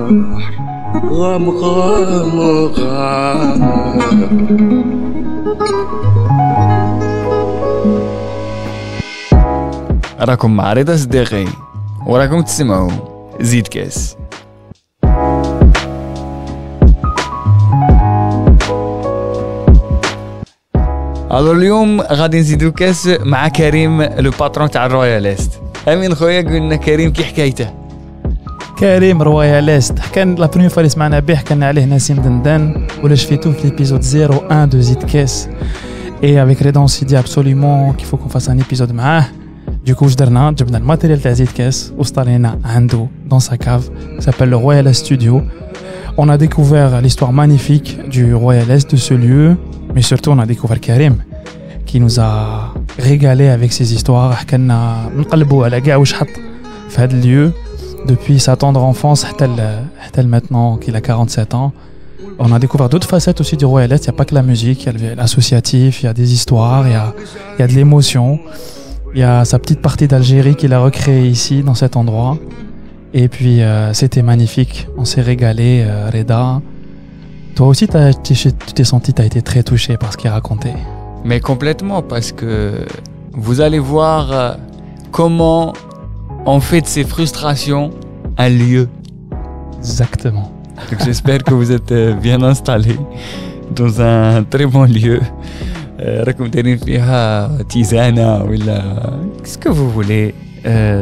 غام غام غام. راكم مع رضا صديقي وراكم تسمعوا زيد كاس. الو اليوم غادي نزيدو كاس مع كريم لو باترون تاع الروياليست. امين خويا قلنا كريم كي حكايته. كريم روياليست كان لا بريمير فوا اللي سمعنا به حكى عليه نسيم دندان ولا شفيتو في ليبيزود 01 دو زيد كاس. Et avec Reda, on s'est dit absolument qu'il faut qu'on fasse un épisode معاه. Du coup, جبنا الماتيريال تاع زيد كاس وصلنا عنده dans sa cave qui s'appelle le Royal Studio. On a découvert l'histoire magnifique du Royal de ce lieu, mais surtout on a découvert Karim qui nous a régalé avec ses histoires. حكينا نقلبوا على كاع واش حط في هذا lieu depuis sa tendre enfance حتى maintenant qu'il a 47 ans. On a découvert d'autres facettes aussi du Royal Est. Il n'y a pas que la musique, il y a l'associatif, il y a des histoires, il y a de l'émotion. Il y a sa petite partie d'Algérie qu'il a recréée ici, dans cet endroit. Et puis, c'était magnifique. On s'est régalé, Reda. Toi aussi, tu t'es senti, tu as été très touché par ce qu'il racontait. Mais complètement, parce que vous allez voir comment on fait de ces frustrations un lieu. Exactement. Donc j'espère que vous êtes bien installés dans un très bon lieu. راكم دايرين فيها تيزانة ولا qu'est-ce que vous voulez.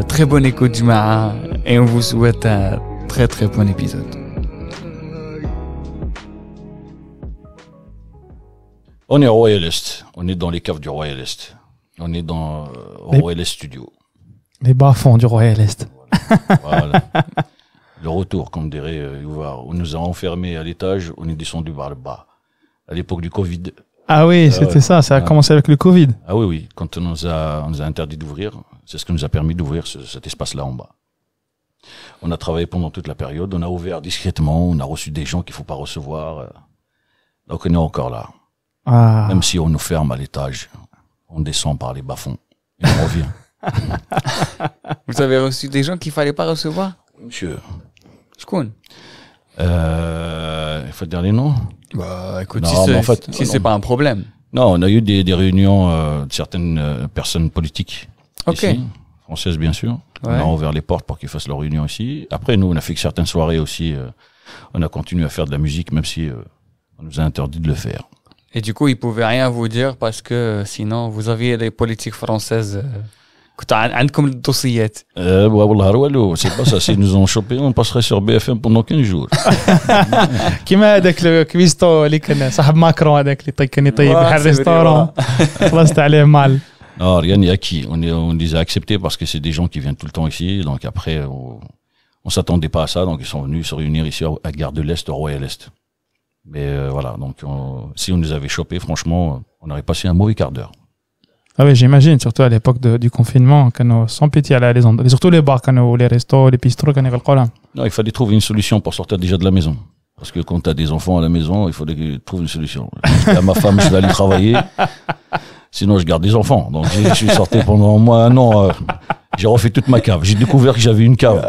Très bonne écoute جماعة et on vous souhaite un très très bon épisode. On est royaliste, on est dans les caves du royaliste. On est dans Royalist Studio. Les bas-fonds du Royal Est. Voilà. Le retour, comme dirait Youvar. On nous a enfermés à l'étage, on est descendu par le bas. À l'époque du Covid. Ah oui, c'était ça a commencé avec le Covid. Ah oui, oui. Quand on nous a interdit d'ouvrir, c'est ce qui nous a permis d'ouvrir cet espace-là en bas. On a travaillé pendant toute la période, on a ouvert discrètement, on a reçu des gens qu'il ne faut pas recevoir. Donc on est encore là. Ah. Même si on nous ferme à l'étage, on descend par les bas-fonds et on revient. Vous avez reçu des gens qu'il ne fallait pas recevoir? Monsieur. Shkoun? Il faut dire les noms? Bah, écoute, non, si c'est pas un problème. Non, on a eu des réunions de certaines personnes politiques. Okay. Ici, françaises bien sûr. Ouais. On a ouvert les portes pour qu'ils fassent leur réunion ici. Après, nous, on a fait que certaines soirées aussi. On a continué à faire de la musique, même si on nous a interdit de le faire. Et du coup, ils pouvaient rien vous dire parce que sinon, vous aviez les politiques françaises. كنت عندكم الدوسيات. والله والو سي با سا سي nous ont chopé on passerait sur BFM pendant 15 jours. كيما هذاك الكويستو اللي كان صاحب ماكرون هذاك اللي كان يطيب بحال الريستورون خلصت عليه مال. Non, rien n'est acquis. On les a acceptés parce que c'est des gens qui viennent tout le temps ici. Donc après, on s'attendait pas à ça. Donc ils sont venus se réunir ici à Gare de l'Est, au Royal Est. Mais voilà, donc si on nous avait chopé, franchement, on aurait passé un mauvais quart d'heure. Ah oui, j'imagine, surtout à l'époque du confinement, sans pitié à les endroits, surtout les bars, les restos, les bistrots, non, il fallait trouver une solution pour sortir déjà de la maison. Parce que quand tu as des enfants à la maison, il fallait que tu trouves une solution. Je dis à ma femme, je vais aller travailler, sinon je garde des enfants. Donc je suis sorti pendant un an, j'ai refait toute ma cave. J'ai découvert que j'avais une cave.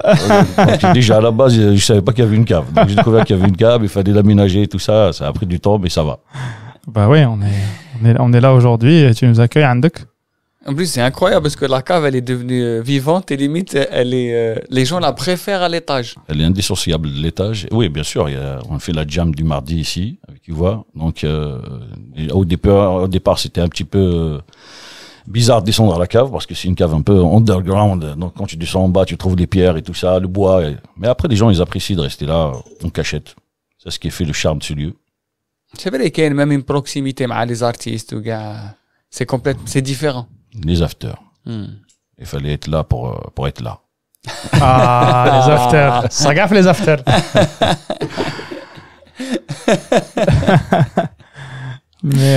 Donc, déjà à la base, je savais pas qu'il y avait une cave. Donc j'ai découvert qu'il y avait une cave, il fallait l'aménager, tout ça. Ça a pris du temps, mais ça va. Bah oui, on est là aujourd'hui et tu nous accueilles, Andek. En plus, c'est incroyable parce que la cave, elle est devenue vivante et limite, les gens la préfèrent à l'étage. Elle est indissociable de l'étage. Oui, bien sûr, on fait la jam du mardi ici, tu vois. Donc, au départ, c'était un petit peu bizarre de descendre à la cave parce que c'est une cave un peu underground. Donc, quand tu descends en bas, tu trouves des pierres et tout ça, le bois. Mais après, les gens, ils apprécient de rester là en cachette. C'est ce qui fait le charme de ce lieu. C'est vrai qu'il y a même une proximité avec les artistes ou gars. C'est différent. Les afters. Il fallait être là pour être là. Ah, les afters. Ça gaffe les afters. Mais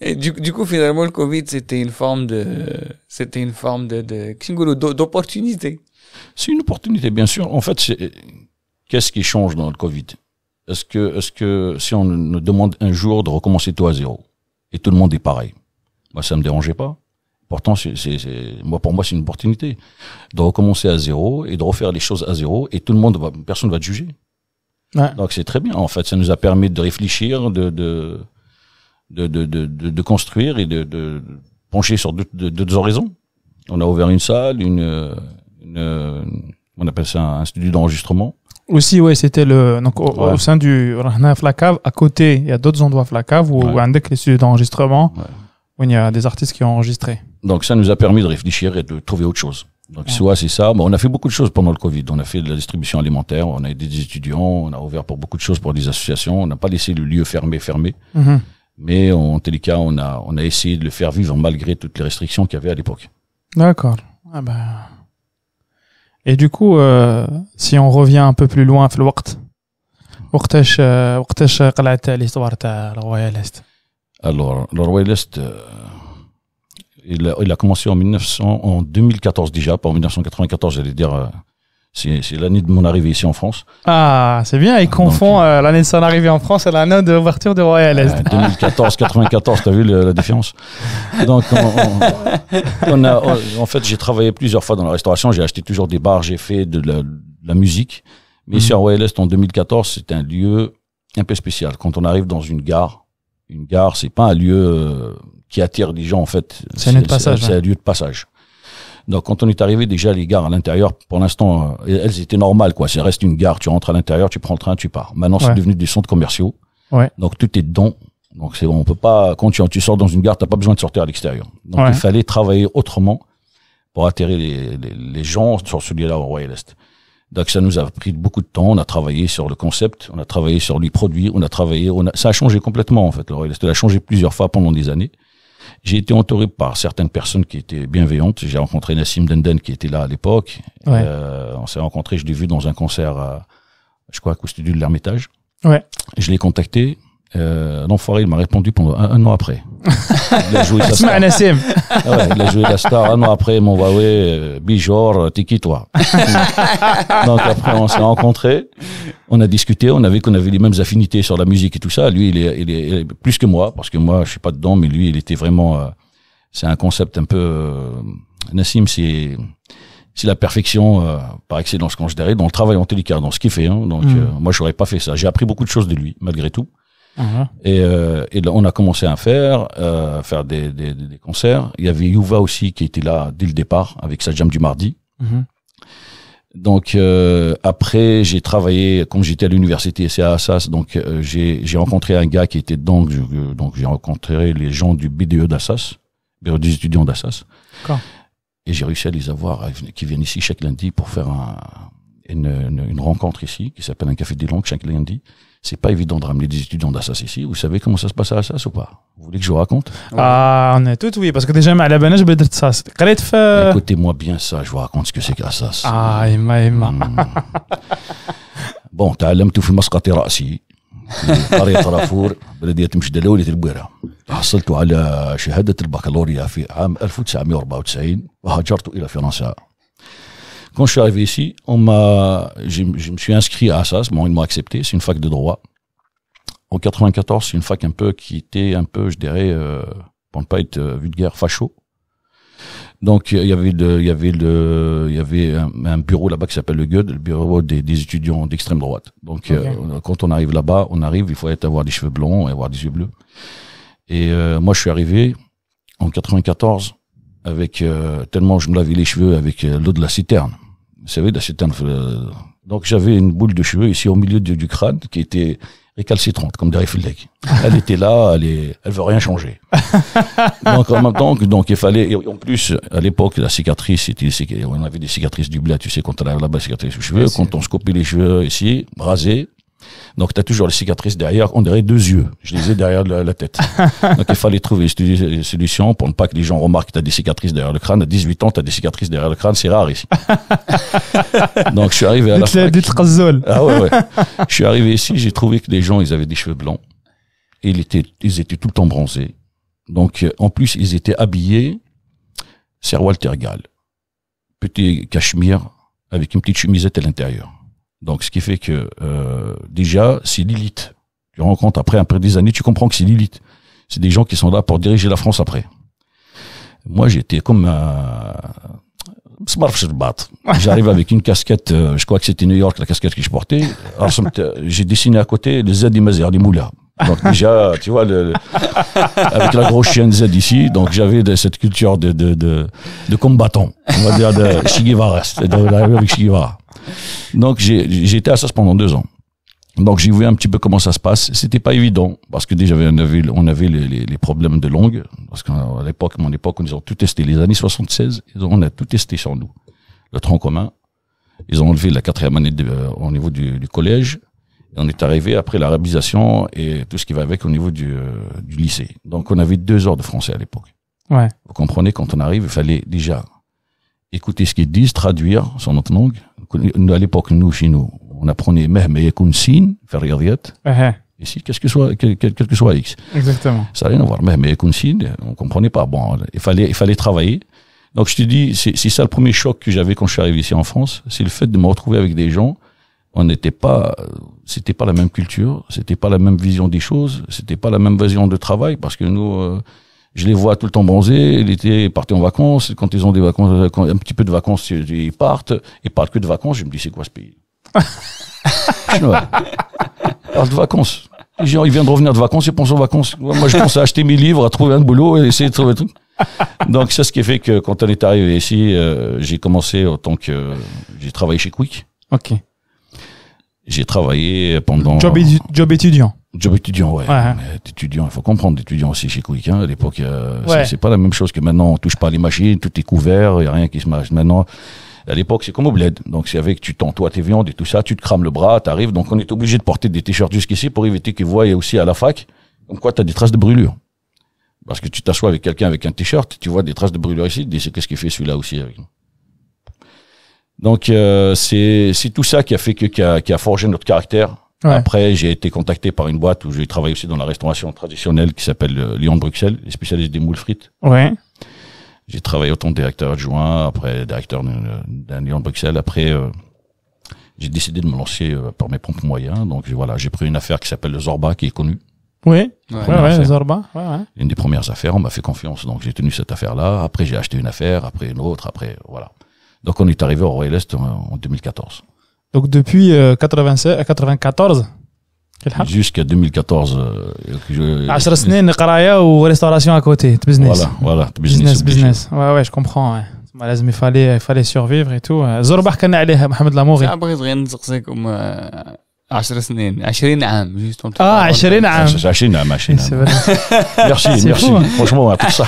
et du coup, finalement, le Covid, c'était une forme d'opportunité. C'est une opportunité, bien sûr. En fait, qu'est-ce qui change dans le Covid? Est-ce que si on nous demande un jour de recommencer tout à zéro et tout le monde est pareil, moi ça me dérangeait pas. L'important, pour moi, c'est une opportunité de recommencer à zéro et de refaire les choses à zéro et personne va te juger. Ouais. Donc c'est très bien. En fait, ça nous a permis de réfléchir, de construire et de pencher sur deux horizons. On a ouvert une salle, on appelle ça un studio d'enregistrement. Aussi, ouais, c'était au sein du Rahna Flacave, à côté, il y a d'autres endroits Flacave où on a les studios d'enregistrement, où il y a des artistes qui ont enregistré. Donc ça nous a permis de réfléchir et de trouver autre chose. Donc soit c'est ça, on a fait beaucoup de choses pendant le Covid. On a fait de la distribution alimentaire, on a aidé des étudiants, on a ouvert pour beaucoup de choses pour des associations. On n'a pas laissé le lieu fermé. Mm-hmm. Mais en tous les cas, on a essayé de le faire vivre malgré toutes les restrictions qu'il y avait à l'époque. D'accord. Ah ben. Et du coup, si on revient un peu plus loin في الوقت وقتاش قلعت l'histoire تاع Royal Est. Alors, le Royal Est, il a commencé en 2014 déjà, pas en 1994, j'allais dire, c'est l'année de mon arrivée ici en France. Ah, c'est bien, il confond l'année de son arrivée en France et l'année d'ouverture de Royal Est. 2014-94, t'as vu la différence? Donc, en fait, j'ai travaillé plusieurs fois dans la restauration, j'ai acheté toujours des bars, j'ai fait de la musique. Mais ici à Royal Est, en 2014, c'est un lieu un peu spécial. Quand on arrive dans une gare, c'est pas un lieu qui attire les gens, en fait. C'est un lieu de passage. C'est un lieu de passage. Donc, quand on est arrivé, déjà, les gares à l'intérieur, pour l'instant, elles étaient normales, quoi. Ça reste une gare, tu rentres à l'intérieur, tu prends le train, tu pars. Maintenant, c'est devenu des centres commerciaux. Ouais. Donc, tout est dedans. Donc, c'est bon, on peut pas, quand tu sors dans une gare, t'as pas besoin de sortir à l'extérieur. Donc, il fallait travailler autrement pour attirer les gens sur ce lieu-là au Royal Est. Donc, ça nous a pris beaucoup de temps. On a travaillé sur le concept, on a travaillé sur les produits, ça a changé complètement, en fait. Le Royal Est a changé plusieurs fois pendant des années. J'ai été entouré par certaines personnes qui étaient bienveillantes. J'ai rencontré Nassim Denden qui était là à l'époque. Ouais. On s'est rencontrés, je l'ai vu dans un concert, je crois qu'au studio de l'Hermitage. Ouais. Je l'ai contacté. L'enfoiré, il m'a répondu pendant un an après. Il a joué sa star. Il a joué la star. Un an après, il m'a envoyé Bijor, t'es qui toi? Donc après, on s'est rencontrés. On a discuté, on avait les mêmes affinités sur la musique et tout ça. Lui, il est plus que moi, parce que moi, je suis pas dedans, mais lui, il était vraiment, c'est un concept un peu, Nassim, c'est la perfection, par excellence, quand je dirais, dans le travail en télécar, dans ce qu'il fait, hein. Donc, moi, j'aurais pas fait ça. J'ai appris beaucoup de choses de lui, malgré tout. Et là, on a commencé à faire des concerts. Il y avait Yuva aussi, qui était là dès le départ, avec sa jam du mardi. Donc après j'ai travaillé, comme j'étais à l'université, c'est à Assas, donc j'ai rencontré un gars qui était dedans, donc j'ai rencontré les gens du BDE d'Assas, bureau des étudiants d'Assas. D'accord. Et j'ai réussi à les avoir, qui viennent ici chaque lundi pour faire une rencontre ici, qui s'appelle un café des langues chaque lundi. C'est pas évident de ramener des étudiants d'Assas ici. Vous savez comment ça se passe à Assas ou pas? Vous voulez que je vous raconte? Ah, on est tout oui, parce que déjà, à la bana, je vais dire ça. Écoutez-moi bien ça, je vous raconte ce que c'est qu'Assas. Ah, Emma. Bon, تعلمت في مسقط رأسي في قرية رافور بلدية مجدلة ولاية البويرة. حصلت على شهادة البكالوريا في عام 1994 وهاجرت إلى فرنسا. Quand je suis arrivé ici, je me suis inscrit à Assas. Bon, ils m'ont accepté. C'est une fac de droit. En 94, c'est une fac qui était un peu, je dirais, pour ne pas être vulgaire, facho. Donc, il y avait un bureau là-bas qui s'appelle le GUD, le bureau des étudiants d'extrême droite. Donc, quand on arrive là-bas, il faut avoir des cheveux blonds et avoir des yeux bleus. Et moi, je suis arrivé en 94 avec tellement je me lavais les cheveux avec l'eau de la citerne. Vous savez, la citerne. Donc, j'avais une boule de cheveux ici au milieu du crâne qui était récalcitrante, comme des Riffledeck. Elle était là, elle veut rien changer. Donc, en même temps, il fallait, et en plus, à l'époque, la cicatrice, on avait des cicatrices du bled, tu sais, quand on avait là-bas, cicatrices aux cheveux, quand on se coupait les cheveux ici, rasés. Donc, t'as toujours les cicatrices derrière, on dirait deux yeux. Je les ai derrière la tête. Donc, il fallait trouver une solution pour ne pas que les gens remarquent que t'as des cicatrices derrière le crâne. À 18 ans, t'as des cicatrices derrière le crâne, c'est rare ici. Donc, je suis arrivé à la fac. Ah ouais. Je suis arrivé ici, j'ai trouvé que les gens, ils avaient des cheveux blancs. Et ils étaient tout le temps bronzés. Donc, en plus, ils étaient habillés, Serwal Tergal. Petit cachemire, avec une petite chemisette à l'intérieur. Donc, ce qui fait que, déjà, c'est l'élite. Tu rencontres après des années, tu comprends que c'est l'élite. C'est des gens qui sont là pour diriger la France après. Moi, j'étais comme j'arrive avec une casquette, je crois que c'était New York, la casquette que je portais. Alors, j'ai dessiné à côté le Z Mazer, les Moula. Donc déjà, tu vois, avec la grosse chienne Z ici, donc j'avais cette culture de combattant, on va dire de Che Guevara, avec Che Guevara. Donc j'ai été à ça pendant 2 ans. Donc j'ai vu un petit peu comment ça se passe. C'était pas évident parce que déjà on avait les problèmes de langue, parce qu'à l'époque, mon époque, ils ont tout testé. Les années 76, on a tout testé sur nous. Le tronc commun, ils ont enlevé la 4e année au niveau du collège. Et on est arrivé après l'arabisation et tout ce qui va avec au niveau du lycée. Donc on avait 2 heures de français à l'époque. Ouais. Vous comprenez, quand on arrive, il fallait déjà écouter ce qu'ils disent, traduire sur notre langue. À l'époque, chez nous, on apprenait Mehme Yakoun Sin, faire riyadiyat. Ici, quel que soit X. Exactement. Ça n'a rien à voir. Mehme Yakoun Sin, on comprenait pas. Bon, il fallait travailler. Donc je te dis, c'est ça le premier choc que j'avais quand je suis arrivé ici en France, c'est le fait de me retrouver avec des gens. C'était pas la même culture, c'était pas la même vision des choses, c'était pas la même vision de travail, parce que nous, je les vois tout le temps bronzés, l'été, ils partent en vacances, quand ils ont des vacances, un petit peu de vacances, ils partent que de vacances, je me dis, c'est quoi ce pays? Alors, de vacances. Les gens, ils viennent de revenir de vacances, ils pensent aux vacances. Moi, je pense à acheter mes livres, à trouver un boulot, et essayer de trouver tout. Donc, c'est ce qui fait que quand on est arrivé ici, j'ai commencé j'ai travaillé chez Quick. Ok. J'ai travaillé pendant... Job étudiant. Job étudiant, ouais. Étudiant, il faut comprendre, étudiant aussi chez Quick, hein. À l'époque, c'est pas la même chose que maintenant. On touche pas les machines, tout est couvert, il y a rien qui se marche. Maintenant, à l'époque, c'est comme au bled. Donc, c'est avec, tu t'entoies tes viandes et tout ça, tu te crames le bras, t'arrives. Donc, on est obligé de porter des t-shirts jusqu'ici pour éviter qu'ils voient aussi à la fac. Comme quoi, t'as des traces de brûlure. Parce que tu t'assois avec quelqu'un avec un t-shirt, tu vois des traces de brûlure ici, tu dis, qu'est-ce qu'il fait celui-là aussi avec nous. Donc c'est tout ça qui a forgé notre caractère. Ouais. Après, j'ai été contacté par une boîte où j'ai travaillé aussi dans la restauration traditionnelle qui s'appelle Lyon de Bruxelles, les spécialistes des moules frites. Ouais. J'ai travaillé autant directeur adjoint, après directeur d'un Lyon de Bruxelles. Après, j'ai décidé de me lancer par mes propres moyens. Donc voilà, j'ai pris une affaire qui s'appelle le Zorba, qui est connue. Oui, le Zorba. Ouais. Une des premières affaires, on m'a fait confiance, donc j'ai tenu cette affaire-là. Après, j'ai acheté une affaire, après une autre, après voilà. Donc on est arrivé au Royal Est en 2014. Donc depuis 94 jusqu'à 2014 10 سنين قرايه وريستوراسيون à côté business. Voilà, business. Ouais, je comprends. لازم il fallait survivre et tout. زربا حكينا عليها محمد لاموغي. بغيت غير نسقسيكم 10 سنين 20 عام جوست 20 عام 20 عام merci franchement tout ça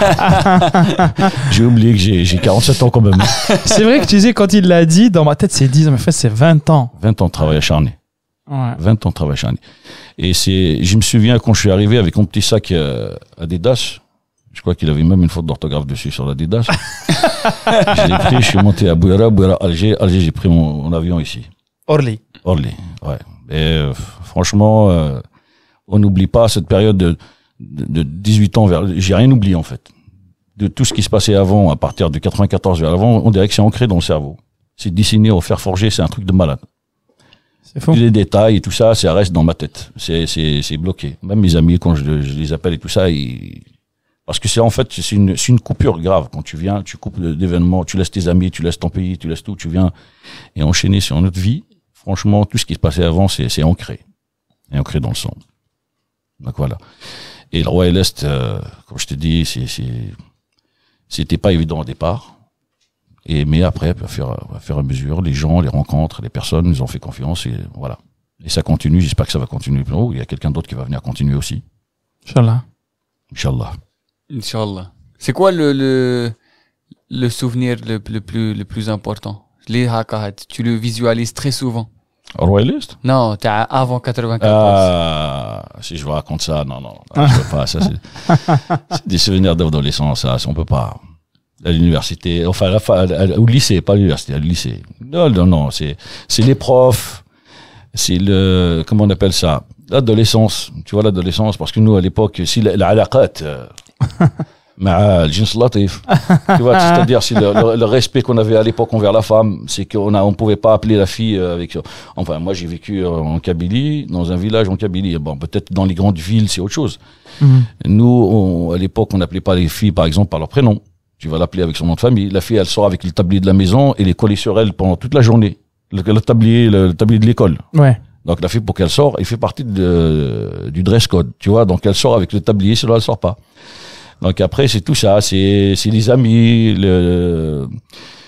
j'ai oublié que j'ai 47 ans quand même. C'est vrai que tu sais, quand il l'a dit, dans ma tête c'est 10 ans, mais en fait c'est 20 ans de travail acharné. Ouais. 20 ans de travail acharné. Et je me souviens quand je suis arrivé avec mon petit sac Adidas, je crois qu'il avait même une faute d'orthographe dessus sur l'Adidas. Je l'ai pris, je suis monté à Bouira, Alger, j'ai pris mon avion ici. Orly, ouais. Et franchement, on n'oublie pas cette période de 18 ans j'ai rien oublié en fait. De tout ce qui se passait avant, à partir de 94 vers l'avant, on dirait que c'est ancré dans le cerveau. C'est dessiné au fer forgé, c'est un truc de malade. C'est fou. Les détails et tout ça, ça reste dans ma tête. C'est bloqué. Même mes amis, quand je les appelle et tout ça, parce que c'est une coupure grave. Quand tu viens, tu coupes d'événements, tu laisses tes amis, tu laisses ton pays, tu laisses tout, tu viens et enchaîner sur notre vie. Franchement, tout ce qui se passait avant, c'est ancré. Et ancré dans le sang. Donc voilà. Et le Royal Est, comme je te dis, c'était pas évident au départ. Mais après, à faire à mesure, les gens, les rencontres, les personnes nous ont fait confiance et voilà. Et ça continue, j'espère que ça va continuer. Oh, il y a quelqu'un d'autre qui va venir continuer aussi. Inch'Allah. C'est quoi le souvenir le plus important? Tu le visualises très souvent. Royaliste? Non, t'es avant 94. Si je vous raconte ça, non, je peux pas. Ça, c'est des souvenirs d'adolescence, ça, on peut pas. À l'université, enfin, au lycée, pas à l'université, à lycée. Non, c'est les profs, c'est comment on appelle ça? L'adolescence. Tu vois, l'adolescence, parce que nous, à l'époque, si l'alaqat, مع الجنس اللطيف. Tu vois, c'est-à-dire si le respect qu'on avait à l'époque envers la femme, c'est on pouvait pas appeler la fille avec. Enfin, moi j'ai vécu en Kabylie, dans un village en Kabylie. Bon, peut-être dans les grandes villes c'est autre chose. Nous, à l'époque, on n'appelait pas les filles par exemple par leur prénom. Tu vas l'appeler avec son nom de famille. La fille, elle sort avec le tablier de la maison et les collés sur elle pendant toute la journée. Le tablier de l'école. Ouais. Donc la fille, pour qu'elle sort, il fait partie du dress code, tu vois. Donc elle sort avec le tablier, sinon elle sort pas. Donc après, c'est tout ça, c'est les amis,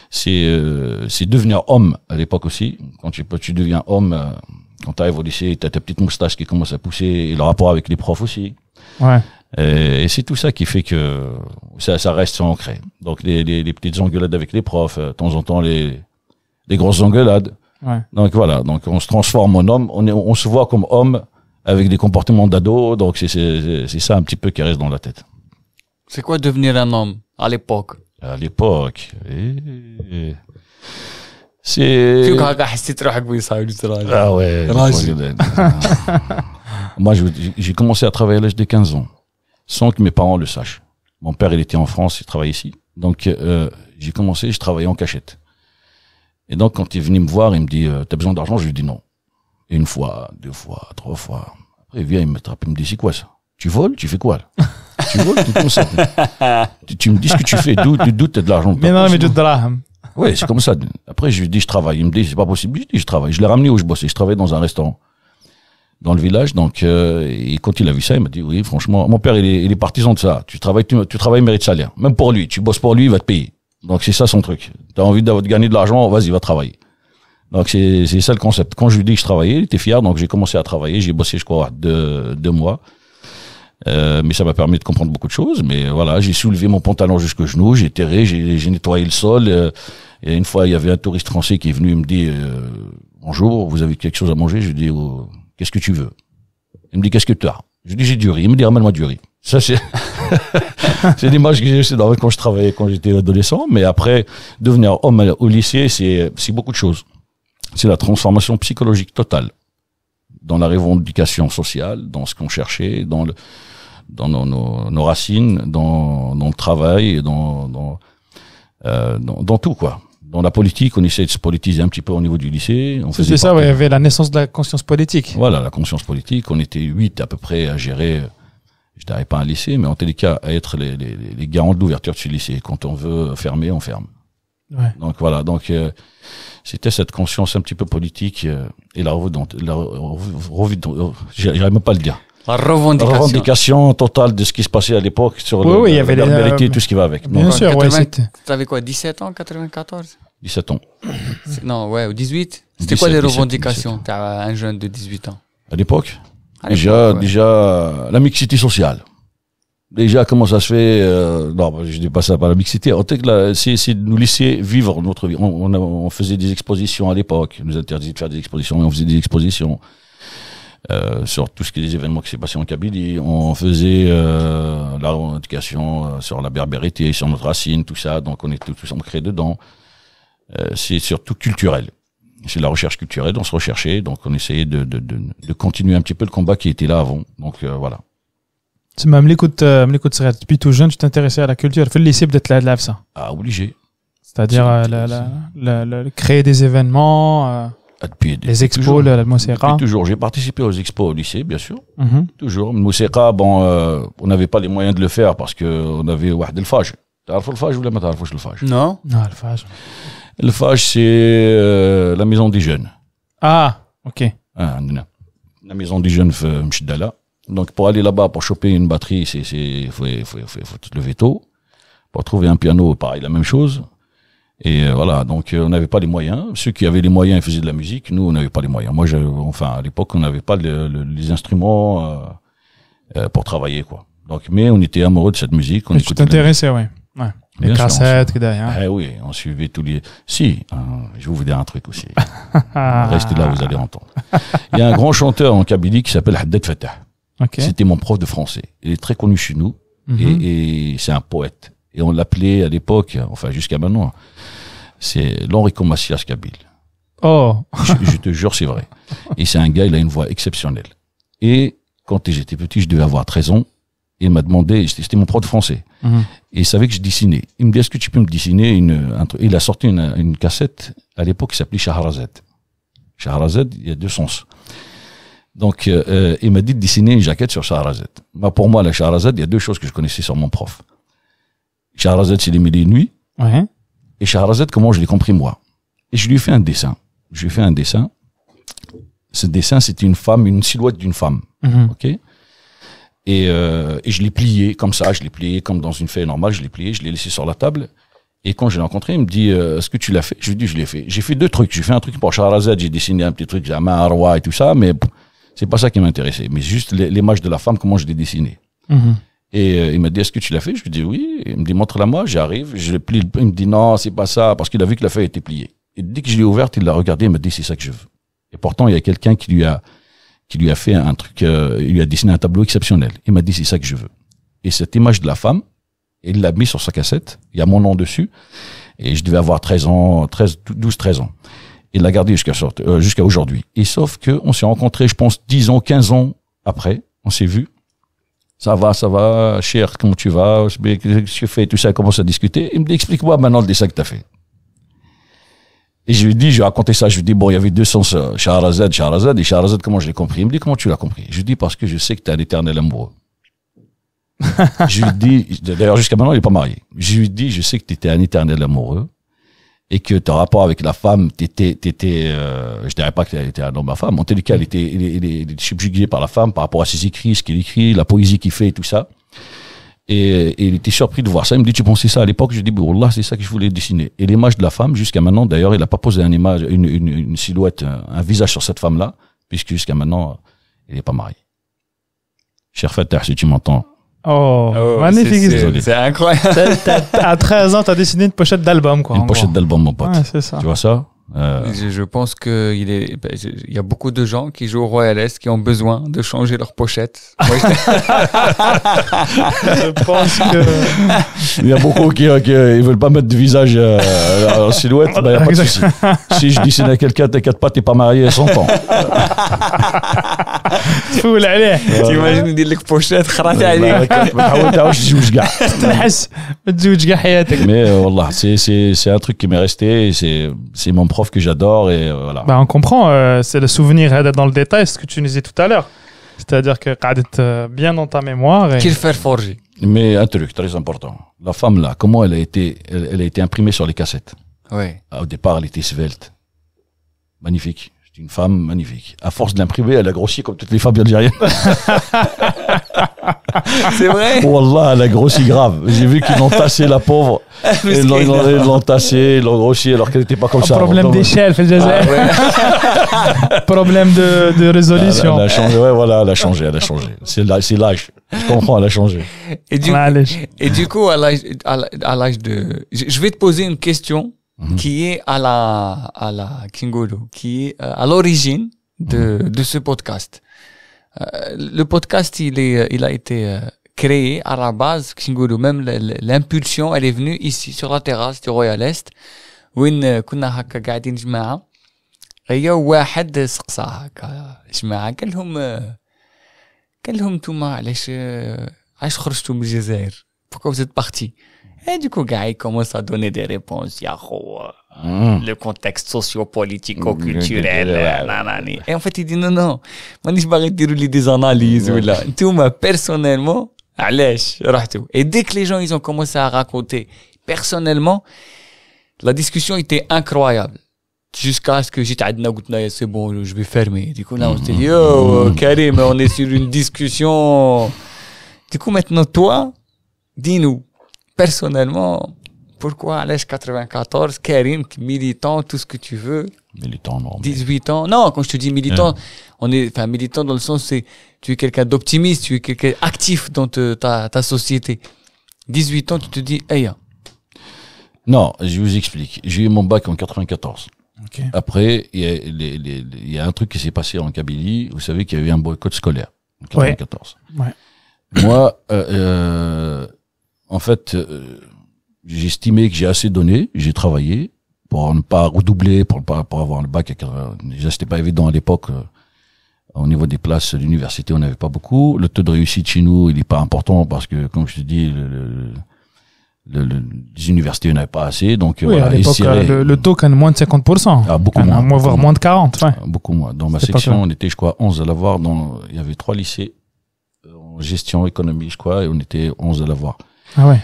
c'est devenir homme à l'époque aussi. Quand tu deviens homme, quand tu arrives au lycée, tu as ta petite moustache qui commence à pousser, et le rapport avec les profs aussi. Ouais. Et c'est tout ça qui fait que ça reste ancré. Donc les petites engueulades avec les profs, de temps en temps les grosses engueulades. Ouais. Donc voilà, donc on se transforme en homme, on se voit comme homme avec des comportements d'ado, donc c'est ça un petit peu qui reste dans la tête. C'est quoi devenir un homme à l'époque? À l'époque, c'est... Ah ouais. Moi, j'ai commencé à travailler à l'âge de 15 ans, sans que mes parents le sachent. Mon père, il était en France, il travaillait ici. Donc, j'ai commencé, je travaillais en cachette. Et donc, quand il est venu me voir, il me dit, t'as besoin d'argent? Je lui dis non. Une fois, 2 fois, 3 fois. Après, il vient, il me trappe, il me dit, c'est quoi ça? Tu voles? Tu fais quoi, là? Tu voles? Tu comme ça. Tu me dis ce que tu fais, d'où t'as de l'argent? Mais non, mais du draham. Ouais, c'est comme ça. Après, je lui dis, je travaille. Il me dit, c'est pas possible. Je dis, je travaille. Je l'ai ramené où je bossais. Je travaillais dans un restaurant. Dans le village. Donc, et quand il a vu ça, il m'a dit, oui, franchement, mon père, il est partisan de ça. Tu travailles, mérite salaire. Même pour lui. Tu bosses pour lui, il va te payer. Donc, c'est ça son truc. T'as envie de gagner de l'argent, vas-y, va travailler. Donc, c'est ça le concept. Quand je lui dis que je travaillais, il était fier. Donc, j'ai commencé à travailler. J'ai bossé, je crois, 2 mois. Mais ça m'a permis de comprendre beaucoup de choses. Mais voilà, j'ai soulevé mon pantalon jusqu'au genou, j'ai terré, j'ai nettoyé le sol. Et une fois, il y avait un touriste français qui est venu, il me dit, bonjour, vous avez quelque chose à manger? Je lui dis, oh, qu'est-ce que tu veux? Il me dit, qu'est-ce que tu as? Je lui dis, j'ai du riz. Il me dit, ramène-moi du riz. Ça, c'est, c'est l'image que j'ai quand je travaillais, quand j'étais adolescent. Mais après, devenir homme au lycée, c'est beaucoup de choses. C'est la transformation psychologique totale. Dans la revendication sociale, dans ce qu'on cherchait, dans nos racines, dans le travail, dans tout, quoi. Dans la politique, on essaie de se politiser un petit peu au niveau du lycée. C'est ça, ouais, il y avait la naissance de la conscience politique. Voilà, la conscience politique. On était 8 à peu près à gérer, je dirais pas un lycée, mais en tous les cas, à être les garants de l'ouverture de ce lycée. Quand on veut fermer, on ferme. Ouais. Donc voilà, c'était cette conscience un petit peu politique et j'arrive même pas à le dire. La revendication totale de ce qui se passait à l'époque sur il y avait la vérité et tout ce qui va avec. Bien sûr, ouais, t'avais quoi, 17 ans, 94? 17 ans. Non, ouais, ou 18? C'était quoi les revendications? T'as un jeune de 18 ans. À l'époque? Déjà, la mixité sociale. Déjà, comment ça se fait, non, je dis pas ça par la mixité. En fait, c'est de nous laisser vivre notre vie. On faisait des expositions à l'époque. On nous interdisait de faire des expositions et on faisait des expositions, sur tout ce qui est des événements qui s'est passé en Kabylie. On faisait, la revendication sur la berbérité, sur notre racine, tout ça. Donc, on était tous ancrés dedans. C'est surtout culturel. C'est la recherche culturelle. On se recherchait. Donc, on essayait de continuer un petit peu le combat qui était là avant. Donc, voilà. Tu m'as depuis tout jeune, tu t'intéressais à la culture. Fais le lycée, peut-être là, ça. Ah, obligé. C'est-à-dire, créer des événements, les expos, la Moussera. Toujours. J'ai participé aux expos au lycée, bien sûr. Toujours. Le Moussera, bon, on n'avait pas les moyens de le faire parce que on avait Wahed el-Faj. T'arrêtes le Faj ou la t'arrêtes le Faj? Non. Non, le Faj. Le Faj, c'est, la maison des jeunes. Ah, ok. La maison des jeunes, Mchidala. Donc, pour aller là-bas, pour choper une batterie, faut te lever tôt. Pour trouver un piano, pareil, la même chose. Et voilà, donc on n'avait pas les moyens. Ceux qui avaient les moyens faisaient de la musique. Nous, on n'avait pas les moyens. Moi, à l'époque, on n'avait pas les instruments pour travailler, quoi. Donc, mais on était amoureux de cette musique. Tu t'intéressais, ouais. Les cassettes, que derrière. Eh oui, on suivait tous les. Si, je vais vous dire un truc aussi. Restez là, vous allez entendre. Il y a un grand chanteur en Kabylie qui s'appelle Haddad Fatah. Okay. C'était mon prof de français. Il est très connu chez nous et c'est un poète. Et on l'appelait à l'époque, enfin jusqu'à maintenant, c'est l'Enrico Macias Kabyle. Oh. Je te jure, c'est vrai. Et c'est un gars, il a une voix exceptionnelle. Et quand j'étais petit, je devais avoir 13 ans. Il m'a demandé, c'était mon prof de français. Et il savait que je dessinais. Il me dit, est-ce que tu peux me dessiner un truc? Il a sorti une cassette à l'époque qui s'appelait Shahrazad. Shahrazad, il y a 2 sens. Donc, il m'a dit de dessiner une jaquette sur Shahrazad. Pour moi, la Shahrazad, il y a 2 choses que je connaissais sur mon prof. Shahrazad, c'est les mille et une nuits. Ouais. Et Shahrazad, comment je l'ai compris moi? Et je lui ai fait un dessin. Ce dessin, c'était une femme, une silhouette d'une femme. Ok? Et je l'ai plié comme ça, comme dans une feuille normale, je l'ai laissé sur la table. Et quand je l'ai rencontré, il me dit, est-ce que tu l'as fait? Je lui dis, je l'ai fait. J'ai fait 2 trucs. J'ai fait un truc pour Shahrazad, j'ai dessiné un petit truc, j'ai un roi et tout ça, mais c'est pas ça qui m'intéressait. Mais juste l'image de la femme, comment je l'ai dessinée. Et il m'a dit, est-ce que tu l'as fait? Je lui dis oui. Il me dit, montre-la moi. J'arrive, je le plie. Il me dit, non, c'est pas ça, parce qu'il a vu que la feuille était pliée. Et dès que je l'ai ouverte, il l'a regardé, il m'a dit, c'est ça que je veux. Et pourtant, il y a quelqu'un qui lui a fait un truc, il lui a dessiné un tableau exceptionnel. Il m'a dit, c'est ça que je veux. Et cette image de la femme, il l'a mis sur sa cassette. Il y a mon nom dessus. Et je devais avoir 12, 13 ans. Il l'a gardé jusqu'à aujourd'hui. Et sauf que on s'est rencontrés, je pense, 10 ans, 15 ans après. On s'est vus. Ça va, cher, comment tu vas? Qu'est-ce que tu fais? Tout ça, on commence à discuter. Il me dit, explique-moi maintenant le dessin que t'as fait. Et je lui ai raconté ça. Je lui ai dit, bon, il y avait 2 sens, Shahrazad, et Shahrazad, comment je l'ai compris? Il me dit, comment tu l'as compris? Je lui ai dit, parce que je sais que t'es un éternel amoureux. Je lui ai dit, d'ailleurs, jusqu'à maintenant, il est pas marié. Je lui ai dit, je sais que t'étais un éternel amoureux. Et que ton rapport avec la femme, je dirais pas qu'elle était un homme à femme. En tous les cas, il est subjugué par la femme par rapport à ses écrits, ce qu'il écrit, la poésie qu'il fait et tout ça. Et il était surpris de voir ça. Il me dit, tu pensais ça à l'époque? Je dis, Wallah, c'est ça que je voulais dessiner. Et l'image de la femme, jusqu'à maintenant, d'ailleurs, il a pas posé une silhouette, un visage sur cette femme-là, puisque jusqu'à maintenant, il est pas marié. Cher Fatah, si tu m'entends. Oh, magnifique. C'est incroyable. À 13 ans, t'as dessiné une pochette d'album, quoi. Une pochette d'album, mon pote. Ouais, c'est ça. Tu vois ça? Je pense que il y a beaucoup de gens qui jouent au Royal Est qui ont besoin de changer leur pochette. Moi, je pense que il y a beaucoup qui ils veulent pas mettre de visage en silhouette. Bah, y a pas de souci. Si je dessine à quelqu'un, t'inquiète pas, t'es pas marié 100 ans. تفول عليه. T'imagines ندير لك pochette خرات عليك. ما تعاودش تزوج كاع. تنحس ما تزوج كاع حياتك. Mais wallah, c'est un truc qui m'est resté. C'est mon prof que j'adore et voilà. Bah, on comprend, c'est le souvenir dans le détail, ce que tu nous disais tout à l'heure. C'est-à-dire que قعدت bien dans ta mémoire. Et... Qu'il faire forger. Mais un truc très important. La femme là, comment elle a été imprimée sur les cassettes. Oui. Au départ, elle était svelte. Magnifique. C'est une femme magnifique. À force de l'imprimer, elle a grossi comme toutes les femmes algériennes. C'est vrai? Wallah, elle a grossi grave. J'ai vu qu'ils l'ont tassé, la pauvre. Ils l'ont tassé, ils l'ont grossi alors qu'elle n'était pas comme ça. Problème d'échelle, fait le Jazair. Problème de résolution. Elle a changé, ouais, voilà, elle a changé. C'est l'âge. Je comprends, elle a changé. Et du coup, à l'âge de, je vais te poser une question qui est à la Kingolo, qui est à l'origine de ce podcast. Le podcast, il a été créé à la base, Kingolo, même l'impulsion, elle est venue ici, sur la terrasse du Royal Est, وين كنا هكا قاعدين جماعة. هي واحد سقساها هكا جماعة قال لهم نتوما علاش خرجتوا من الجزائر؟ Pourquoi vous êtes partis? Et du coup, gars, il commence à donner des réponses. Le contexte socio-politico-culturel. Et en fait, il dit non. Moi, je vais dire des analyses. Toi, personnellement, et dès que les gens, ils ont commencé à raconter, personnellement, la discussion était incroyable. Jusqu'à ce que j'étais à Dnagoutna, c'est bon, je vais fermer. Du coup, là, on s'est dit, oh, Karim, on est sur une discussion. Du coup, maintenant, toi, dis-nous. Personnellement, pourquoi à l'âge 94, Karim, militant, tout ce que tu veux. Militant, non. 18 ans. Non, quand je te dis militant, militant dans le sens, c'est, tu es quelqu'un d'optimiste, tu es quelqu'un actif dans ta société. 18 ans, tu te dis, hey. Non, je vous explique. J'ai eu mon bac en 94. Okay. Après, il y a un truc qui s'est passé en Kabylie. Vous savez qu'il y a eu un boycott scolaire en 94. Ouais. Moi, en fait, j'ai estimé que j'ai assez donné, j'ai travaillé pour ne pas redoubler, pour avoir le bac. Déjà, c'était pas évident à l'époque. Au niveau des places de l'université, on n'avait pas beaucoup. Le taux de réussite chez nous, il est pas important parce que, comme je te dis, les universités n'avaient pas assez. Donc, oui, voilà, à l'époque, le taux quand moins de 50%. Ah, beaucoup moins. Voire moins de 40, ouais. Beaucoup moins. Dans ma section, on était, je crois, 11 à l'avoir. Il y avait 3 lycées en gestion, économie, je crois, et on était 11 à l'avoir. Ah ouais.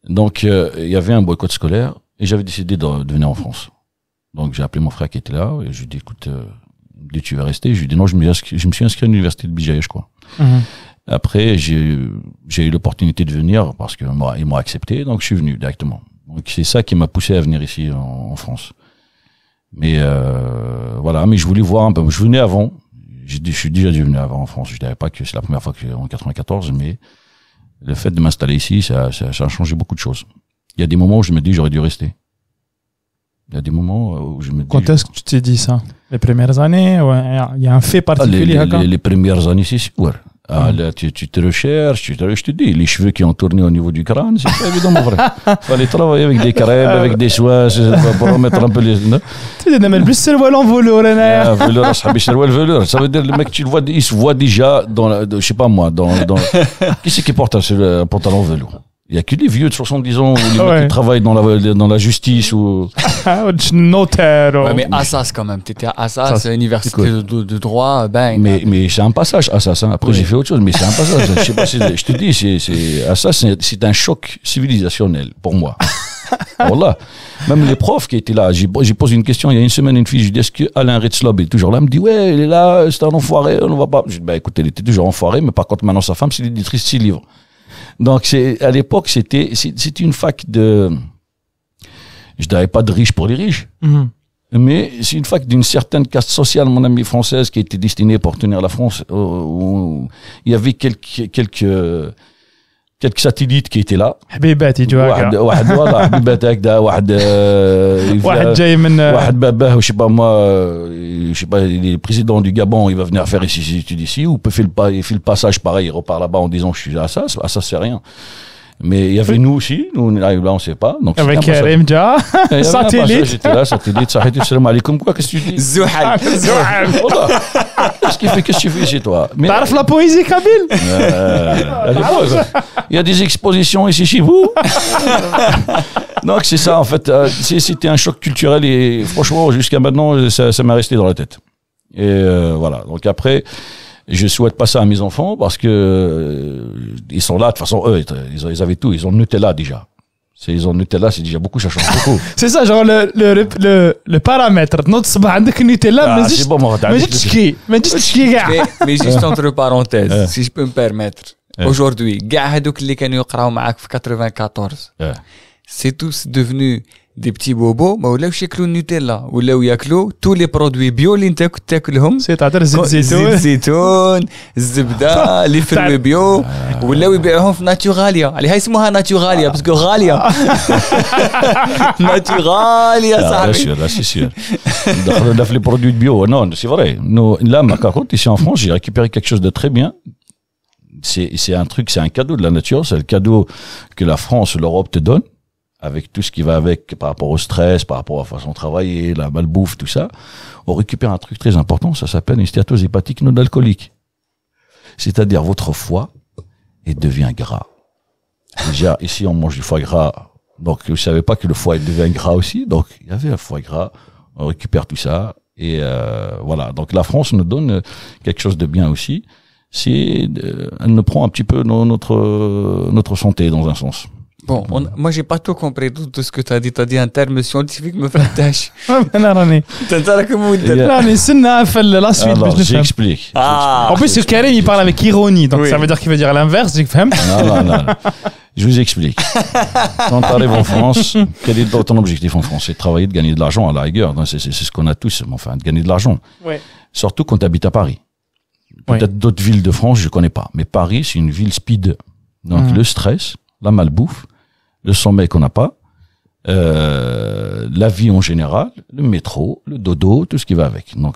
Donc, il y avait un boycott scolaire et j'avais décidé de venir en France. Donc, j'ai appelé mon frère qui était là et je lui ai dit, écoute, il me dit, tu veux rester? Je lui ai dit, non, je me suis inscrit à l'université de Bijaye, je crois. Après, j'ai eu l'opportunité de venir parce qu'ils m'ont accepté, donc je suis venu directement. Donc, c'est ça qui m'a poussé à venir ici en France. Mais voilà, mais je voulais voir un peu. Je venais avant. Je suis déjà venu avant en France. Je dirais pas que c'est la première fois que en 94, mais le fait de m'installer ici, ça a changé beaucoup de choses. Il y a des moments où je me dis j'aurais dû rester. Il y a des moments où je me dis. Quand est-ce que tu t'es dit ça? Les premières années? Ouais, il y a un fait particulier. Les premières années, c'est sûr. Ah, là, tu te recherches, je te dis, les cheveux qui ont tourné au niveau du crâne, c'est pas évident, mon frère. Fallait travailler avec des crèmes, avec des soins, pour remettre un peu les, tu dis, mais plus c'est le volant velours, ah, velours, velours. Ça veut dire, le mec, tu le vois, il se voit déjà je sais pas moi, qui c'est qui porte un pantalon velours? Il y a que les vieux de 70 ans ou les mecs qui travaillent dans la justice ou notaire. Ouais, mais Assas quand même, t'étais à Assas, université de droit, ben. Mais c'est un passage Assas, hein. Après j'ai fait autre chose, mais c'est un passage. Je sais pas si je te dis, c'est Assas, c'est un choc civilisationnel pour moi. Voilà. Même les profs qui étaient là, j'ai posé une question il y a une semaine, une fille, je lui dis est-ce que Alain Ritzlob est toujours là? Elle me dit ouais, il est là, c'est un enfoiré, on ne va pas. Je dis bah écoutez, il était toujours enfoiré, mais par contre maintenant sa femme c'est l'éditrice de 6 livres. Donc à l'époque c'était une fac je dirais pas de riches pour les riches, mais c'est une fac d'une certaine caste sociale, mon ami, française, qui était destinée pour tenir la France, où il y avait quelques satellites qui étaient là. حبيباتي جواك. واحد حبيبات هكذا واحد جاي من واحد باباه je sais pas il est président du Gabon, il va venir faire ici ses études ici, ou peut faire le passage pareil, il repart là-bas en disant je suis à Assas, c'est rien. Mais il y avait nous aussi, nous là on sait pas. Donc avec Karim Dia, satellite. J'étais là, satellite, salam alaikum, quoi, qu'est-ce que tu dis? Zouhal. Qu'est-ce que tu fais chez toi? Mais تعرف la poésie kabyle? Il y a des expositions ici chez vous. Donc c'est ça en fait, c'était un choc culturel et franchement jusqu'à maintenant ça m'est resté dans la tête. Et voilà, donc après je souhaite pas ça à mes enfants parce que ils sont là, de toute façon eux ils avaient tout, ils ont Nutella déjà. Ils ont Nutella, c'est déjà beaucoup, ça change beaucoup. C'est ça, genre le paramètre. Notre صباح عندك Nutella, c'est bon, mais juste تشكي كاع. Mais juste entre parenthèses, si je peux me permettre. Aujourd'hui, كاع هذوك اللي كانوا يقراو معاك في 94. C'est tous devenus des petits bobos, ما ولاوش ياكلوا النوتيلا، ولاو ياكلوا tous les produits bio اللي انت كنت تاكلهم. C'est-à-dire زيت الزيتون، الزبده، لي فروي بيو، ولاو يبيعوهم في ناتوراليا، عليها اسمها ناتوراليا باسكو غاليه. ناتوراليا صاحبي. Là c'est sûr. Dans les produits bio, non, c'est vrai. Nous là par contre ici en France, j'ai récupéré quelque chose de très bien. C'est un truc, c'est un cadeau de la nature, c'est le cadeau que la France, l'Europe te donne, avec tout ce qui va avec par rapport au stress, par rapport à la façon de travailler, la malbouffe, tout ça. On récupère un truc très important, ça s'appelle une stéatose hépatique non alcoolique. C'est-à-dire votre foie, il devient gras. Déjà, ici, on mange du foie gras. Donc, je savais pas que le foie, il devient gras aussi. Donc, il y avait un foie gras. On récupère tout ça. Et, voilà. Donc, la France nous donne quelque chose de bien aussi. Elle nous prend un petit peu notre santé dans un sens. Bon, moi j'ai pas tout compris tout ce que tu as dit. Tu as dit un terme scientifique me flattache. انا راني نستنى في la suite باش نفهم. J'explique. En plus Karim il parle avec ironie, donc ça veut dire qu'il veut dire l'inverse, j'ai فهمت. Non. Je vous explique. Quand tu arrives en France, quel est ton objectif en France? C'est de travailler, de gagner de l'argent à la rigueur. C'est ce qu'on a tous, enfin, de gagner de l'argent. Ouais. Surtout quand tu habites à Paris. Peut-être d'autres villes de France, je connais pas. Mais Paris, c'est une ville speed. Donc le stress, la malbouffe, le sommeil qu'on n'a pas, la vie en général, le métro, le dodo, tout ce qui va avec. Donc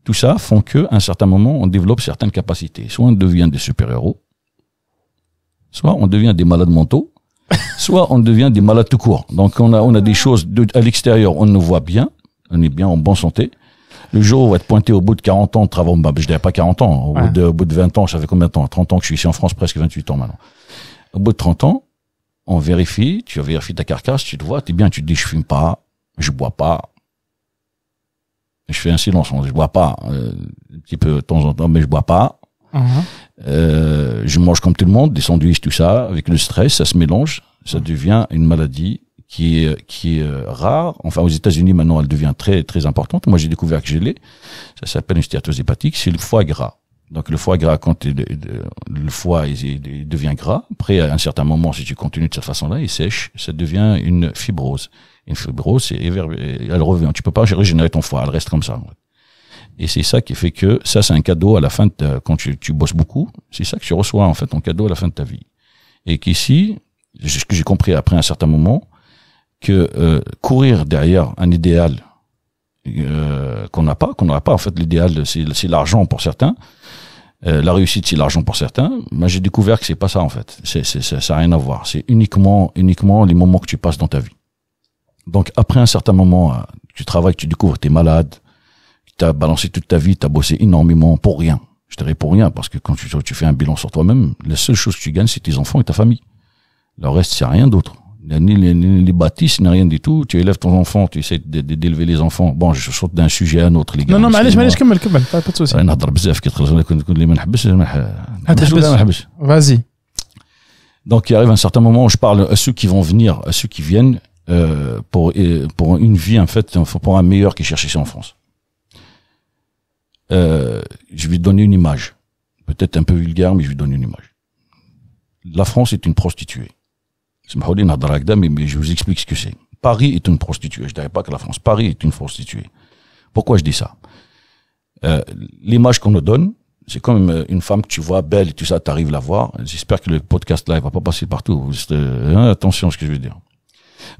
tout ça font que, à un certain moment, on développe certaines capacités. Soit on devient des super-héros, soit on devient des malades mentaux, soit on devient des malades tout court. Donc on a des choses à l'extérieur, on nous voit bien, on est bien en bonne santé. Le jour où on va être pointé au bout de 40 ans de travail, je dirais pas 40 ans, au bout de 20 ans, ça fait combien de temps? 30 ans que je suis ici en France, presque 28 ans maintenant. Au bout de 30 ans, on vérifie, tu vérifies ta carcasse, tu te vois, t'es bien, tu te dis, je fume pas, je bois pas. Je fais un silence, je bois pas, un petit peu de temps en temps, mais je bois pas. Je mange comme tout le monde, des sandwichs, tout ça. Avec le stress, ça se mélange. Ça devient une maladie qui est rare. Enfin, aux États-Unis, maintenant, elle devient très, très importante. Moi, j'ai découvert que je l'ai. Ça s'appelle une stéatose hépatique. C'est le foie gras. Donc, le foie gras, quand le foie il devient gras, après, à un certain moment, si tu continues de cette façon-là, il sèche. Ça devient une fibrose. Une fibrose, elle revient. Tu peux pas régénérer ton foie. Elle reste comme ça. Et c'est ça qui fait que ça, c'est un cadeau à la fin de quand tu bosses beaucoup. C'est ça que tu reçois, en fait, en cadeau à la fin de ta vie. Et qu'ici, ce que j'ai compris après un certain moment, que courir derrière un idéal qu'on n'a pas en fait. L'idéal, c'est l'argent pour certains. La réussite, c'est l'argent pour certains. Mais j'ai découvert que c'est pas ça, en fait. Ça a rien à voir. C'est uniquement les moments que tu passes dans ta vie. Donc, après un certain moment, tu travailles, tu découvres, t'es malade, t'as balancé toute ta vie, t'as bossé énormément pour rien. Je dirais pour rien, parce que quand tu fais un bilan sur toi-même, la seule chose que tu gagnes, c'est tes enfants et ta famille. Le reste, c'est rien d'autre. Ni les bâtisses, ni rien du tout. Tu élèves ton enfant, tu essaies d'élever les enfants. Bon, je saute d'un sujet à un autre, les gars. Non, معليش كمل pas de souci. نهضر بزاف كتخلص كل اللي ما نحبش Vas-y. Donc, il arrive un certain moment où je parle à ceux qui vont venir, à ceux qui viennent pour une vie, en fait, pour un meilleur qui cherche ici en France. Je vais donner une image. Peut-être un peu vulgaire, mais je vais donner une image. La France est une prostituée. Mais je vous explique ce que c'est. Paris est une prostituée. Je dirais pas que la France. Paris est une prostituée. Pourquoi je dis ça? L'image qu'on nous donne, c'est comme une femme que tu vois belle et tout ça, t'arrives à la voir. J'espère que le podcast là, il va pas passer partout. Attention à ce que je veux dire.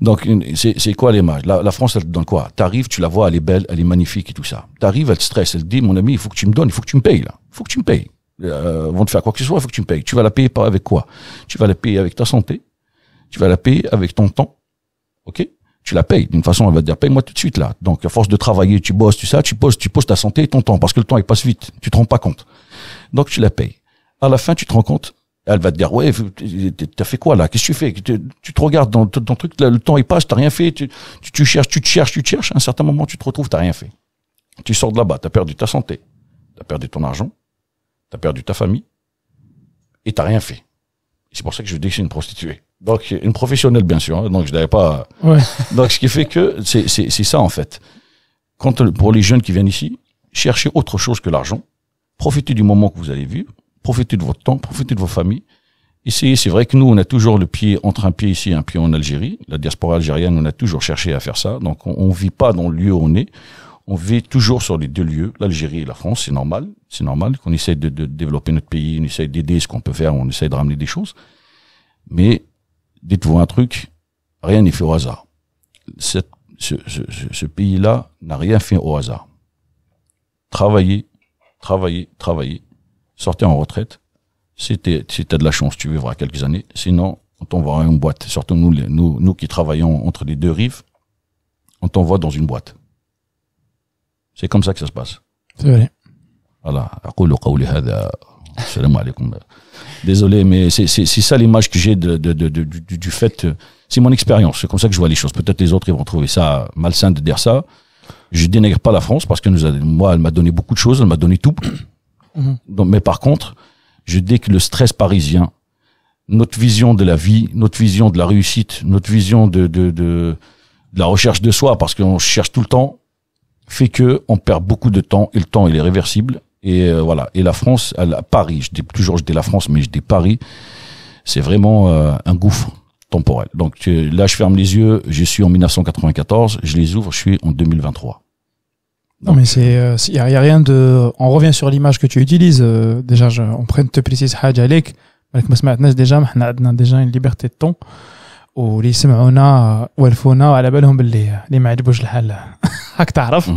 Donc, c'est quoi l'image? La France, elle te donne quoi? T'arrives, tu la vois, elle est belle, elle est magnifique et tout ça. T'arrives, elle te stresse, elle te dit, mon ami, il faut que tu me donnes, il faut que tu me payes, là. Il faut que tu me payes. Vont te faire quoi que ce soit, il faut que tu me payes. Tu vas la payer avec quoi? Tu vas la payer avec ta santé. Tu vas la payer avec ton temps. Ok? Tu la payes. D'une façon, elle va te dire, paye-moi tout de suite, là. Donc, à force de travailler, tu bosses, tu poses ta santé et ton temps, parce que le temps, il passe vite. Tu te rends pas compte. Donc, tu la payes. À la fin, tu te rends compte, elle va te dire, ouais, t'as fait quoi, là? Qu'est-ce que tu fais? Tu te regardes dans ton truc, là, le temps, il passe, t'as rien fait, tu cherches. À un certain moment, tu te retrouves, t'as rien fait. Tu sors de là-bas, t'as perdu ta santé. T'as perdu ton argent. T'as perdu ta famille. Et t'as rien fait. C'est pour ça que je dis que c'est une prostituée. Donc, une professionnelle, bien sûr, hein, donc je n'avais pas... Ouais. Donc, ce qui fait que c'est ça, en fait. Pour les jeunes qui viennent ici, cherchez autre chose que l'argent. Profitez du moment que vous allez vivre. Profitez de votre temps. Profitez de vos familles. Essayez, c'est vrai que nous, on a toujours le pied, entre un pied ici et un pied en Algérie. La diaspora algérienne, on a toujours cherché à faire ça. Donc, on vit pas dans le lieu où on est. On vit toujours sur les deux lieux, l'Algérie et la France. C'est normal. C'est normal qu'on essaie de développer notre pays. On essaie d'aider ce qu'on peut faire. On essaie de ramener des choses. Mais, dites-vous un truc, rien n'est fait au hasard. Ce pays-là n'a rien fait au hasard. Travaillez. Sortez en retraite. Si t'as de la chance, tu vivras quelques années. Sinon, on t'envoie une boîte. Surtout nous qui travaillons entre les deux rives, on t'envoie dans une boîte. C'est comme ça que ça se passe. C'est vrai. Voilà. Salam alaikum. Désolé, mais c'est ça l'image que j'ai du fait. C'est mon expérience. C'est comme ça que je vois les choses. Peut-être les autres ils vont trouver ça malsain de dire ça. Je dénigre pas la France parce que moi, elle m'a donné beaucoup de choses. Elle m'a donné tout. Donc, mais par contre, je dis que le stress parisien, notre vision de la vie, notre vision de la réussite, notre vision de la recherche de soi, parce qu'on cherche tout le temps, fait que on perd beaucoup de temps et le temps il est réversible. Et voilà. Et la France, Paris, je dis la France, mais je dis Paris, c'est vraiment un gouffre temporel. Donc là, je ferme les yeux, je suis en 1994, je les ouvre, je suis en 2023. Non, mais y a rien de, on revient sur l'image que tu utilises, déjà, on prend te précise حاجة عليك, بالك ما سمعتناش déjà, ما احنا عندنا déjà une liberté de ton, واللي يسمعونا والفونا وعلى بالهم باللي ما عجبوش الحال هاك تعرف.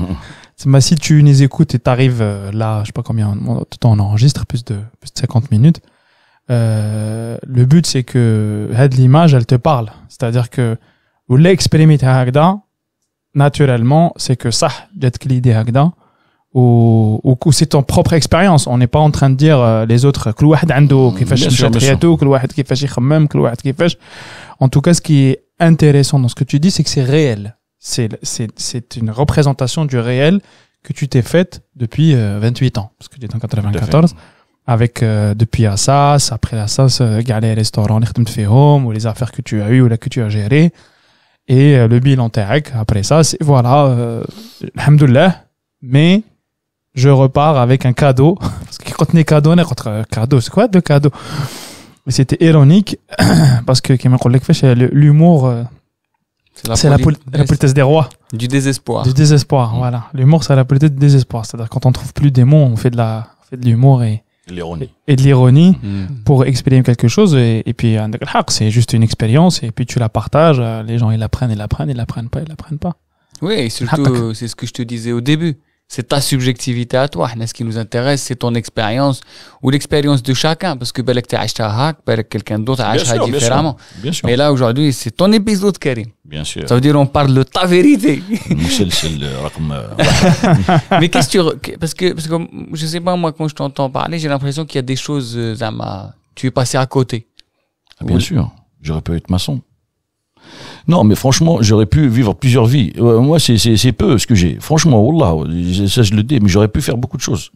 Si tu nous écoutes et t'arrives là, je sais pas combien de temps on enregistre, plus de 50 minutes, le but c'est que l'image elle te parle, c'est-à-dire que ou l'expérimenter هكذا naturellement, c'est que ça جاتك l'idée هكذا ou c'est ton propre expérience. On n'est pas en train de dire les autres كل واحد عنده كيفاش مشات حياته, كل واحد كيفاش يخمم, كل واحد كيفاش. En tout cas, ce qui est intéressant dans ce que tu dis, c'est que c'est réel. C'est une représentation du réel que tu t'es faite depuis 28 ans. Parce que tu es en 94. avec depuis Assas, après Assas, les restaurants اللي خدمت فيهم, ou les affaires que tu as eues ou que tu as gérées, et le bilan تاعك. Après ça, c'est voilà, alhamdoulilah, mais je repars avec un cadeau, parce que quand on est cadeau, c'est quoi de cadeau? Mais c'était ironique, parce que comme on dit, l'humour, c'est la politesse des rois. Du désespoir. Du désespoir, voilà. L'humour, c'est la politesse du désespoir. C'est-à-dire quand on trouve plus des mots, on fait de l'humour et de l'ironie pour exprimer quelque chose. Et puis, c'est juste une expérience, et puis tu la partages. Les gens, ils l'apprennent pas. Oui, et surtout, c'est ce que je te disais au début. C'est ta subjectivité à toi. Ce qui nous intéresse, c'est ton expérience ou l'expérience de chacun. Parce que quelqu'un d'autre a acheté différemment. Bien sûr. Mais là, aujourd'hui, c'est ton épisode, Karim. Bien sûr. Ça veut dire on parle de ta vérité. Mais qu'est-ce que parce que je sais pas, moi, quand je t'entends parler, j'ai l'impression qu'il y a des choses, tu es passé à côté. Bien sûr. J'aurais pu être maçon. Non, mais franchement, j'aurais pu vivre plusieurs vies. Moi, c'est peu ce que j'ai. Franchement, wallah, ça je le dis, mais j'aurais pu faire beaucoup de choses.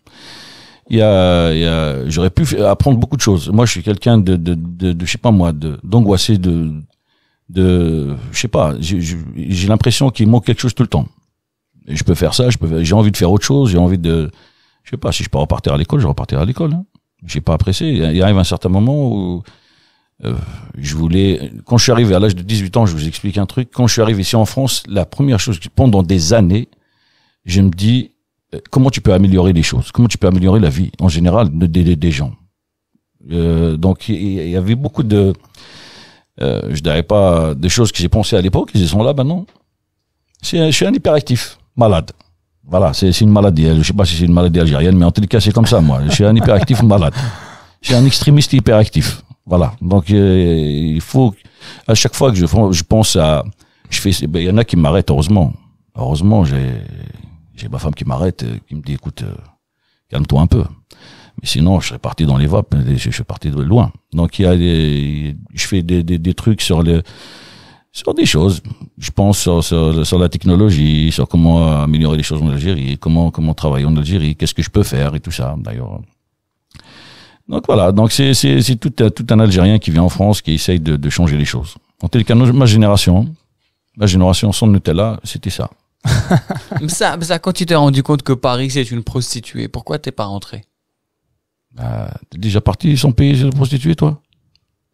J'aurais pu apprendre beaucoup de choses. Moi, je suis quelqu'un de je sais pas moi, d'angoissé, je sais pas, j'ai l'impression qu'il manque quelque chose tout le temps. Et je peux faire ça, j'ai envie de faire autre chose, j'ai envie de, je sais pas, si je peux repartir à l'école, je repartirai à l'école, hein. J'ai pas pressé. Il arrive un certain moment où, quand je suis arrivé à l'âge de 18 ans, je vous explique un truc. Quand je suis arrivé ici en France, la première chose, pendant des années, je me dis, comment tu peux améliorer les choses? Comment tu peux améliorer la vie, en général, des gens? Donc, il y avait beaucoup de, je dirais pas des choses que j'ai pensées à l'époque, ils sont là maintenant. Je suis un hyperactif, malade. Voilà, c'est une maladie. Je sais pas si c'est une maladie algérienne, mais en tout cas, c'est comme ça, moi. Je suis un hyperactif malade. Je suis un extrémiste hyperactif. Voilà. Donc, il faut, à chaque fois que je pense à, il y en a qui m'arrêtent, heureusement. Heureusement, j'ai ma femme qui m'arrête, qui me dit, écoute, calme-toi un peu. Mais sinon, je serais parti dans les vapes, je suis parti de loin. Donc, je fais des trucs sur des choses. Je pense sur la technologie, sur comment améliorer les choses en Algérie, comment travailler en Algérie, qu'est-ce que je peux faire et tout ça, d'ailleurs. Donc voilà, donc c'est tout un Algérien qui vient en France, qui essaye de changer les choses. En tout cas, ma génération sans Nutella, c'était ça. Mais ça, quand tu t'es rendu compte que Paris c'est une prostituée, pourquoi t'es pas rentré? T'es déjà parti sans payer les prostituées, toi?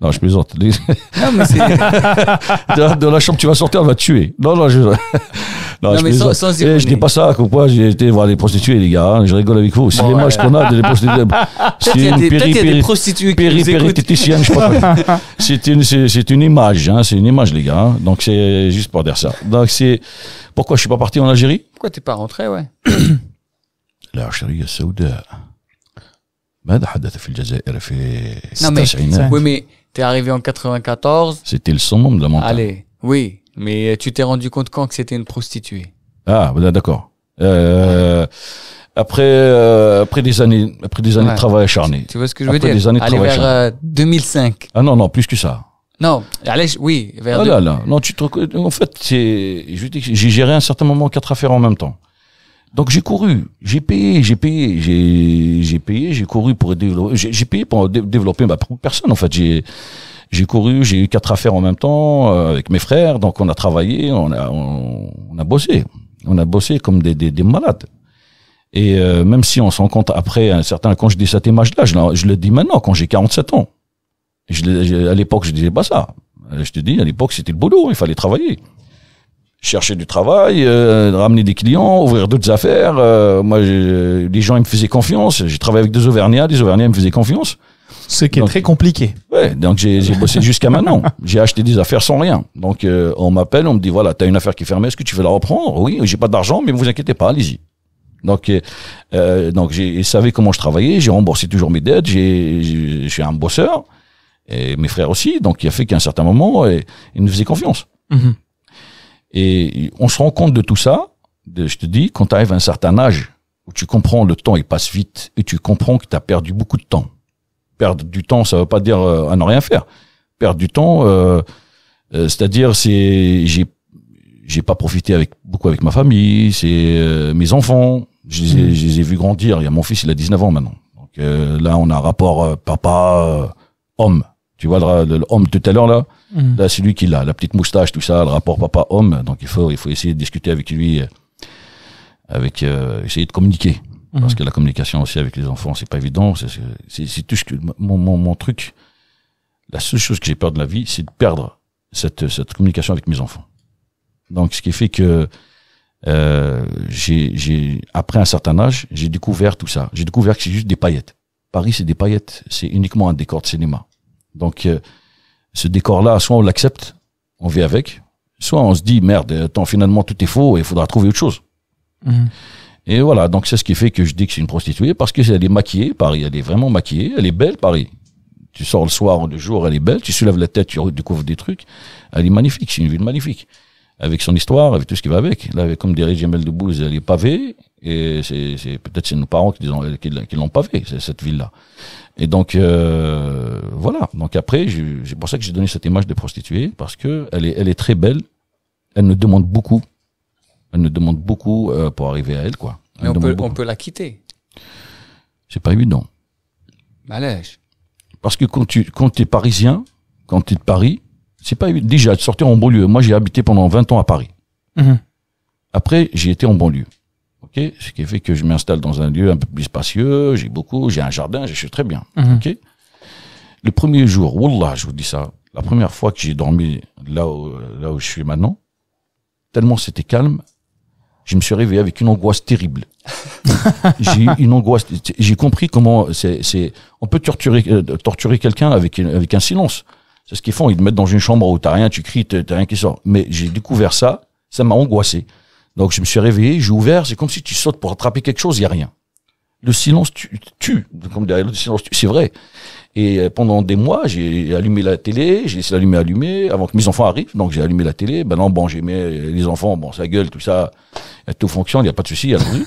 Non, je plaisante. Non, mais c'est... de la chambre, tu vas sortir, elle va te tuer. Non, non, mais sans ironie. Je dis pas ça, comme quoi j'ai été voir les prostituées, les gars, hein, je rigole avec vous. C'est l'image qu'on a des prostituées. Peut-être il y a des prostituées qui nous écoutent. Je sais pas. C'est une image, hein, c'est une image, les gars. Hein. Donc c'est juste pour dire ça. Donc pourquoi je suis pas parti en Algérie? Pourquoi t'es pas rentré, ouais? العشرية السوداء ماذا حدث في الجزائر في التسعينات؟ Oui, mais t'es arrivé en 94. C'était le summum de la montagne. Allez, oui. Mais tu t'es rendu compte quand que c'était une prostituée? Ah, d'accord. Après des années de travail acharné. Tu vois ce que je veux dire? Des années de aller travail vers 2005. Ah non, plus que ça. Non, allez, oui, vers. Ah là. Non, en fait, j'ai géré à un certain moment 4 affaires en même temps. Donc j'ai couru, j'ai payé, j'ai couru pour développer, j'ai payé pour développer ma propre personne. En fait, j'ai couru, j'ai eu 4 affaires en même temps avec mes frères. Donc on a travaillé, on a bossé comme des malades. Et même si on se rend compte après quand je dis cette image-là, je le dis maintenant quand j'ai 47 ans. À l'époque, je disais pas ça. Je te dis, à l'époque, c'était le boulot, il fallait travailler. Chercher du travail, ramener des clients, ouvrir d'autres affaires. Moi, les gens, ils me faisaient confiance. J'ai travaillé avec des Auvergnats me faisaient confiance. Ce qui est très compliqué. Ouais, donc j'ai bossé jusqu'à maintenant. J'ai acheté des affaires sans rien. Donc on m'appelle, on me dit voilà, t'as une affaire qui est fermée, est-ce que tu veux la reprendre? Oui, j'ai pas d'argent, mais vous inquiétez pas, allez-y. Donc j'ai savais comment je travaillais, j'ai remboursé toujours mes dettes, je suis un bosseur et mes frères aussi. Donc il a fait qu'à un certain moment, ils me faisaient confiance. Mm-hmm. Et on se rend compte de tout ça, je te dis, quand tu arrives à un certain âge, où tu comprends le temps, il passe vite, et tu comprends que tu as perdu beaucoup de temps. Perdre du temps, ça veut pas dire à ne rien faire. Perdre du temps, c'est-à-dire, j'ai pas profité beaucoup avec ma famille, c'est mes enfants, je les ai vus grandir. Il y a mon fils, il a 19 ans maintenant. Donc Là, on a un rapport papa-homme. Tu vois le homme tout à l'heure, là. Là, c'est lui qui l'a. La petite moustache, tout ça, le rapport papa-homme. Donc, il faut essayer de discuter avec lui, essayer de communiquer. Parce que la communication aussi avec les enfants, c'est pas évident. C'est tout ce que, mon truc, la seule chose que j'ai peur de la vie, c'est de perdre cette communication avec mes enfants. Donc, ce qui fait que, après un certain âge, j'ai découvert tout ça. J'ai découvert que c'est juste des paillettes. Paris, c'est des paillettes. C'est uniquement un décor de cinéma. Donc, ce décor-là, soit on l'accepte, on vit avec, soit on se dit, merde, attends, finalement, tout est faux et il faudra trouver autre chose. Et voilà, donc c'est ce qui fait que je dis que c'est une prostituée, parce qu'elle est maquillée, Paris, elle est vraiment maquillée, elle est belle, Paris. Tu sors le soir ou le jour, elle est belle, tu soulèves la tête, tu découvres des trucs. Elle est magnifique, c'est une ville magnifique. Avec son histoire, avec tout ce qui va avec. Là, comme dirait Jamel Debbouze, elle est pavée, et peut-être c'est nos parents qui l'ont pavée, cette ville-là. Et donc, voilà. Donc après, c'est pour ça que j'ai donné cette image de prostituée, parce que elle est très belle, elle nous demande beaucoup. Elle nous demande beaucoup pour arriver à elle, quoi. Mais on peut la quitter. C'est pas évident. Malèche. Parce que quand t'es parisien, quand t'es de Paris, c'est pas évident. Déjà, de sortir en banlieue. Moi, j'ai habité pendant 20 ans à Paris. Après, j'ai été en banlieue. Ok? Ce qui fait que je m'installe dans un lieu un peu plus spacieux, j'ai un jardin, je suis très bien. Ok? Le premier jour, wallah, je vous dis ça, la première fois que j'ai dormi là où je suis maintenant, tellement c'était calme, je me suis réveillé avec une angoisse terrible. J'ai eu une angoisse. J'ai compris comment on peut torturer quelqu'un avec un silence. C'est ce qu'ils font. Ils te mettent dans une chambre où t'as rien, tu cries, t'as rien qui sort. Mais j'ai découvert ça m'a angoissé. Donc je me suis réveillé, j'ai ouvert, c'est comme si tu sautes pour attraper quelque chose, il y a rien. Le silence tue. Comme derrière le silence tue, c'est vrai. Et pendant des mois, j'ai allumé la télé, j'ai laissé allumer avant que mes enfants arrivent. Donc j'ai allumé la télé. Maintenant, bon, j'ai mis les enfants, bon, ça gueule, tout ça, tout fonctionne, il y a pas de souci, il y a le bruit.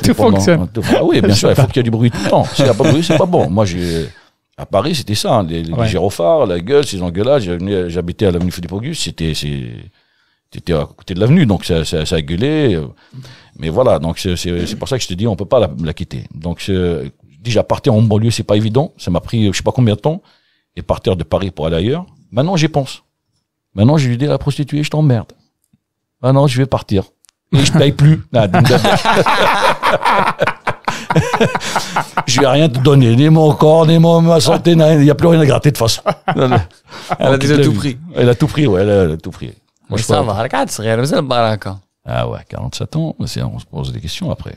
Tout fonctionne. Oui, bien sûr, il faut qu'il y ait du bruit tout le temps. S'il y a pas de bruit, c'est pas bon. Moi, à Paris, c'était ça, hein, les gyrophares, la gueule, ces engueulages. J'habitais à l'avenue Philippe Auguste, c'était à côté de l'avenue, donc ça a gueulé. Mais voilà, donc c'est pour ça que je te dis, on peut pas la quitter. Donc déjà partir en banlieue, c'est pas évident. Ça m'a pris je sais pas combien de temps, et partir de Paris pour aller ailleurs. Maintenant, j'y pense. Maintenant, je lui dis à la prostituée, je t'emmerde. Maintenant, je vais partir. Et je paye plus. Je vais rien te donner, ni mon corps, ni ma santé, il n'y a plus rien à gratter de toute façon. Elle a déjà tout pris. Elle a tout pris, ouais, elle a tout pris. Moi, ça va, regarde, c'est rien, c'est le baraka. Ah ouais, 47 ans, on se pose des questions après.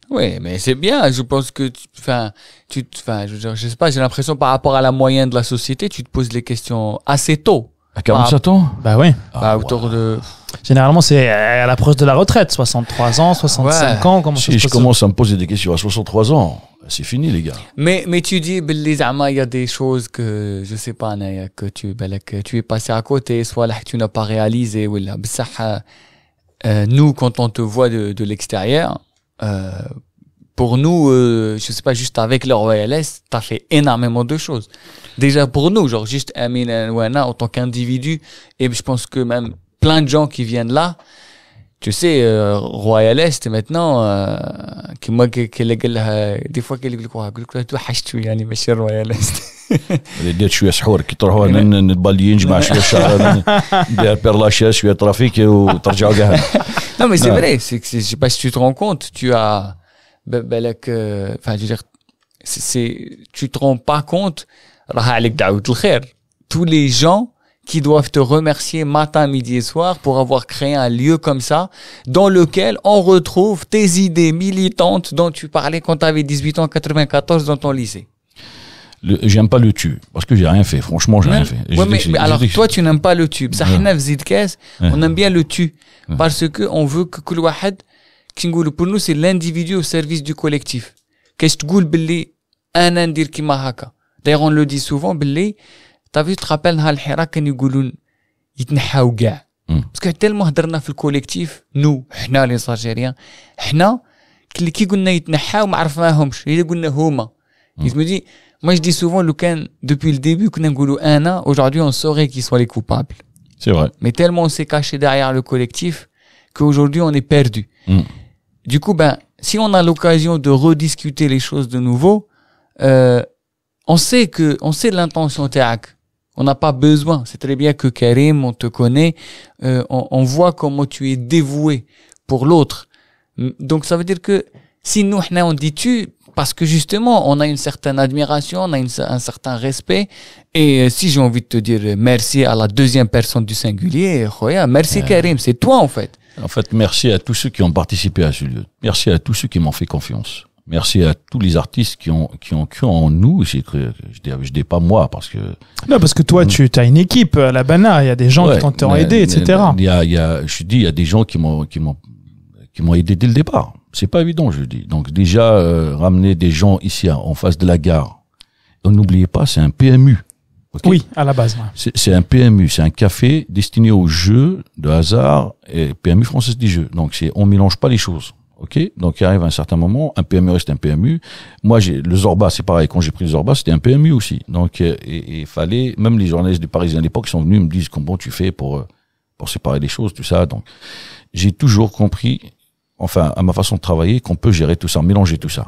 Oui, mais c'est bien, je pense que je veux dire, je sais pas, j'ai l'impression par rapport à la moyenne de la société, tu te poses les questions assez tôt. À 47 ans? Bah oui. Autour de... Généralement, c'est à l'approche de la retraite, 63 ans, 65 ans, comment si je commence à me poser des questions à 63 ans, c'est fini, les gars. Mais tu dis, il y a des choses que, je sais pas, que tu es passé à côté, soit là que tu n'as pas réalisé, ou là, nous, quand on te voit de l'extérieur, pour nous, je sais pas, juste avec le Royal Est, t'as fait énormément de choses. Déjà pour nous, genre juste Amin Wana en tant qu'individu, et je pense que même plein de gens qui viennent là, tu sais, Royal Est maintenant, qui moi des fois qu'elle dit quoi, tu حشتو يعني ماشي Royal Est. اللي ديت شويه سحور كي تروحوا نبالي نجمع شويه شعر ندير بيرلاشا شويه ترافيك وترجعوا كاع. Non mais c'est vrai, je sais pas si tu te rends compte, tu as enfin je veux dire, tu te rends pas compte, tous les gens qui doivent te remercier matin, midi et soir pour avoir créé un lieu comme ça, dans lequel on retrouve tes idées militantes dont tu parlais quand tu avais 18 ans en 94 dans ton lycée. J'aime pas le tu, parce que j'ai rien fait, franchement j'ai rien fait. Ouais, mais alors toi tu n'aimes pas le tu, on aime bien le tu, parce que on veut que كل واحد pour nous c'est l'individu au service du collectif. Qu'est-ce que tu dis باللي انا ندير كيما هكا. D'ailleurs on le dit souvent باللي t'as vu, tu te rappelles نهار كانوا يقولون يتنحاو كاع. parce que tellement هضرنا في الكوليكتيف nous حنا لي صاجيريان حنا كي قلنا يتنحاو ما عرفناهمش اللي قلنا هما. Je me dis, moi je dis souvent depuis le début qu'on a نقولوا انا, aujourd'hui on saurait qui sont les coupables. C'est vrai. Mais tellement on s'est caché derrière le collectif qu'aujourd'hui on est perdu. Du coup si on a l'occasion de rediscuter les choses de nouveau, on sait l'intention تاعك. On n'a pas besoin. C'est très bien que Karim, on te connaît, on voit comment tu es dévoué pour l'autre. Donc ça veut dire que si nous on dit tu, parce que justement on a une certaine admiration, on a un certain respect, et si j'ai envie de te dire merci à la deuxième personne du singulier, merci Karim, c'est toi en fait. En fait, merci à tous ceux qui ont participé à ce lieu. Merci à tous ceux qui m'ont fait confiance. Merci à tous les artistes qui ont cru en nous. Je dis pas moi parce que. Non, parce que toi, tu as une équipe à la Bana. Il y a des gens qui t'ont aidé, etc. Il y a des gens qui m'ont aidé dès le départ. C'est pas évident, je dis. Donc déjà, ramener des gens ici en face de la gare. N'oubliez pas, c'est un PMU. Okay. Oui, à la base. Ouais. C'est un PMU, c'est un café destiné aux jeux de hasard et PMU Française des Jeux. Donc on mélange pas les choses. Ok, donc il arrive à un certain moment, un PMU reste un PMU. Moi, le Zorba, c'est pareil. Quand j'ai pris le Zorba, c'était un PMU aussi. Donc, il fallait, même les journalistes du Parisien à l'époque sont venus me disent comment tu fais pour séparer les choses, tout ça. Donc, j'ai toujours compris, enfin, à ma façon de travailler, qu'on peut gérer tout ça, mélanger tout ça.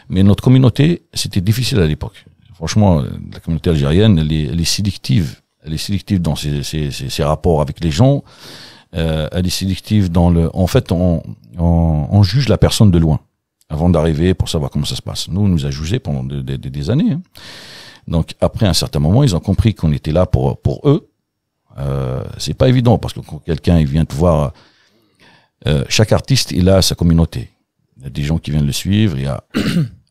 Mais notre communauté, c'était difficile à l'époque. Franchement, la communauté algérienne, elle est sélective. Elle est sélective dans ses rapports avec les gens. Elle est sélective dans en fait, on juge la personne de loin avant d'arriver pour savoir comment ça se passe. Nous, on nous a jugés pendant des années. Hein. Donc, après un certain moment, ils ont compris qu'on était là pour eux. C'est pas évident parce que quand quelqu'un il vient te voir, chaque artiste il a sa communauté. Il y a des gens qui viennent le suivre. Il y a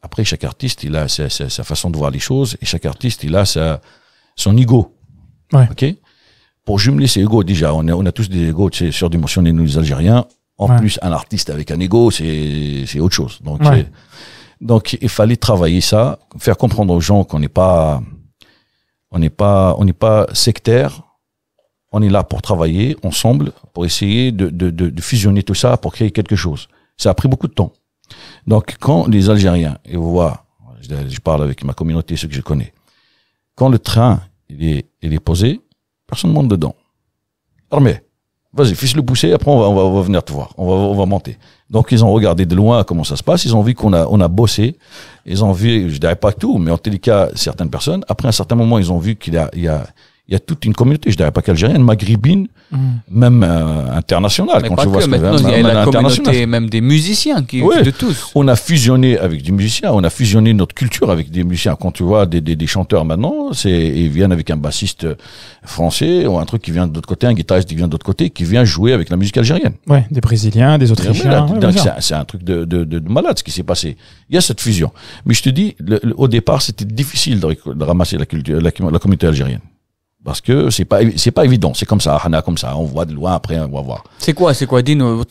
après chaque artiste il a sa façon de voir les choses et chaque artiste il a son ego. Ouais. Ok. Pour jumeler ces égos, déjà, on a tous des égos surdimensionnés, nous les Algériens. En plus, un artiste avec un ego, c'est autre chose. Donc, il fallait travailler ça, faire comprendre aux gens qu'on n'est pas sectaire. On est là pour travailler ensemble, pour essayer de fusionner tout ça, pour créer quelque chose. Ça a pris beaucoup de temps. Donc, quand les Algériens, et vous voyez, je parle avec ma communauté, ceux que je connais, quand le train, il est posé, personne ne monte dedans. Armé, vas-y, fiche-le pousser, après on va venir te voir, on va monter. Donc ils ont regardé de loin comment ça se passe, ils ont vu qu'on a bossé, ils ont vu, je dirais pas tout, mais en tous les cas, certaines personnes, après un certain moment, ils ont vu qu'il y a toute une communauté, je dirais pas qu'algérienne, maghrébine, même internationale. Mais quand pas tu vois que, ce que maintenant, il y a la communauté même des musiciens de tous. On a fusionné avec des musiciens, on a fusionné notre culture avec des musiciens. Quand tu vois des chanteurs maintenant, ils viennent avec un bassiste français ou un truc qui vient de l'autre côté, un guitariste qui vient de l'autre côté, qui vient jouer avec la musique algérienne. Ouais, des Brésiliens, des Autrichiens. C'est un truc de malade ce qui s'est passé. Il y a cette fusion. Mais je te dis, au départ, c'était difficile de ramasser la culture, la communauté algérienne. Parce que c'est pas évident, c'est comme ça, comme ça, on voit de loin, après on va voir. C'est quoi, dis-nous,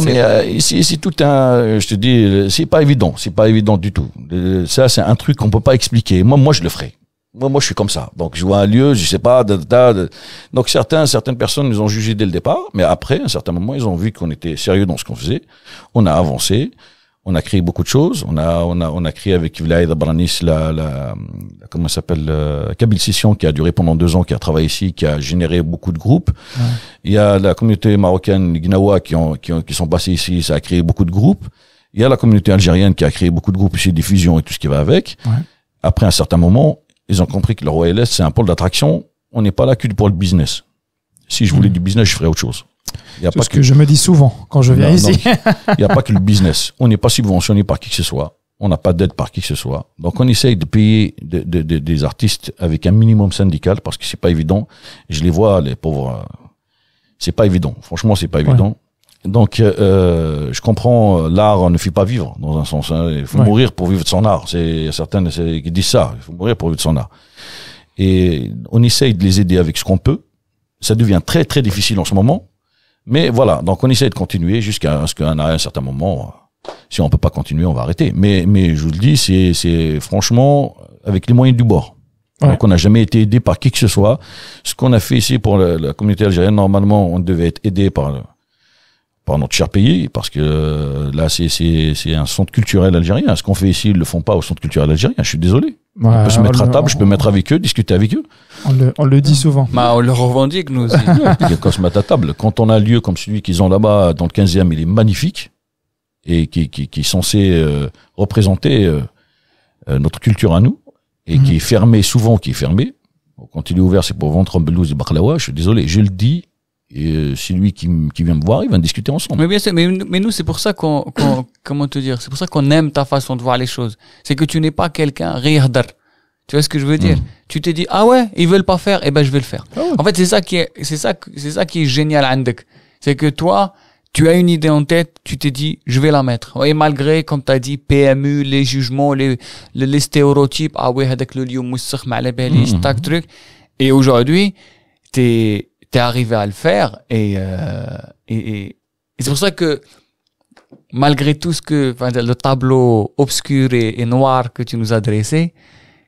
mais c'est tout je te dis, c'est pas évident du tout. Ça c'est un truc qu'on peut pas expliquer. Moi je le ferai. Moi je suis comme ça. Donc je vois un lieu, je sais pas, donc certaines personnes nous ont jugé dès le départ, mais après à un certain moment, ils ont vu qu'on était sérieux dans ce qu'on faisait. On a avancé. On a créé beaucoup de choses. On a créé avec Vlaïd Abranis comment ça s'appelle, Kabyl Session, qui a duré pendant 2 ans, qui a travaillé ici, qui a généré beaucoup de groupes. Ouais. Il y a la communauté marocaine, les Gnawa, qui sont passés ici, ça a créé beaucoup de groupes. Il y a la communauté algérienne qui a créé beaucoup de groupes ici, des fusions et tout ce qui va avec. Ouais. Après un certain moment, ils ont compris que le OLS, c'est un pôle d'attraction. On n'est pas là que pour le business. Si je voulais du business, je ferais autre chose. C'est ce que je me dis souvent quand je viens ici. Il n'y a pas que le business. On n'est pas subventionné par qui que ce soit. On n'a pas d'aide par qui que ce soit. Donc on essaye de payer des artistes avec un minimum syndical parce que c'est pas évident. Je les vois, les pauvres. C'est pas évident. Franchement, c'est pas évident. Donc je comprends, l'art ne fait pas vivre dans un sens. Hein. Il faut mourir pour vivre de son art. C'est certaines qui disent ça. Il faut mourir pour vivre de son art. Et on essaye de les aider avec ce qu'on peut. Ça devient très très difficile en ce moment. Mais voilà, donc on essaie de continuer jusqu'à ce qu'à un certain moment, si on peut pas continuer, on va arrêter. Mais je vous le dis, c'est franchement avec les moyens du bord. Ouais. Donc on n'a jamais été aidé par qui que ce soit. Ce qu'on a fait ici pour la communauté algérienne, normalement, on devait être aidé par notre cher pays, parce que là c'est un centre culturel algérien. Ce qu'on fait ici, ils le font pas au centre culturel algérien. Je suis désolé. Ouais, on peut se mettre à table, je peux mettre avec eux, discuter avec eux. On le dit souvent. On le revendique, nous aussi. Quand se mettre à table, quand on a un lieu comme celui qu'ils ont là-bas, dans le 15e, il est magnifique, et qui est censé représenter notre culture à nous, et qui est fermée, souvent qui est fermée. Quand il est ouvert, c'est pour ventre en belouse et baklawa. Je suis désolé, je le dis, et c'est lui qui vient me voir, il va discuter ensemble. Mais bien sûr, mais nous, c'est pour ça comment te dire, c'est pour ça qu'on aime ta façon de voir les choses. C'est que tu n'es pas quelqu'un rihdar. Tu vois ce que je veux dire? Tu t'es dit, ah ouais, ils veulent pas faire, eh ben je vais le faire. Ah ouais. En fait, c'est ça qui est génial عندك. C'est que toi, tu as une idée en tête, tu t'es dit, je vais la mettre. Et malgré, comme tu as dit, PMU, les jugements, les stéréotypes, ah ouais, avec le lion moussakh, ma'ala balish, tac, truc. Et aujourd'hui, t'es arrivé à le faire, et c'est pour ça que, malgré tout le tableau obscur et noir que tu nous as dressé,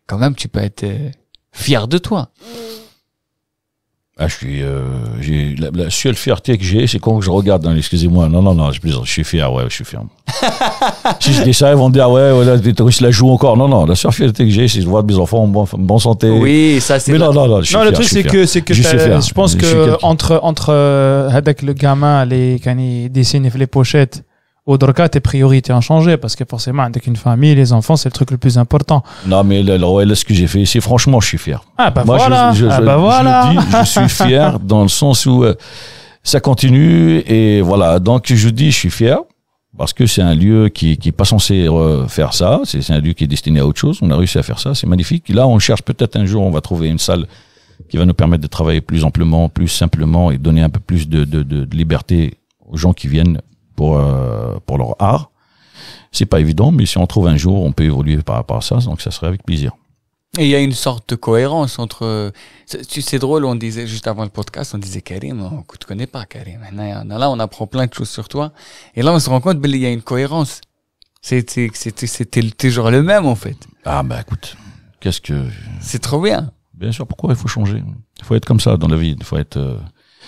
quand même, tu peux être fier de toi. Ah, j'ai la seule fierté que j'ai, c'est quand je regarde, excusez-moi, non, je suis fier, ouais, je suis fier. Si je dis ça, ils vont dire, ouais, les touristes la jouent encore. Non, la seule fierté que j'ai, c'est de voir mes enfants en bonne santé. Oui, ça c'est. Mais non, je suis fier. Non, le truc, c'est que je pense que entre, avec le gamin, qui dessine les pochettes, au Dorka, tes priorités ont changé parce que forcément, avec une famille, les enfants, c'est le truc le plus important. Non, mais ce que j'ai fait ici, franchement, je suis fier. Ah, bah moi, voilà. Je dis, je suis fier dans le sens où ça continue et voilà. Donc, je dis, je suis fier parce que c'est un lieu qui est pas censé faire ça. C'est un lieu qui est destiné à autre chose. On a réussi à faire ça. C'est magnifique. Et là, on cherche peut-être un jour, on va trouver une salle qui va nous permettre de travailler plus amplement, plus simplement et donner un peu plus de liberté aux gens qui viennent pour leur art. C'est pas évident, mais si on trouve un jour, on peut évoluer par rapport à ça, donc ça serait avec plaisir. Et il y a une sorte de cohérence entre, c'est drôle, on disait juste avant le podcast, on disait Karim, on te connaît pas Karim. Là, on apprend plein de choses sur toi. Et là, on se rend compte, il y a une cohérence. C'était toujours le même, en fait. Ah, bah, écoute, c'est trop bien. Bien sûr, pourquoi il faut changer? Il faut être comme ça dans la vie. Il faut être,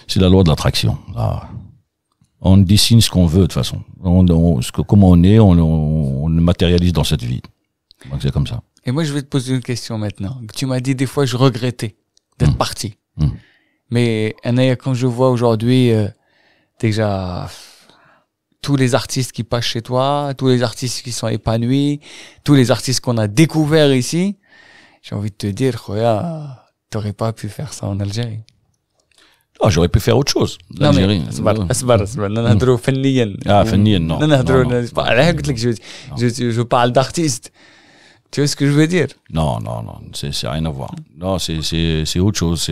c'est la loi de l'attraction. Ah. On dessine ce qu'on veut, de toute façon. Comment on est, on le matérialise dans cette vie. Donc, c'est comme ça. Et moi, je vais te poser une question maintenant. Tu m'as dit des fois, je regrettais d'être parti. Mais, quand je vois aujourd'hui, déjà, tous les artistes qui passent chez toi, tous les artistes qui sont épanouis, tous les artistes qu'on a découverts ici, j'ai envie de te dire, Khoya, t'aurais pas pu faire ça en Algérie. Ah, j'aurais pu faire autre chose. L'Algérie. أصبر. نهضروا فنيا. فنيا, non. Je parle d'artiste. Tu vois ce que je veux dire? Non, c'est rien à voir. Non, c'est autre chose.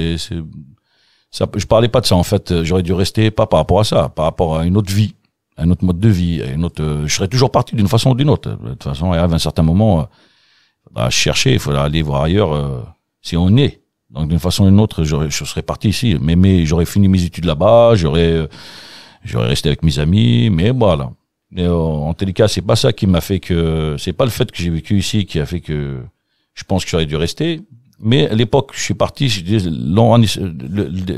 Ça, je parlais pas de ça, en fait. J'aurais dû rester pas par rapport à ça, par rapport à une autre vie, un autre mode de vie, je serais toujours parti d'une façon ou d'une autre. De toute façon, il arrive un certain moment, il faudra chercher, il faudra aller voir ailleurs, si on est. Donc, d'une façon ou d'une autre, je serais parti ici. Mais j'aurais fini mes études là-bas, j'aurais resté avec mes amis, mais voilà. Mais en tous les cas, c'est pas ça qui m'a fait c'est pas le fait que j'ai vécu ici qui a fait que je pense que j'aurais dû rester. Mais à l'époque, je suis parti, je dis,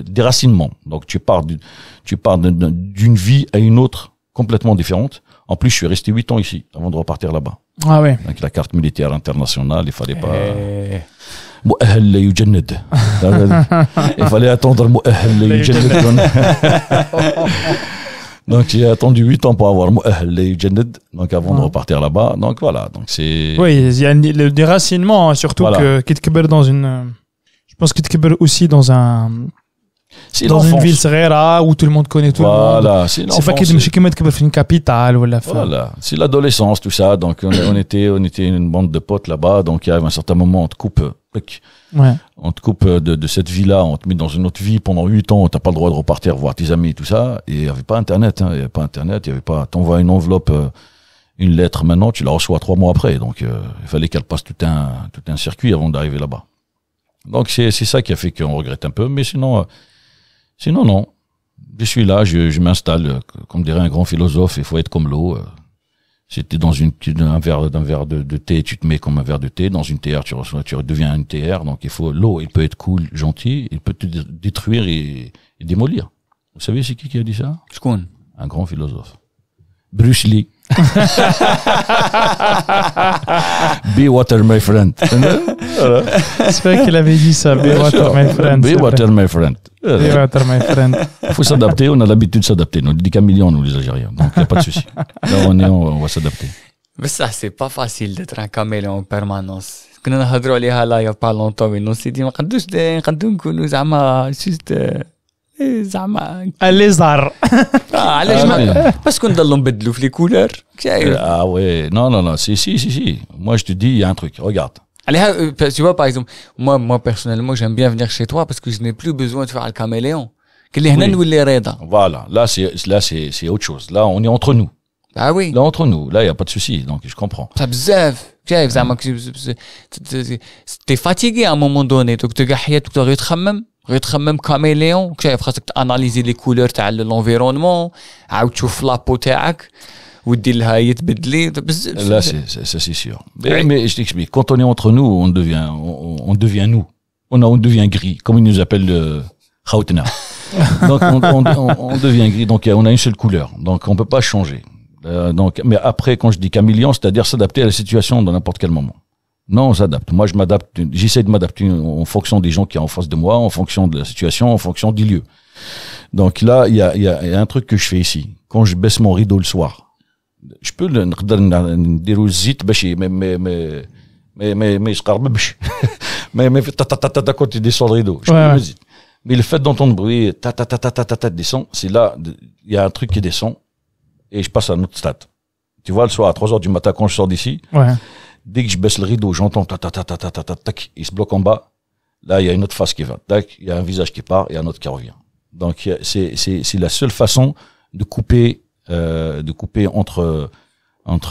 déracinement. Donc, tu pars d'une vie à une autre complètement différente. En plus, je suis resté 8 ans ici avant de repartir là-bas. Ah ouais. Avec la carte militaire internationale, il fallait pas. مؤهل لا يجند. Il fallait attendre مؤهل لا يجند. Donc j'ai attendu 8 ans pour avoir مؤهل لا يجند, donc avant de repartir là-bas. Donc voilà, donc c'est. Oui, il y a le déracinement, surtout que Kitkeber je pense que Kitkeber aussi dans une ville صغيرة où tout le monde connaît tout le monde. Voilà, c'est pas comme dans une capitale ou la. Voilà, c'est l'adolescence, tout ça. Donc on était une bande de potes là-bas. Donc il y a un certain moment, on te coupe. Ouais. On te coupe de cette vie-là, on te met dans une autre vie pendant 8 ans, t'as pas le droit de repartir voir tes amis et tout ça. Et il y avait pas Internet, il y avait pas Internet, il y avait pas, t'envoies une enveloppe, une lettre maintenant, tu la reçois 3 mois après. Donc, il fallait qu'elle passe tout un circuit avant d'arriver là-bas. Donc, c'est ça qui a fait qu'on regrette un peu, mais sinon, non. Je suis là, je m'installe, comme dirait un grand philosophe, il faut être comme l'eau. Si t'es dans un verre de thé, tu te mets comme un verre de thé. Dans une théière, tu deviens une théière. Donc l'eau, il peut être cool, gentil, il peut te détruire et démolir. Vous savez c'est qui a dit ça? Un grand philosophe. Bruce Lee. Be water, my friend. Voilà. C'est vrai qu'il avait dit ça. Be water, my friend. Be water, my friend. Be water, my friend. Il faut s'adapter. On a l'habitude de s'adapter. On est des caméléons, nous, les Algériens. Donc, il n'y a pas de souci. Là, on va s'adapter. بصح سي با فاسيل دتر ان كاميليون بيرمانونس كنا نهضروا عليها لا يا با لونطون نو سيدي ما نقدروا نكونوا زعما جوست زعما اللي زهر علاش ما باسكو نضلوا نبدلوا في لي كولور Ah ouais, non, si. Moi, je te dis, il y a un truc, regarde. عليها tu vois par exemple moi personnellement j'aime bien venir chez toi parce que je n'ai plus besoin de faire le caméléon كل هنا نولي رضا. Voilà, c'est autre chose. Là, on est entre nous. Ah oui. Là, entre nous, là, il n'y a pas de souci, donc je comprends. Ça بزاف شايف زعما t'es fatigué à un moment donné donc تلقى حياتك غير تخمم كاميليون شايف خاصك تاناليزي لي كولور تاع لونفيرونمون عاود تشوف لابو تاعك ودير لها يتبدلي بزاف. Là, ça c'est sûr. Mais je t'explique, quand on est entre nous, on devient nous. On devient gris, comme ils nous appellent Khaoutna. Donc on devient gris, donc on a une seule couleur, donc on peut pas changer. Donc, mais après, quand je dis caméléon, c'est-à-dire s'adapter à la situation dans n'importe quel moment. Non, on s'adapte. Moi, j'essaie de m'adapter en fonction des gens qui sont en face de moi, en fonction de la situation, en fonction du lieu. Donc là, il y a un truc que je fais ici. Quand je baisse mon rideau le soir, je peux le dire aux zit, mais je carbebche. Mais quand tu descends le rideau, je peux le zit. Mais le fait d'entendre bruit, descend, c'est là, il y a un truc qui descend, et je passe à un autre stade. Tu vois, le soir, à 3h du matin, quand je sors d'ici, dès que je baisse le rideau, j'entends tac, il se bloque en bas. Là, il y a une autre face qui va, tac, il y a un visage qui part, et un autre qui revient. Donc, c'est la seule façon de couper entre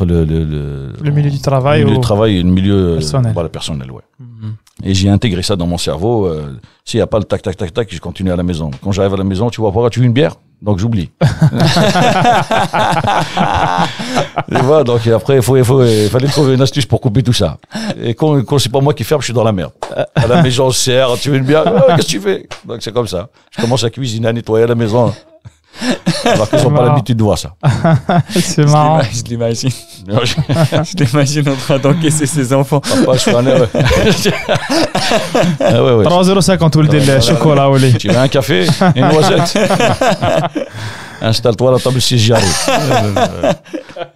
le milieu du travail et le milieu personnel. Personnel, ouais. Et j'ai intégré ça dans mon cerveau. S'il n'y a pas le tac, je continue à la maison. Quand j'arrive à la maison, tu vois, pourquoi tu veux une bière? Donc j'oublie. Tu vois, donc après il fallait trouver une astuce pour couper tout ça. Et quand c'est pas moi qui ferme, je suis dans la merde. À la maison, on se sert, tu veux une bière? Qu'est-ce que tu fais? Donc c'est comme ça. Je commence à cuisiner, à nettoyer la maison. Alors qu'ils n'ont pas l'habitude de voir ça. C'est marrant. Je l'imagine. Je l'imagine en train d'encaisser ses enfants. Papa, je suis un heure. Ah ouais. 3,50 ولد الشوكولا ولي. Tu veux un café? Une noisette? Installe-toi à la table si j'y arrive.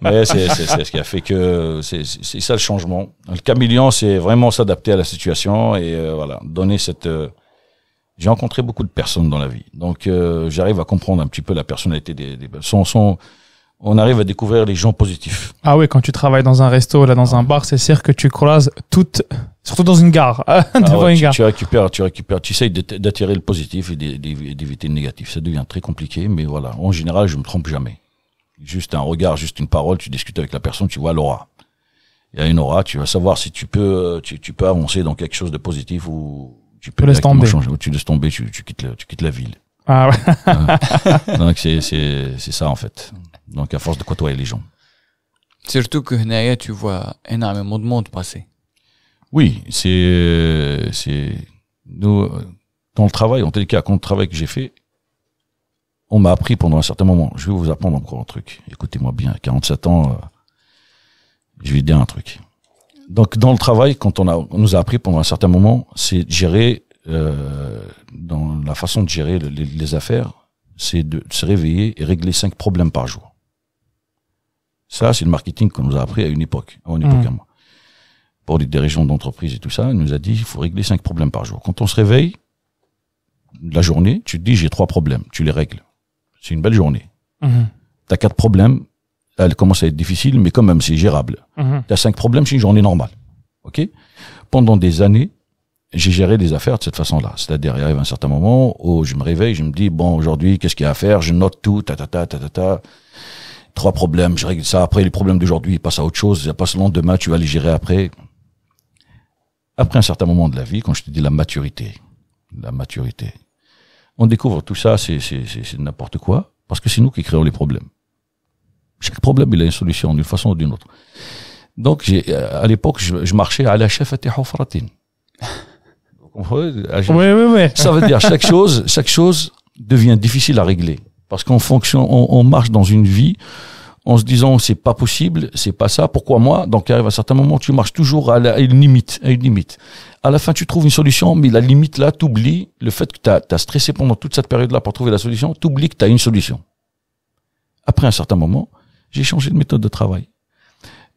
Mais c'est ce qui a fait que c'est ça le changement. Le caméléon, c'est vraiment s'adapter à la situation et voilà, donner cette... J'ai rencontré beaucoup de personnes dans la vie, donc j'arrive à comprendre un petit peu la personnalité des personnes. On arrive à découvrir les gens positifs. Ah oui, quand tu travailles dans un resto, là, dans un bar, c'est sûr que tu croises toutes, surtout dans une gare, devant une gare. Tu récupères, tu essayes d'attirer le positif et d'éviter le négatif. Ça devient très compliqué, mais voilà. En général, je me trompe jamais. Juste un regard, juste une parole, tu discutes avec la personne, tu vois l'aura. Il y a une aura, tu vas savoir si tu peux avancer dans quelque chose de positif ou tu peux changer. Ou tu laisses tomber, tu quittes la ville. Ah ouais. Donc c'est ça en fait. Donc à force de côtoyer les gens. Surtout que هنايا tu vois énormément de monde passer. Oui, c'est nous dans le travail, en tel cas, quand le travail que j'ai fait, on m'a appris pendant un certain moment. Je vais vous apprendre encore un truc. Écoutez-moi bien, 47 ans, je vais dire un truc. Donc dans le travail, quand on nous a appris pendant un certain moment, c'est de gérer dans la façon de gérer les affaires, c'est de se réveiller et régler 5 problèmes par jour. Ça, c'est le marketing qu'on nous a appris à une époque à moi. Pour les dirigeants d'entreprise et tout ça, il nous a dit il faut régler 5 problèmes par jour. Quand on se réveille, la journée, tu te dis j'ai 3 problèmes, tu les règles. C'est une belle journée. T'as 4 problèmes, elle commence à être difficile, mais quand même c'est gérable. T'as 5 problèmes, c'est une journée normale. Ok? Pendant des années, j'ai géré des affaires de cette façon-là. C'est-à-dire, il arrive un certain moment où je me réveille, je me dis, bon, aujourd'hui, qu'est-ce qu'il y a à faire? Je note tout, 3 problèmes, je règle ça. Après, les problèmes d'aujourd'hui, ils passent à autre chose. Ça passe le lendemain, tu vas les gérer après. Après un certain moment de la vie, quand je te dis la maturité, on découvre tout ça, c'est n'importe quoi, parce que c'est nous qui créons les problèmes. Chaque problème, il a une solution d'une façon ou d'une autre. Donc, à l'époque, je marchais à la chef à Hufratin. Oui. Ça veut dire chaque chose devient difficile à régler. Parce qu'en fonction, on marche dans une vie en se disant c'est pas possible, c'est pas ça, pourquoi moi? Donc arrive à un certain moment, tu marches toujours à une limite. À la fin, tu trouves une solution, mais la limite là, t'oublies le fait que t'as stressé pendant toute cette période-là pour trouver la solution, t'oublies que t'as une solution. Après un certain moment, j'ai changé de méthode de travail.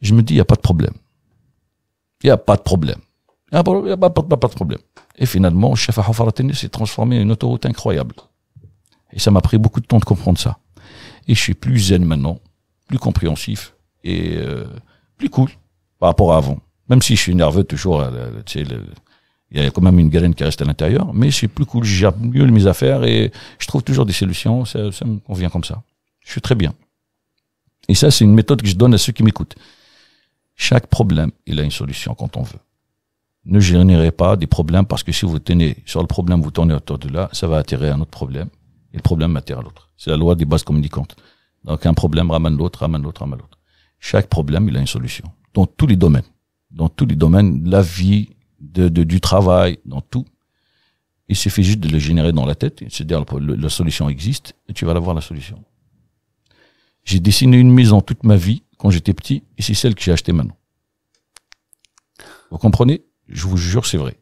Je me dis, il n'y a pas de problème. Il n'y a pas de problème. Il n'y a pas de problème. Et finalement, Chef Houfaratini s'est transformé en une autoroute incroyable. Et ça m'a pris beaucoup de temps de comprendre ça. Et je suis plus zen maintenant, plus compréhensif et plus cool par rapport à avant. Même si je suis nerveux toujours, tu sais, il y a quand même une graine qui reste à l'intérieur, mais je suis plus cool, je gère mieux mes affaires et je trouve toujours des solutions, ça me convient comme ça. Je suis très bien. Et ça, c'est une méthode que je donne à ceux qui m'écoutent. Chaque problème, il a une solution quand on veut. Ne générez pas des problèmes parce que si vous tenez sur le problème, vous tournez autour de là, ça va attirer un autre problème et le problème attire à l'autre. C'est la loi des bases communicantes. Donc un problème ramène l'autre, ramène l'autre, ramène l'autre. Chaque problème, il a une solution. Dans tous les domaines. Dans tous les domaines, la vie, du travail, dans tout. Il suffit juste de le générer dans la tête, c'est-à-dire la solution existe et tu vas avoir la solution. J'ai dessiné une maison toute ma vie quand j'étais petit et c'est celle que j'ai achetée maintenant. Vous comprenez? Je vous jure, c'est vrai.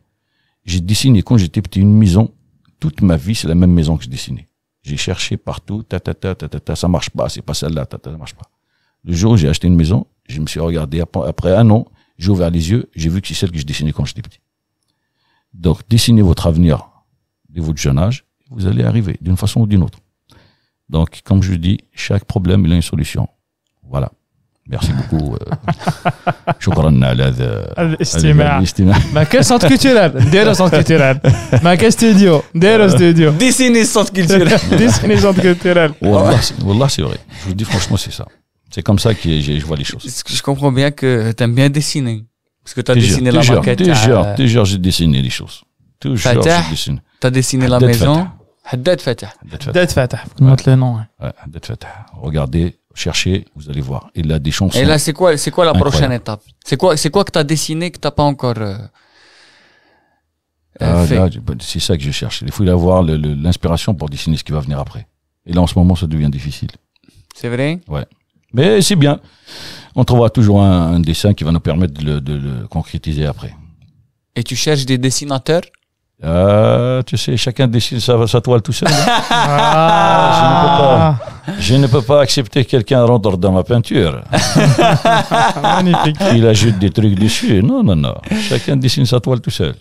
J'ai dessiné quand j'étais petit une maison toute ma vie, c'est la même maison que je dessinais. J'ai cherché partout, ça marche pas, c'est pas celle-là, ça marche pas. Le jour où j'ai acheté une maison, je me suis regardé après un an, j'ai ouvert les yeux, j'ai vu que c'est celle que je dessinais quand j'étais petit. Donc, dessinez votre avenir de votre jeune âge, vous allez arriver d'une façon ou d'une autre. Donc, comme je dis, chaque problème, il a une solution. Voilà. Merci beaucoup. شكرا على هذا الاستماع. ما كاين سونتر كولتورال نديرو سونتر كولتورال ما كاين ستوديو نديرو ستوديو Dessiner centre culturel. ديسيني سونتر كولتورال. Wallah, c'est vrai. Je vous dis franchement, c'est ça. C'est comme ça que je vois les choses. Je comprends bien que t'aimes bien dessiner. Parce que t'as dessiné la maquette. Déjà, j'ai dessiné les choses. Toujours, j'ai dessiné. T'as dessiné la maison. Haddad Fatah. Haddad Fatah. Note le nom. Ouais, Haddad Fatah. Regardez, cherchez, vous allez voir. Il a des chansons. Et là, c'est quoi la prochaine étape? C'est quoi que t'as dessiné que t'as pas encore fait? Là, c'est ça que je cherche. Il faut avoir l'inspiration pour dessiner ce qui va venir après. Et là, en ce moment, ça devient difficile. C'est vrai? Ouais. Mais c'est bien. On trouvera toujours un dessin qui va nous permettre de le concrétiser après. Et tu cherches des dessinateurs? Tu sais, chacun dessine sa toile tout seul. Je ne peux pas accepter que quelqu'un rentre dans ma peinture. Magnifique. Il ajoute des trucs dessus. Non. Chacun dessine sa toile tout seul.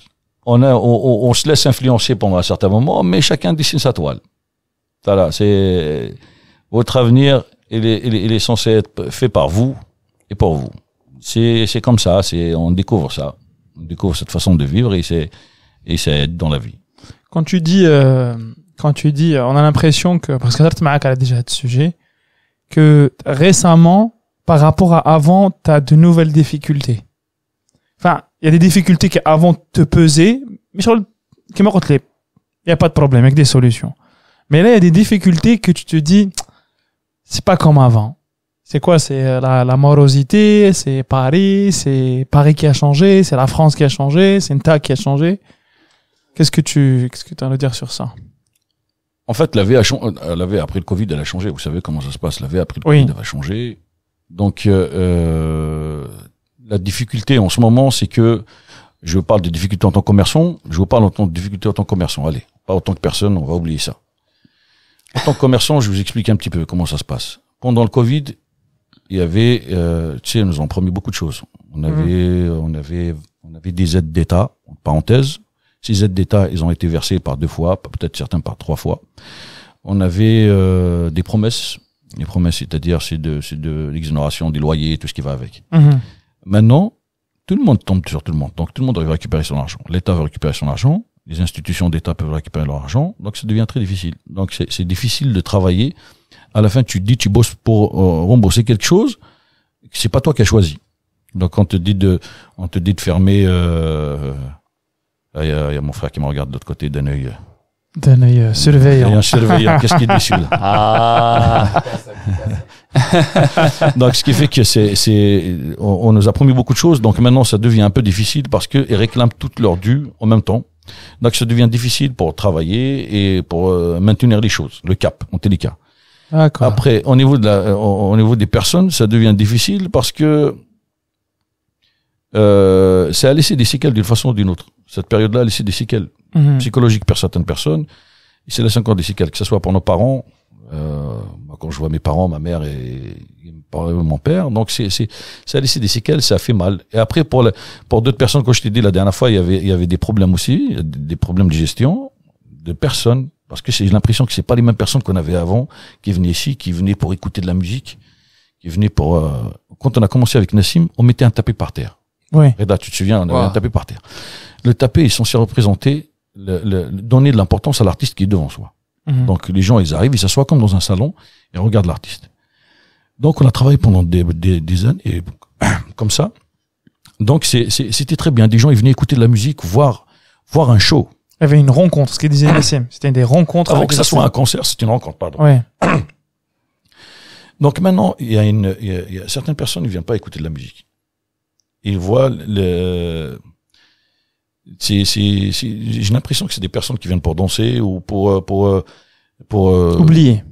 On se laisse influencer pendant un certain moment, mais chacun dessine sa toile. Voilà, c'est votre avenir. Il est censé être fait par vous et pour vous. C'est comme ça. On découvre ça. On découvre cette façon de vivre et ça aide dans la vie. Quand tu dis, on a l'impression que, parce que Marc a déjà ce sujet, que récemment, par rapport à avant, t'as de nouvelles difficultés. Enfin, il y a des difficultés qui avant te pesaient, mais sur qui m'ont il y a pas de problème avec des solutions. Mais là, il y a des difficultés que tu te dis, c'est pas comme avant. C'est quoi? C'est la morosité, c'est Paris qui a changé, c'est la France qui a changé, c'est Nta qui a changé. Qu'est-ce que tu as à nous dire sur ça? En fait, la vie après le Covid, elle a changé. Vous savez comment ça se passe. La vie après le Covid, elle va changer. Donc, la difficulté en ce moment, c'est que je vous parle de difficultés en tant que commerçant. Je vous parle en tant que difficulté en tant que commerçant. Allez, pas en tant que personne, on va oublier ça. En tant que commerçant, je vous explique un petit peu comment ça se passe. Pendant le Covid, il y avait, tu sais, ils nous ont promis beaucoup de choses. On avait des aides d'État, en parenthèse. Ces aides d'État, ils ont été versées par 2 fois, peut-être certains par 3 fois. On avait des promesses. Les promesses, c'est-à-dire, c'est de l'exonération des loyers, tout ce qui va avec. Maintenant, tout le monde tombe sur tout le monde. Donc, tout le monde veut récupérer son argent. L'État veut récupérer son argent. Les institutions d'État peuvent récupérer leur argent. Donc, ça devient très difficile. Donc, c'est difficile de travailler. À la fin, tu bosses pour rembourser quelque chose. C'est pas toi qui as choisi. Donc, on te dit de fermer, il y a mon frère qui me regarde de l'autre côté d'un œil. D'un œil surveillant. Un surveillant. Qu'est-ce qu'il dit celui-là? Donc, ce qui fait que on nous a promis beaucoup de choses. Donc, maintenant, ça devient un peu difficile parce qu'ils réclament toutes leurs dues en même temps. Donc, ça devient difficile pour travailler et pour maintenir les choses, le cap, en tous les cas. D'accord. Après, au niveau des personnes, ça devient difficile parce que ça a laissé des séquelles d'une façon ou d'une autre. Cette période-là a laissé des séquelles psychologiques pour certaines personnes. Et ça laisse encore des séquelles, que ce soit pour nos parents, Quand je vois mes parents, ma mère et mon père, donc ça a laissé des séquelles, ça a fait mal. Et après, pour d'autres personnes, comme je t'ai dit la dernière fois, il y avait des problèmes aussi, des problèmes de gestion, de personnes, parce que j'ai l'impression que c'est pas les mêmes personnes qu'on avait avant, qui venaient ici, qui venaient pour écouter de la musique, qui venaient pour, quand on a commencé avec Nassim, on mettait un tapis par terre. Oui. Et là, tu te souviens, on avait un tapis par terre. Le tapis est censé représenter, donner de l'importance à l'artiste qui est devant soi. Donc les gens, ils arrivent, ils s'assoient comme dans un salon et regardent l'artiste. Donc on a travaillé pendant des années et comme ça. Donc c'était très bien. Des gens, ils venaient écouter de la musique, voir un show. Il y avait une rencontre, ce qu'il disait Nassim. C'était des rencontres. Avant que ça soit un concert, c'est une rencontre, pardon. Ouais. Donc maintenant, il y a certaines personnes, ils viennent pas écouter de la musique. Ils voient j'ai l'impression que c'est des personnes qui viennent pour danser ou pour oublier.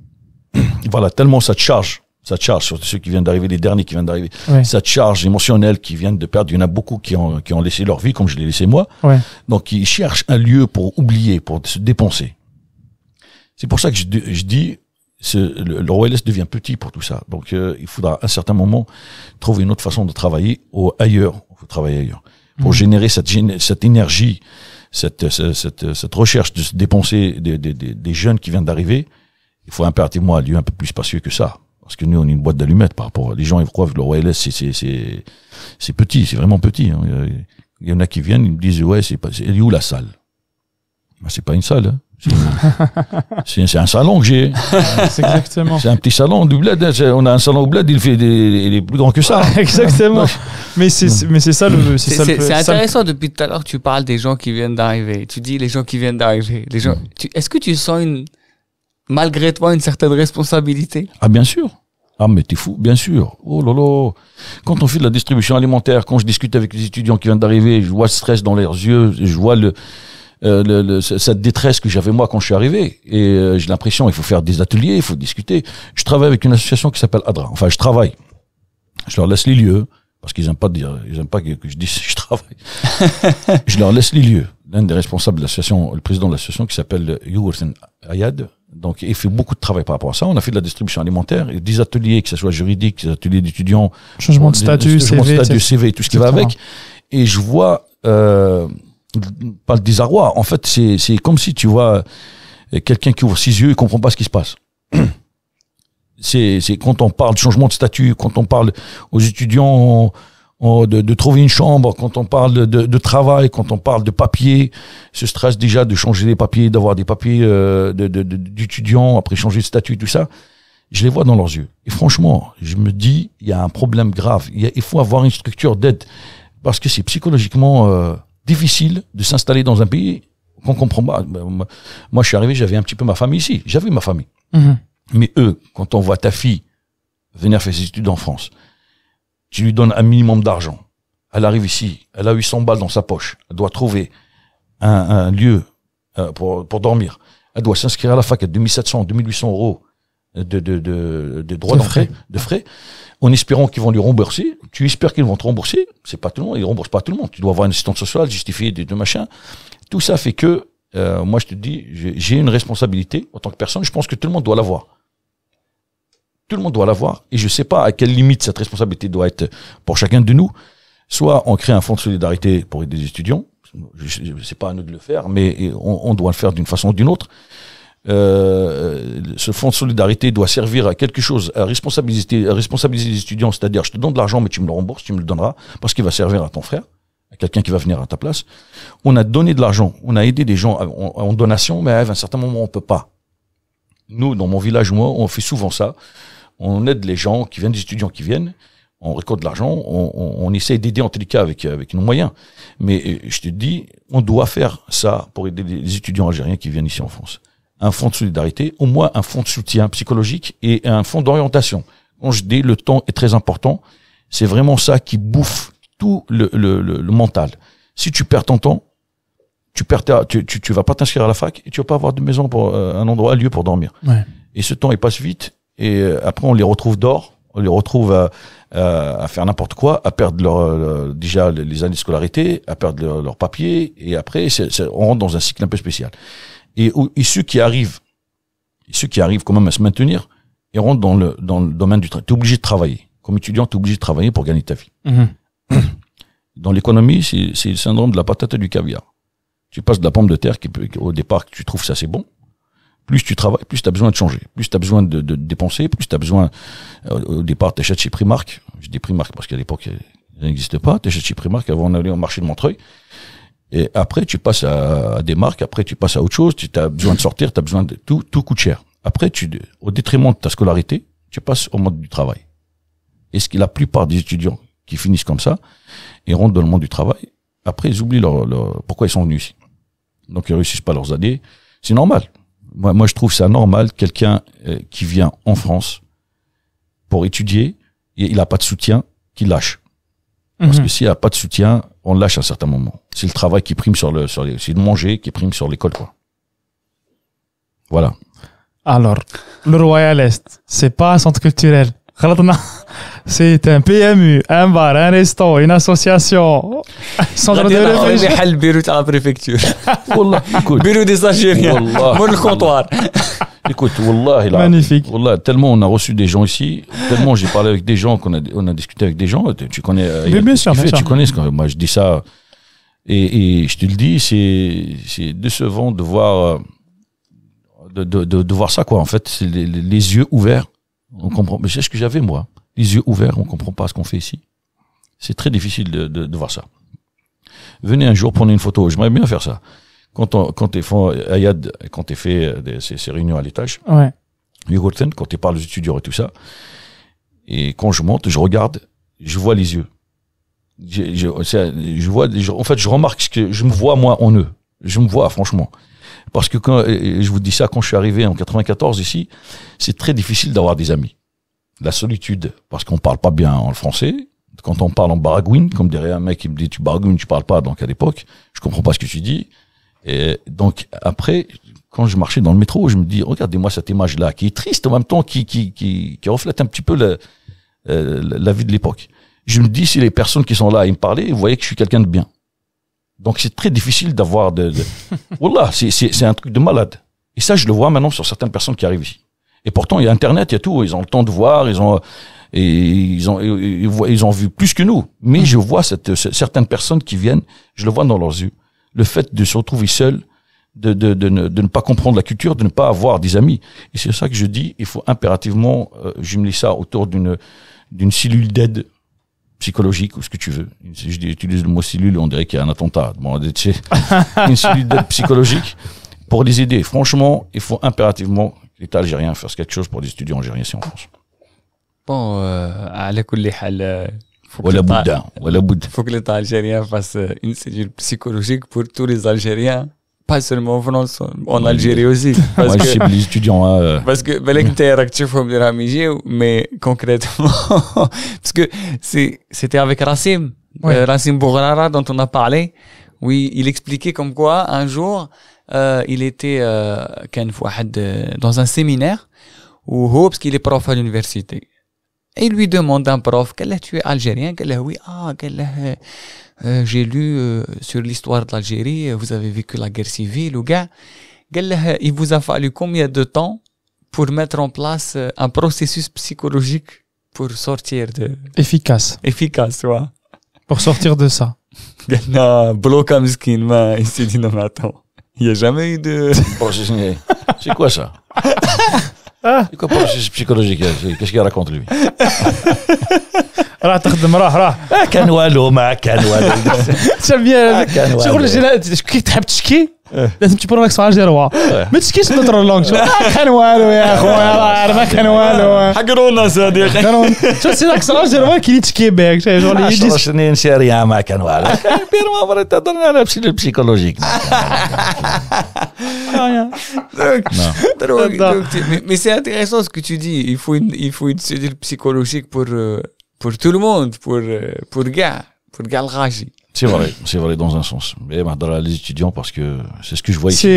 Voilà, tellement ça te charge, surtout ceux qui viennent d'arriver, les derniers qui viennent d'arriver. Ouais. Ça te charge émotionnelle qui viennent de perdre. Il y en a beaucoup qui ont laissé leur vie, comme je l'ai laissé moi. Ouais. Donc, ils cherchent un lieu pour oublier, pour se dépenser. C'est pour ça que je dis, le OLS devient petit pour tout ça. Donc, il faudra à un certain moment trouver une autre façon de travailler ailleurs. Il faut travailler ailleurs. Pour générer cette énergie, cette recherche de se dépenser des jeunes qui viennent d'arriver, il faut impérativement un lieu un peu plus spacieux que ça. Parce que nous, on est une boîte d'allumettes par rapport. Les gens, ils croient que le OLS, c'est petit, c'est vraiment petit. Hein. Il y en a qui viennent, ils me disent, ouais, c'est où la salle? Ben, c'est pas une salle, hein. C'est un salon que j'ai. C'est exactement. C'est un petit salon du bled. On a un salon au bled, il est plus grand que ça. Exactement. Mais c'est ça le. C'est intéressant. Depuis tout à l'heure, tu parles des gens qui viennent d'arriver. Tu dis les gens qui viennent d'arriver. Les gens. Est-ce que tu sens malgré toi une certaine responsabilité? Ah bien sûr. Ah mais t'es fou, bien sûr. Oh là là. Quand on fait de la distribution alimentaire, quand je discute avec les étudiants qui viennent d'arriver, je vois le stress dans leurs yeux, je vois cette détresse que j'avais moi quand je suis arrivé, et j'ai l'impression il faut faire des ateliers, il faut discuter. Je travaille avec une association qui s'appelle ADRA. Enfin, je travaille. Je leur laisse les lieux parce qu'ils aiment pas que je dise je travaille. Je leur laisse les lieux. L'un des responsables de l'association, le président de l'association qui s'appelle Yoursen Ayad, donc il fait beaucoup de travail par rapport à ça. On a fait de la distribution alimentaire, et des ateliers, que ce soit juridique, des ateliers d'étudiants, changement de statut, CV, tout ce qui va avec. Et je vois pas le désarroi. En fait, c'est comme si tu vois quelqu'un qui ouvre ses yeux et comprend pas ce qui se passe. C'est quand on parle de changement de statut, quand on parle aux étudiants de trouver une chambre, quand on parle de travail, quand on parle de papier, ce stress déjà de changer les papiers, d'avoir des papiers d'étudiants, après changer de statut, tout ça, je les vois dans leurs yeux. Et franchement, je me dis, il y a un problème grave. Il faut avoir une structure d'aide, parce que c'est psychologiquement difficile de s'installer dans un pays qu'on comprend pas. Moi, je suis arrivé, j'avais un petit peu ma famille ici. J'avais ma famille. Mais eux, quand on voit ta fille venir faire ses études en France, tu lui donnes un minimum d'argent. Elle arrive ici, elle a 800 balles dans sa poche. Elle doit trouver un lieu pour dormir. Elle doit s'inscrire à la fac à 2700, 2800 euros de droits d'entrée, de frais, en espérant qu'ils vont lui rembourser. Tu espères qu'ils vont te rembourser. C'est pas tout le monde, ils remboursent pas tout le monde. Tu dois avoir une assistante sociale, justifier des machins. Tout ça fait que, moi je te dis, j'ai une responsabilité en tant que personne. Je pense que tout le monde doit l'avoir. Tout le monde doit l'avoir. Et je sais pas à quelle limite cette responsabilité doit être pour chacun de nous. Soit on crée un fonds de solidarité pour aider les étudiants. C'est pas à nous de le faire, mais on doit le faire d'une façon ou d'une autre. Ce fonds de solidarité doit servir à quelque chose, à responsabiliser les étudiants, c'est-à-dire je te donne de l'argent mais tu me le rembourses, tu me le donneras, parce qu'il va servir à ton frère, à quelqu'un qui va venir à ta place. On a donné de l'argent, on a aidé des gens en donation, mais à un certain moment on peut pas. Nous, dans mon village, moi, on fait souvent ça. On aide les gens qui viennent, des étudiants qui viennent, on récolte de l'argent, on essaie d'aider en tous les cas avec nos moyens. Mais je te dis, on doit faire ça pour aider les étudiants algériens qui viennent ici en France. Un fonds de solidarité, au moins un fonds de soutien psychologique et un fonds d'orientation. Quand je dis le temps est très important, c'est vraiment ça qui bouffe tout le mental. Si tu perds ton temps, tu vas pas t'inscrire à la fac et tu vas pas avoir de maison pour un endroit, un lieu pour dormir. Ouais. Et ce temps il passe vite et après on les retrouve dehors, on les retrouve à faire n'importe quoi, à perdre déjà les années de scolarité, à perdre leur papier et après on rentre dans un cycle un peu spécial. Et ceux qui arrivent Et ceux qui arrivent quand même à se maintenir, ils rentrent dans le domaine du travail. T'es obligé de travailler. Comme étudiant, t'es obligé de travailler pour gagner ta vie. Dans l'économie, c'est le syndrome de la patate et du caviar. Tu passes de la pomme de terre au départ, tu trouves ça c'est bon. Plus tu travailles, plus tu as besoin de changer. Plus tu as besoin de dépenser, plus tu as besoin... au départ, tu achètes chez Primark. Je dis Primark parce qu'à l'époque, ça n'existait pas. Tu achètes chez Primark avant d'aller au marché de Montreuil. Et après, tu passes à des marques. Après, tu passes à autre chose. Tu as besoin de sortir, tu as besoin de... Tout coûte cher. Après, au détriment de ta scolarité, tu passes au monde du travail. Et ce que la plupart des étudiants qui finissent comme ça, ils rentrent dans le monde du travail. Après, ils oublient pourquoi ils sont venus ici. Donc, ils réussissent pas leurs années. C'est normal. Moi, je trouve ça normal, quelqu'un qui vient en France pour étudier, et il a pas de soutien, qu'il lâche. Parce que s'il n'y a pas de soutien, on lâche à un certain moment. C'est le travail qui prime c'est le manger qui prime sur l'école, quoi. Voilà. Alors, le Royal Est, c'est pas un centre culturel. C'est un PMU, un bar, un resto, une association. Centre de réfugiés. حل بيرو تاع préfecture. والله écoute. Bureau des Algériens. والله. Mon comptoir. Écoute, wallah, Magnifique. Wallah, tellement on a reçu des gens ici, tellement j'ai parlé avec des gens on a discuté avec des gens, tu connais, bien sûr, tu connais ce que moi je dis ça, et je te le dis, c'est décevant de voir, de voir ça, quoi. En fait, c'est les yeux ouverts, on comprend, mais c'est ce que j'avais, moi. Les yeux ouverts, on comprend pas ce qu'on fait ici. C'est très difficile de voir ça. Venez un jour prendre une photo, j'aimerais bien faire ça. Quand t'es fait Ayad, quand t'es fait ces réunions à l'étage, Ouais. quand tu parles aux étudiants et tout ça, et quand je monte, je regarde, je vois les yeux. Je vois des gens, en fait, je remarque ce que je me vois moi en eux. Je me vois franchement. Parce que je vous dis ça, quand je suis arrivé en 94 ici, c'est très difficile d'avoir des amis. La solitude, parce qu'on parle pas bien en français. Quand on parle en baragouine, comme derrière un mec qui me dit tu baragouines, tu parles pas, donc à l'époque, je comprends pas ce que tu dis. Et donc après, quand je marchais dans le métro, je me dis regardez-moi cette image-là qui est triste en même temps, qui reflète un petit peu la vie de l'époque. Je me dis si les personnes qui sont là à me parler, vous voyez que je suis quelqu'un de bien. Donc c'est très difficile d'avoir Wallah, c'est un truc de malade. Et ça, je le vois maintenant sur certaines personnes qui arrivent ici. Et pourtant, il y a Internet, il y a tout. Ils ont le temps de voir, ils ont vu plus que nous. Mais je vois certaines personnes qui viennent, je le vois dans leurs yeux. Le fait de se retrouver seul, de ne pas comprendre la culture, de ne pas avoir des amis. Et c'est ça que je dis, il faut impérativement jumeler ça autour d'une cellule d'aide psychologique ou ce que tu veux. J'utilise le mot cellule, on dirait qu'il y a un attentat. Bon, une cellule d'aide psychologique pour les aider. Franchement, il faut impérativement l'État algérien fasse quelque chose pour les étudiants algériens ici en France. Bon, على كل حال faut que l'État algérien fasse une cellule psychologique pour tous les Algériens, pas seulement en France, en Algérie aussi. Moi, je cible les étudiants. Parce que بالك انت راك تشوفهم اللي راهم يجيو, mais concrètement, parce que c'était avec Rassim, Rassim Bougrara dont on a parlé. Oui, il expliquait comme quoi un jour il était كان في واحد dans un séminaire où هو parce qu'il est prof à l'université. Et il lui demande un prof, tu es algérien? Il dit oui. J'ai lu sur l'histoire de l'Algérie, vous avez vécu la guerre civile ou gars. Il vous a fallu combien de temps pour mettre en place un processus psychologique pour sortir de... Efficace, ouais. pour sortir de ça. Bloc à Miskin, il s'est dit non mais attends, il n'y a jamais eu de... C'est quoi ça? C'est quoi processus psychologique? Qu'est-ce qu'il raconte lui? راه تخدم راه كان والو ما كان والو. شبيه شغل كي تحب تشكي لازم تجيب لك سؤال جيروا ما تشكيش نوتر لونغ كان والو يا خويا راه ما كان والو حقرونا صديقي شو سي داك سؤال جيروا كي تشكي بك شغل يجي سنين سيريا ما كان والو بير ما بريت تهضرنا على psychologique. Mais c'est intéressant ce que tu dis. Il faut une cellule psychologique pour tout le monde, pour gars le raji. C'est vrai dans un sens. Mais les étudiants parce que c'est ce que je vois ici.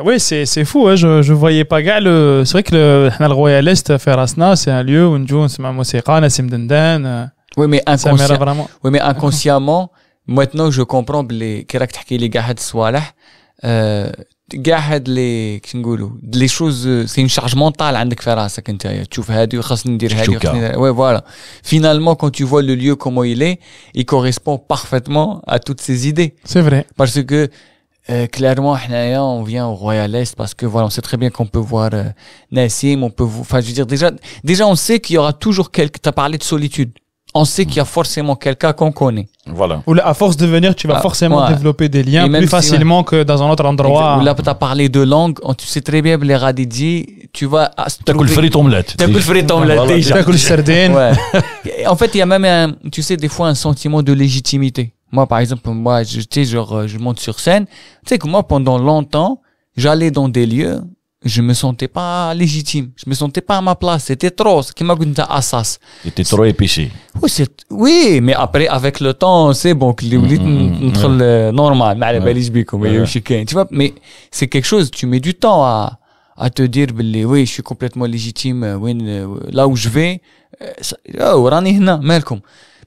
Oui, c'est fou. Hein. Je voyais pas gars c'est vrai que le Royal Est fait Rasna, c'est un lieu où on joue musiqa, Nassim Dendan. Oui, mais inconsciemment, maintenant je comprends les كراك تحكي لي قاعد الصوالح كاع هاد لي كيش نقولوا لي شوز سي اون شارج مونطال عندك في راسك انت تشوف هادي خاصني ندير هادي خاصني وي فوالا finalement quand tu vois le lieu comment il correspond parfaitement à toutes ces idées c'est vrai parce que clairement on vient au Royal Est parce que voilà on sait très bien qu'on peut voir Nassim on peut enfin je veux dire déjà on sait qu'il y aura toujours t'as parlé de solitude on sait qu'il y a forcément quelqu'un qu'on connaît. Voilà. Ou là, à force de venir, tu vas forcément développer des liens plus facilement que dans un autre endroit. Ou là, tu as parlé de langue, tu sais très bien, les radidji, tu vas... T'as le frites omelette. T'as le frites omelette déjà. T'as le sardine. Ouais. En fait, il y a même tu sais, des fois, un sentiment de légitimité. Moi, par exemple, je monte sur scène. Tu sais que moi, pendant longtemps, j'allais dans des lieux, je me sentais pas légitime. Je me sentais pas à ma place. C'était trop. Qui m'a dit Assas. C'était trop épicé. Oui, mais après, avec le temps, c'est bon. Entre le normal, tu vois, mais c'est quelque chose, tu mets du temps à te dire, oui, je suis complètement légitime. Là où je vais,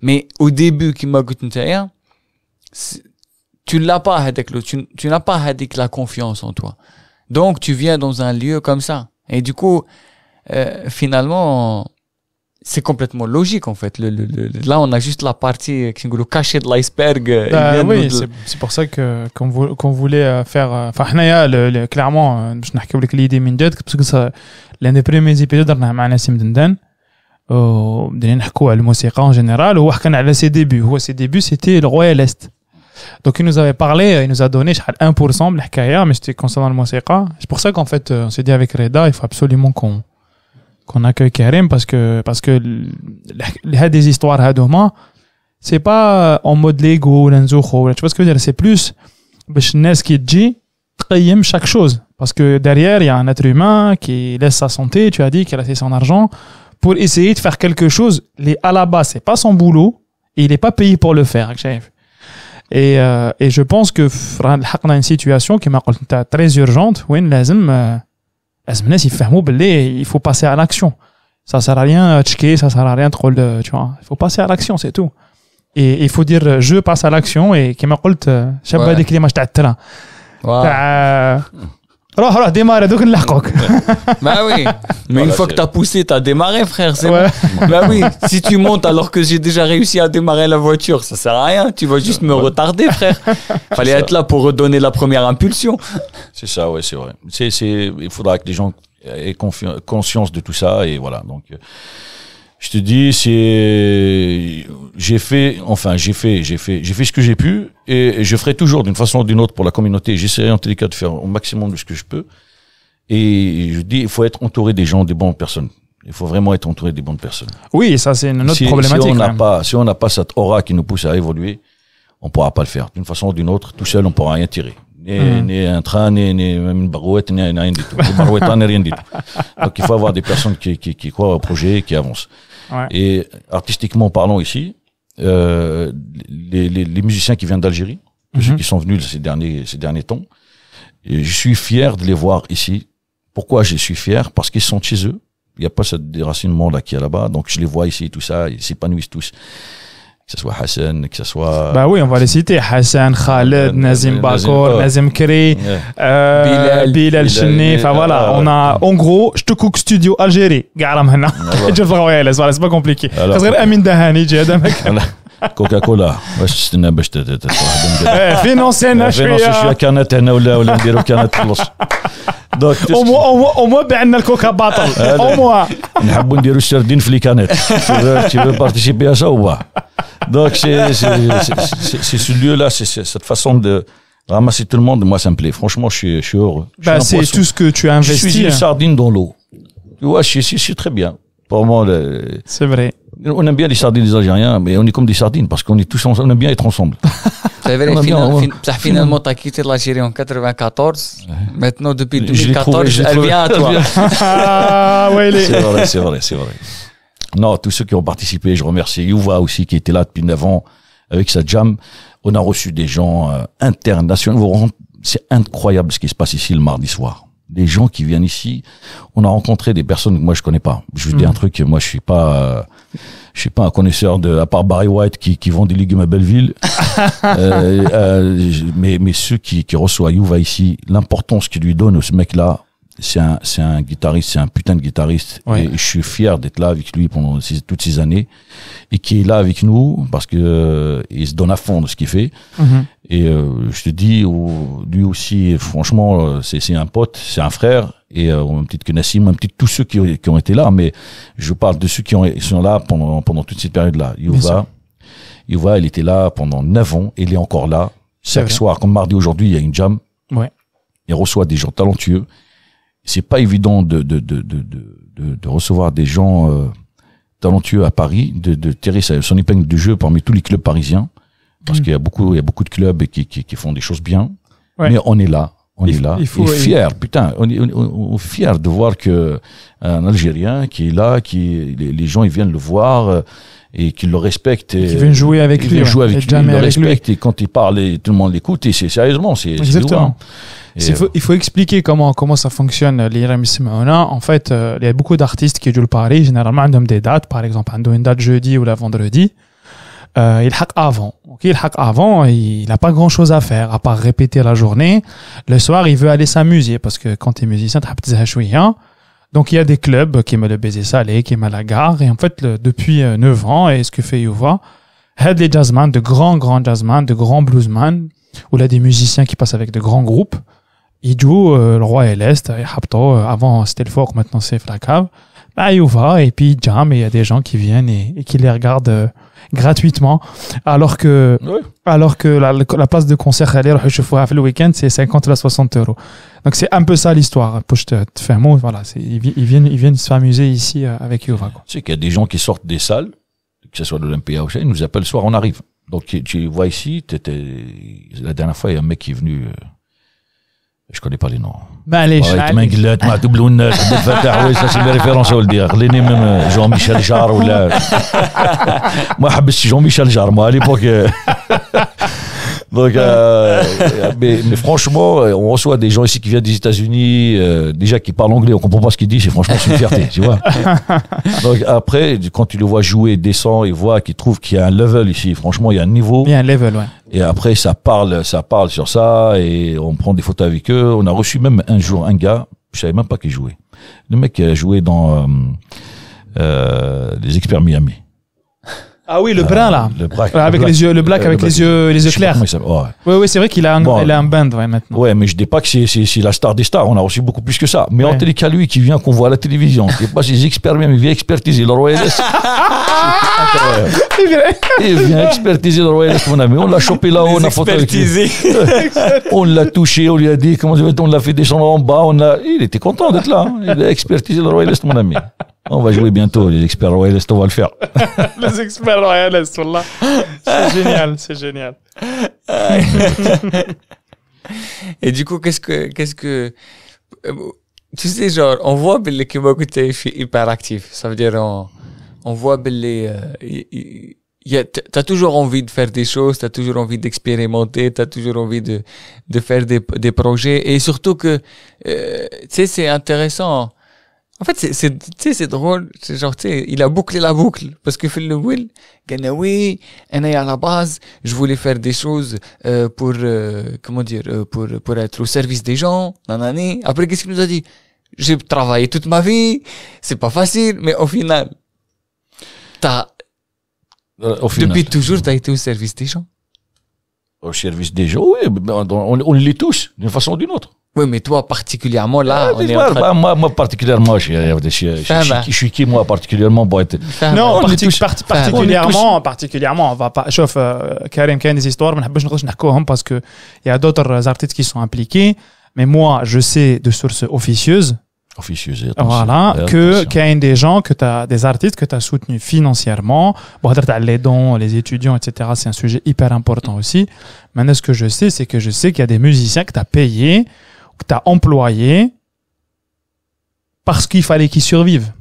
mais au début, qui m'a dit tu l'as pas, tu n'as pas la confiance en toi. Donc, tu viens dans un lieu comme ça. Et du coup, finalement, c'est complètement logique, en fait. Là, on a juste la partie cachée de l'iceberg. Oui, c'est pour ça qu'on voulait faire... Enfin, clairement, je n'ai pas l'idée immédiate, parce que c'est l'un des premiers épisodes qu'on a avec Nassim Dendan. بدنا نحكوا على الموسيقى en général. وحكينا على ses débuts. Ses débuts, c'était le Royal Est. Donc il nous avait parlé, il nous a donné 1% de l'hikaya, mais c'était concernant le musiqa. C'est pour ça qu'en fait on s'est dit avec Reda, il faut absolument qu'on accueille Karim parce que des histoires hadouma, c'est pas en mode Lego ou Nzoucho, tu vois ce que je veux dire, c'est plus باش الناس qui تجي تقيم chaque chose parce que derrière il y a un être humain qui laisse sa santé, tu as dit qu'il a laissé son argent pour essayer de faire quelque chose, à la base c'est pas son boulot et il est pas payé pour le faire, chef. Et je pense que on a une situation qui m'a dit très urgente où il faut passer à l'action. Ça sert à rien checker, ça sert à rien trop tu vois. Il faut passer à l'action, c'est tout. Et il faut dire je passe à l'action et qui m'a dit شباب هذيك اللي ما تاع روح démarre دوك نلحقوك. Bah oui, mais une fois que t'as poussé, t'as démarré, frère, c'est bon. Bah oui, si tu montes alors que j'ai déjà réussi à démarrer la voiture, ça sert à rien, tu vas juste me retarder, frère. Fallait être là pour redonner la première impulsion. C'est ça, ouais, c'est vrai. Il faudra que les gens aient conscience de tout ça et voilà. Donc je te dis, j'ai fait ce que j'ai pu et je ferai toujours d'une façon ou d'une autre pour la communauté. J'essaierai en tous les cas de faire au maximum de ce que je peux. Et je dis, il faut être entouré des gens, des bonnes personnes. Il faut vraiment être entouré des bonnes personnes. Oui, ça c'est une autre problématique. Si on n'a pas cette aura qui nous pousse à évoluer, on pourra pas le faire. D'une façon ou d'une autre, tout seul, on pourra rien tirer. Ni un train, ni même une barouette, ni rien du tout. Ni barouette, ni rien du tout. Donc il faut avoir des personnes qui croient au projet et qui avancent. Ouais. Et artistiquement parlant ici, les musiciens qui viennent d'Algérie, ceux qui sont venus ces derniers temps, et je suis fier de les voir ici. Pourquoi je suis fier? Parce qu'ils sont chez eux. Il n'y a pas ce déracinement là qui est là-bas. Donc je les vois ici, tout ça, ils s'épanouissent tous. Que ce soit Hassan, que ce soit... Bah oui, on va les citer. Hassan, Khaled, Nazim Bakour, Nazim Kri, Bilal Chenni. Enfin voilà, on a en gros, je te cook studio Algérie. Garam hana. Je le Royal, voilà, c'est pas compliqué. C'est Amin Dahani, j'ai Coca-Cola. واش تستنى باش فينونسينا شويه شويه كانت هنا ولا نديروا كانت خلص دونك او موا بعنا الكوكا باطل او موا نحبوا نديروا السردين في لي كانت tu veux participer à ça ou pas donc c'est ce lieu là c'est cette façon de ramasser tout le monde moi ça me plaît franchement je suis heureux c'est tout ce que tu as investi je suis une sardine dans l'eau tu vois je suis très bien pour moi c'est vrai. On aime bien les sardines des Algériens, mais on est comme des sardines parce qu'on est tous ensemble, on aime bien être ensemble. C'est vrai, finalement, t'as quitté l'Algérie en 94. Maintenant, depuis 2014, elle vient à toi. Ah, ouais, c'est vrai. Non, tous ceux qui ont participé, je remercie Youva aussi qui était là depuis 9 ans avec sa jam. On a reçu des gens internationaux. C'est incroyable ce qui se passe ici le mardi soir. Les gens qui viennent ici, on a rencontré des personnes que moi je connais pas. Je vous dis un truc, moi je suis pas un connaisseur à part Barry White qui vend des légumes à Belleville. Mais ceux qui reçoivent Youva ici, l'importance qu'il lui donne ce mec-là, c'est un guitariste, c'est un putain de guitariste. Ouais. Et je suis fier d'être là avec lui pendant toutes ces années et qui est là avec nous parce que il se donne à fond de ce qu'il fait. Et je te dis, lui aussi, franchement, c'est un pote, c'est un frère. Et même titre que Nassim, même titre tous ceux qui ont été là. Mais je parle de ceux qui sont là pendant toute cette période-là. Youva, il était là pendant 9 ans. Et il est encore là. Chaque soir, comme mardi aujourd'hui, il y a une jam. Ouais. Il reçoit des gens talentueux. C'est pas évident de recevoir des gens talentueux à Paris, de tirer son épingle du jeu parmi tous les clubs parisiens. Parce qu'il y a beaucoup de clubs qui font des choses bien. Ouais. Mais on est là. Il faut est fier, putain, on est fier de voir que un Algérien qui est là, les gens ils viennent le voir et qu'ils le respectent. Et qui viennent jouer avec lui. Ils jouer avec lui, ils le respectent et quand il parle, tout le monde l'écoute et c'est sérieusement, c'est exactement. Il faut expliquer comment ça fonctionne. En fait, il y a beaucoup d'artistes qui jouent le Paris. Généralement, ils ont des dates. Par exemple, ils ont une date jeudi ou la vendredi. Il hack avant. Il n'a pas grand chose à faire à part répéter la journée. Le soir, il veut aller s'amuser parce que quand tu es musicien, tu as un. Donc, il y a des clubs qui me le baiser salé, qui me la gare. Et en fait, depuis 9 ans, et ce que fait Youva, il y a des jazzman, de grands jazzman, de grands bluesman, où il y a des musiciens qui passent avec de grands groupes. Ils jouent le Roi et l'Est, avant c'était le Fort, maintenant c'est la cave. Youva, et puis jam, et il y a des gens qui viennent et qui les regardent gratuitement, alors que la place de concert le week-end c'est 50 à 60 €. Donc c'est un peu ça l'histoire. Pour te faire mot, voilà, ils viennent s'amuser ici avec Youva. Tu sais qu'il y a des gens qui sortent des salles, que ce soit l'Olympia ou ça, ils nous appellent le soir, on arrive. Donc tu vois ici, la dernière fois il y a un mec qui est venu. Je connais pas les noms. معليش تمنقلات مع دبلو الناس عبد الفتاح ويش سي لي ريفيرونس ولدي خليني من جون ميشيل جار ولا ما حبستش جون ميشيل جار moi à l'époque. Donc mais franchement on reçoit des gens ici qui viennent des États-Unis déjà qui parlent anglais, on comprend pas ce qu'ils disent, et franchement c'est une fierté, tu vois. Donc après quand tu le vois jouer, descend et voit qu'il trouve qu'il y a un level ici, franchement il y a un niveau. Il y a un level, ouais. Et après ça parle sur ça et on prend des photos avec eux. On a reçu même un jour un gars, je savais même pas qu'il jouait. Le mec a joué dans les Experts Miami. Ah oui, le brun là, avec les yeux, le black avec les yeux clairs. Oui, c'est vrai qu'il a un band maintenant. Ouais, mais je dis pas que c'est la star des stars. On a reçu beaucoup plus que ça. Mais en télécas, lui qui vient qu'on voit à la télévision, qui passe les Experts Miami, il vient expertiser le Royal Est. Il vient expertiser le Royal Est, mon ami. On l'a chopé là-haut, on a photo avec lui. On l'a touché, on lui a dit comment on l'a fait descendre en bas. Il était content d'être là. Il a expertisé le Royal Est, mon ami. On va jouer bientôt, les Experts Royal Est, on va le faire. Les Experts Royal Est, wallah. C'est génial. Et du coup, qu'est-ce que, tu sais, genre, on voit que tu es hyper actif. Ça veut dire, on voit t'as toujours envie de faire des choses, t'as toujours envie d'expérimenter, t'as toujours envie de faire des projets, et surtout que, tu sais, c'est intéressant. En fait, c'est drôle, c'est genre, tu sais, il a bouclé la boucle, parce que Phil Will, oui, à la base, je voulais faire des choses, pour être au service des gens, nanani. Après, qu'est-ce qu'il nous a dit? J'ai travaillé toute ma vie, c'est pas facile, mais au final, depuis toujours, t'as été au service des gens. Au service des gens, oui, on l'est tous, d'une façon ou d'une autre. Oui, mais toi, particulièrement, là, on est moi, particulièrement, je suis qui, moi, particulièrement, pour être... Non, particulièrement, on va pas... Chauffe, Karim, il y a des histoires, mais je ne sais parce que il y a d'autres artistes qui sont impliqués, mais moi, je sais de sources officieuses, voilà, qu'il y a des gens, des artistes que tu as soutenus financièrement. Bon, les dons, les étudiants, etc., c'est un sujet hyper important aussi. Maintenant, ce que je sais, c'est que je sais qu'il y a des musiciens que tu as payés, que tu as employés, parce qu'il fallait qu'ils survivent.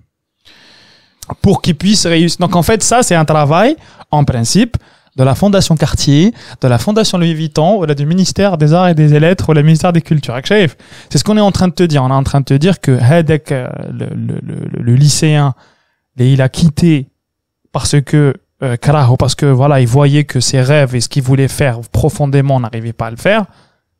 Pour qu'ils puissent réussir. Donc, en fait, ça, c'est un travail, en principe, de la Fondation Cartier, de la Fondation Louis Vuitton, ou du ministère des Arts et des Lettres, ou du ministère des Cultures. C'est ce qu'on est en train de te dire. On est en train de te dire que le lycéen, il a quitté parce que parce que voilà, il voyait que ses rêves et ce qu'il voulait faire profondément n'arrivait pas à le faire.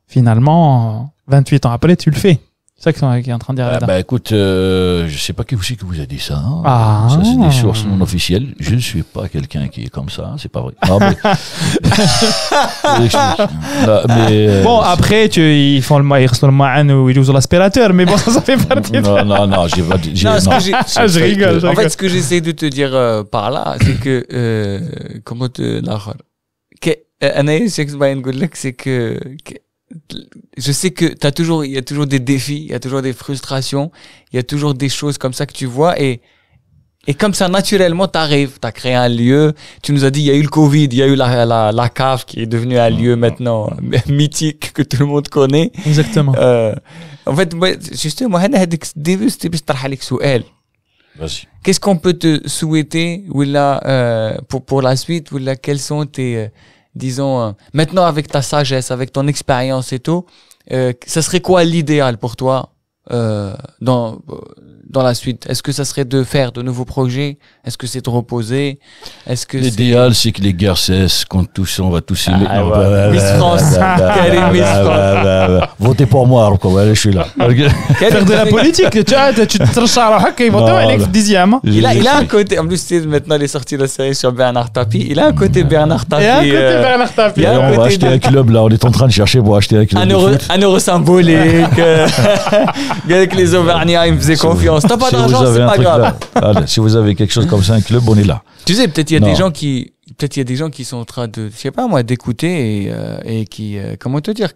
Finalement, 28 ans après, tu le fais. C'est ça qu'il est en train de dire. Bah écoute, je sais pas qui aussi que vous a dit ça. Hein. Ah. Ça c'est des sources non officielles. Je ne suis pas quelqu'un qui est comme ça. C'est pas vrai. Ah, mais bon après ils font le ma'an ou ils usent l'aspirateur, mais bon ça fait partie. Non, j'ai pas dit. Je rigole. En fait, ce que j'essaie de te dire par là, c'est que comment te c'est que je sais que il y a toujours des défis, il y a toujours des frustrations, il y a toujours des choses comme ça que tu vois et comme ça, naturellement, t'as créé un lieu. Tu nous as dit, il y a eu le Covid, il y a eu la cave qui est devenue un lieu maintenant mythique que tout le monde connaît. Exactement. En fait, justement, Vas-y. qu'est-ce qu'on peut te souhaiter ou là, pour la suite ou là, quels sont tes, disons, maintenant avec ta sagesse, avec ton expérience et tout, ça serait quoi l'idéal pour toi dans la suite? Est-ce que ça serait de faire de nouveaux projets? Est-ce que c'est de reposer? Est-ce que l'idéal, c'est que les guerres cessent, qu'on va tous aimer. Miss France. Karim Miss France. Votez pour moi, je suis là. Faire de la politique, tu te tranches ils vont aller dixième. Il a un côté, en plus, maintenant, il est sorti la série sur Bernard Tapie. Il a un côté Bernard Tapie. On va acheter un club, là. On est en train de chercher pour acheter un club. Un euro symbolique. Avec les Auvergnats, ils me faisaient confiance. T'as pas d'argent, c'est pas grave. Allez, si vous avez quelque chose comme ça, un club, on est là. Tu sais, peut-être il y a des gens qui sont en train de, je sais pas moi, d'écouter et qui, comment te dire,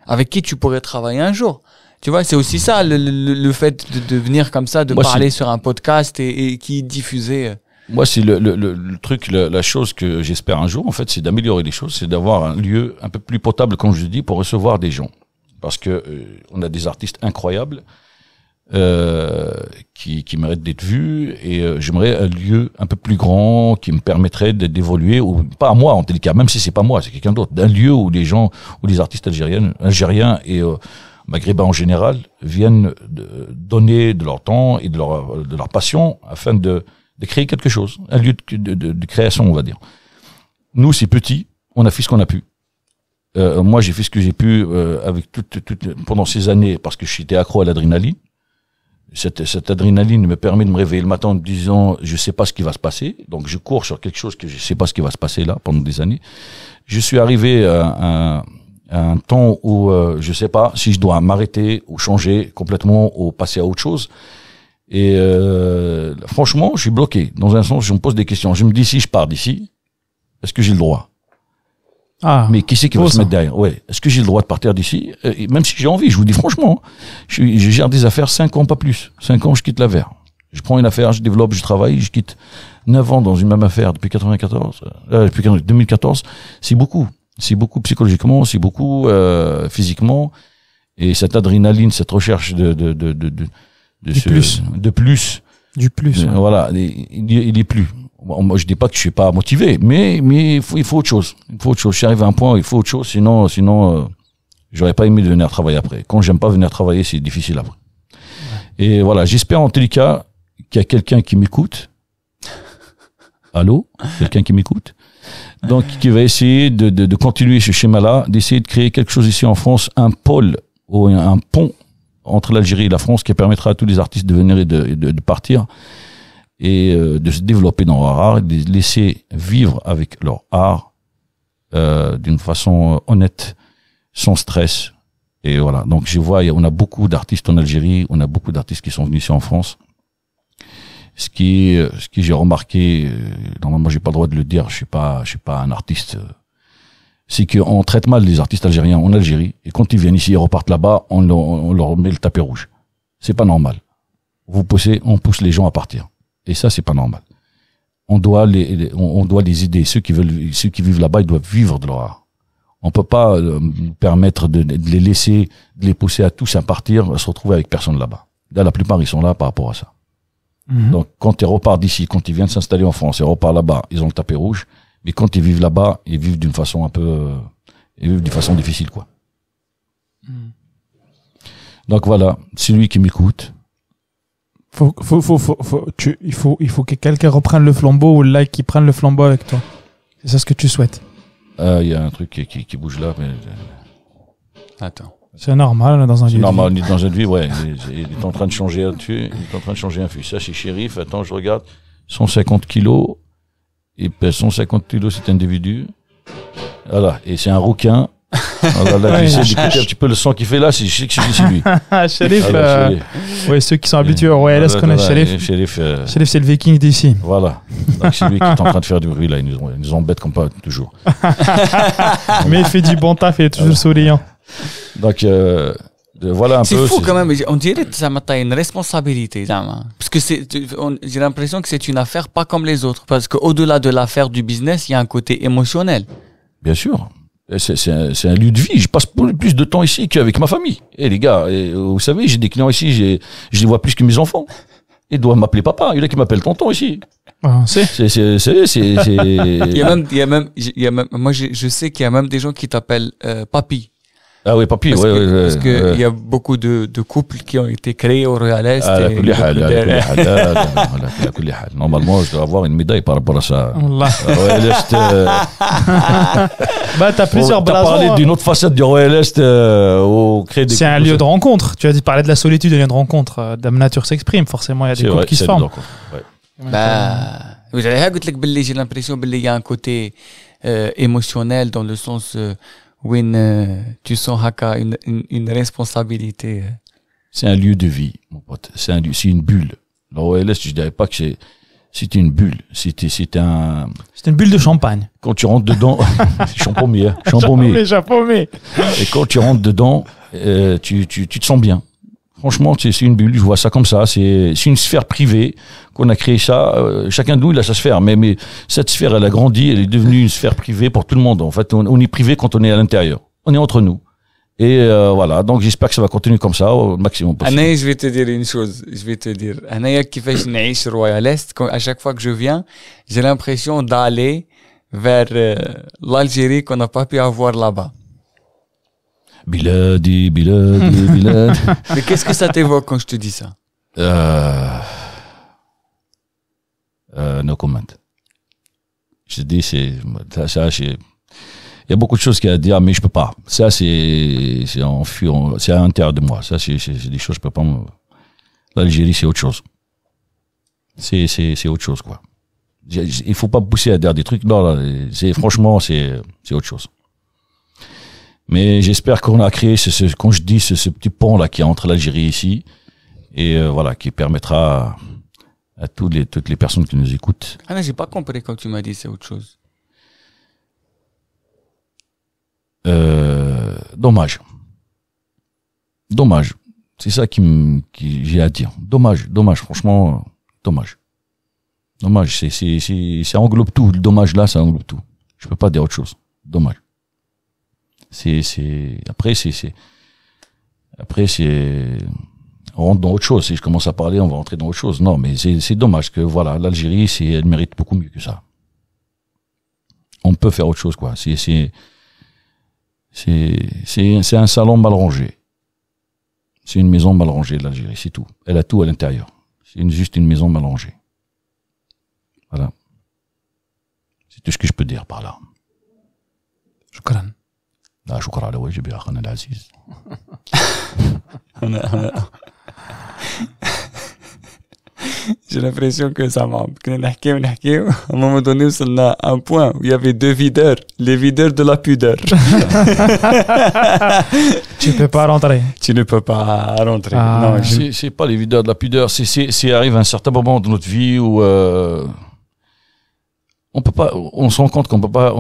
avec qui tu pourrais travailler un jour. Tu vois, c'est aussi ça, le fait de venir comme ça, de parler sur un podcast et qui diffuser. Moi, c'est le truc, la chose que j'espère un jour, en fait, c'est d'améliorer les choses, c'est d'avoir un lieu un peu plus potable, comme je dis, pour recevoir des gens. Parce que on a des artistes incroyables qui méritent d'être vus et j'aimerais un lieu un peu plus grand qui me permettrait d'évoluer, ou pas à moi en tel cas, même si c'est pas moi, c'est quelqu'un d'autre, d'un lieu où les gens, où les artistes algériens et maghrébins en général viennent donner de leur temps et de leur passion afin de créer quelque chose, un lieu de création, on va dire. Nous, c'est petit, on a fait ce qu'on a pu. Moi, j'ai fait ce que j'ai pu avec pendant ces années, parce que j'étais accro à l'adrénaline. Cette adrénaline me permet de me réveiller le matin en me disant, je sais pas ce qui va se passer. Donc, je cours sur quelque chose que je sais pas ce qui va se passer là pendant des années. Je suis arrivé à un temps où je sais pas si je dois m'arrêter ou changer complètement ou passer à autre chose. Et franchement, je suis bloqué. Dans un sens, je me pose des questions. Je me dis, si je pars d'ici, est-ce que j'ai le droit? Mais qui c'est qui va se mettre derrière? Ouais. Est-ce que j'ai le droit de partir d'ici? Même si j'ai envie, je vous dis franchement, je gère des affaires 5 ans, pas plus. 5 ans, je quitte l'affaire. Je prends une affaire, je développe, je travaille, je quitte 9 ans dans une même affaire depuis 2014. C'est beaucoup. C'est beaucoup psychologiquement, c'est beaucoup physiquement. Et cette adrénaline, cette recherche de plus. Voilà, il est plus. Moi, je dis pas que je suis pas motivé, mais il faut autre chose. Il faut autre chose. Je suis arrivé à un point où il faut autre chose, sinon, j'aurais pas aimé de venir travailler après. Quand j'aime pas venir travailler, c'est difficile après. Ouais. Et voilà, j'espère en tous les cas qu'il y a quelqu'un qui m'écoute. Allô? Quelqu'un qui m'écoute? Donc, qui va essayer de continuer ce schéma-là, d'essayer de créer quelque chose ici en France, un pôle ou un pont entre l'Algérie et la France qui permettra à tous les artistes de venir et de partir. Et de se développer dans leur art, et de laisser vivre avec leur art d'une façon honnête, sans stress. Et voilà. Donc je vois, on a beaucoup d'artistes en Algérie, on a beaucoup d'artistes qui sont venus ici en France. Ce qui j'ai remarqué, normalement j'ai pas le droit de le dire, je suis pas un artiste. C'est qu'on traite mal les artistes algériens en Algérie, et quand ils viennent ici, ils repartent là-bas, on leur met le tapis rouge. C'est pas normal. On pousse les gens à partir. Et ça, c'est pas normal. On doit les aider. Ceux qui vivent là-bas, ils doivent vivre de leur art. On peut pas permettre de les laisser, de les pousser à tous à partir, à se retrouver avec personne là-bas. Là, la plupart, ils sont là par rapport à ça. Mm-hmm. Donc, quand ils repartent d'ici, quand ils viennent s'installer en France, ils repartent là-bas, ils ont le tapis rouge, Mais quand ils vivent là-bas, ils vivent d'une façon ils vivent d'une façon difficile, quoi. Donc voilà, c'est lui qui m'écoute. Il faut que quelqu'un reprenne le flambeau ou là qui prenne le flambeau avec toi. C'est ça ce que tu souhaites. Il y a un truc qui bouge là, mais Attends. C'est normal, on est dans un lieu. c'est de normal, vie. on est dans une vie, ouais. Il est en train de changer un-dessus, il est en train de changer un fût. Ça, c'est Chérif. Attends, je regarde. 150 kilos. Il pèse 150 kilos, cet individu. Voilà. Et c'est un rouquin. Alors là, Ouais. j'essaie d'écouter un petit peu le son qu'il fait là, je sais que c'est lui. Ah, Sherif, Alors, Chérif. ouais, ceux qui sont habitués au Royal Est connaissent Sherif. Chérif, Sherif, c'est le viking d'ici. voilà. Donc c'est lui qui est en train de faire du bruit là. Il nous embête comme pas toujours. Mais il fait du bon taf, il est toujours souriant. Donc voilà un C'est peu. fou quand même, on dirait que ça m'a une responsabilité, Zama. Parce que j'ai l'impression que c'est une affaire pas comme les autres. Parce qu'au-delà de l'affaire du business, il y a un côté émotionnel. Bien sûr. C'est un lieu de vie. Je passe plus de temps ici qu'avec ma famille. Et les gars, vous savez, j'ai des clients ici, je les vois plus que mes enfants. Ils doivent m'appeler papa. Il y en a qui m'appellent tonton ici. Ah, c'est. Il y a même, moi je sais qu'il y a même des gens qui t'appellent papy. Ah oui, papy, Parce que il y a beaucoup de couples qui ont été créés au Royal Est. على كل حال على كل حال normalement je dois avoir une médaille par rapport à ça. Wallah. Royal Est, Bah, t'as plusieurs t'as parlé blasons. d'une autre facette du Royal Est au créer des C'est un couples. lieu de rencontre. Tu as dit parler de la solitude, un lieu de rencontre. Dame Nature s'exprime. Forcément, il y a des C'est couples vrai, qui se c'est forment. dedans, quoi. Ouais. Bah, j'ai l'impression qu'il y a un côté émotionnel dans le sens où tu sens haka une responsabilité. C'est un lieu de vie, mon pote. C'est une bulle. Le Royal Est, je dirais pas que c'est une bulle. C'est un, C'est une bulle de champagne. quand tu rentres dedans, champomier. Japonais. Et quand tu rentres dedans, tu te sens bien. Franchement, c'est une bulle. Je vois ça comme ça. C'est une sphère privée qu'on a créé ça. Chacun de nous, il a sa sphère. Mais cette sphère, elle a grandi. Elle est devenue une sphère privée pour tout le monde. En fait, on est privé quand on est à l'intérieur. On est entre nous. Et voilà. Donc, j'espère que ça va continuer comme ça au maximum possible. Anna, je vais te dire une chose. Je vais te dire. Anna, كيفاش نعيش Royal Est, à chaque fois que je viens, j'ai l'impression d'aller vers l'Algérie qu'on n'a pas pu avoir là-bas. Biladi. Mais qu'est-ce que ça t'évoque quand je te dis ça? No comment. Je te dis, ça, il y a beaucoup de choses qu'il y a à dire, mais je peux pas. Ça, c'est à l'intérieur de moi. Ça, c'est des choses, je peux pas l'Algérie, c'est autre chose. C'est autre chose, quoi. Il faut pas pousser à dire des trucs. Non, franchement, c'est autre chose. Mais j'espère qu'on a créé quand je dis ce petit pont là qui est entre l'Algérie ici et voilà, qui permettra à toutes les personnes qui nous écoutent. Anna, j'ai pas compris quand tu m'as dit c'est autre chose. Dommage. C'est ça qui j'ai à dire. Dommage, franchement, dommage. Ça englobe tout. Le dommage là, ça englobe tout. Je peux pas dire autre chose. Dommage. Après, on rentre dans autre chose. Si je commence à parler, on va rentrer dans autre chose. Non, mais c'est dommage que, voilà, l'Algérie, elle mérite beaucoup mieux que ça. On peut faire autre chose, quoi. C'est un salon mal rangé. C'est une maison mal rangée, l'Algérie, c'est tout. Elle a tout à l'intérieur. C'est juste une maison mal rangée. Voilà. C'est tout ce que je peux dire par là. شكرا. لا شكرا على واجب يا أخانا العزيز. J'ai l'impression que ça m'a. À un moment donné, on a un point où il y avait deux videurs. Les videurs de la pudeur. Tu peux pas rentrer. Tu ne peux pas rentrer. Ah. Non, C'est pas les videurs de la pudeur. C'est arrive à un certain moment de notre vie où on peut pas. On se rend compte qu'on peut pas.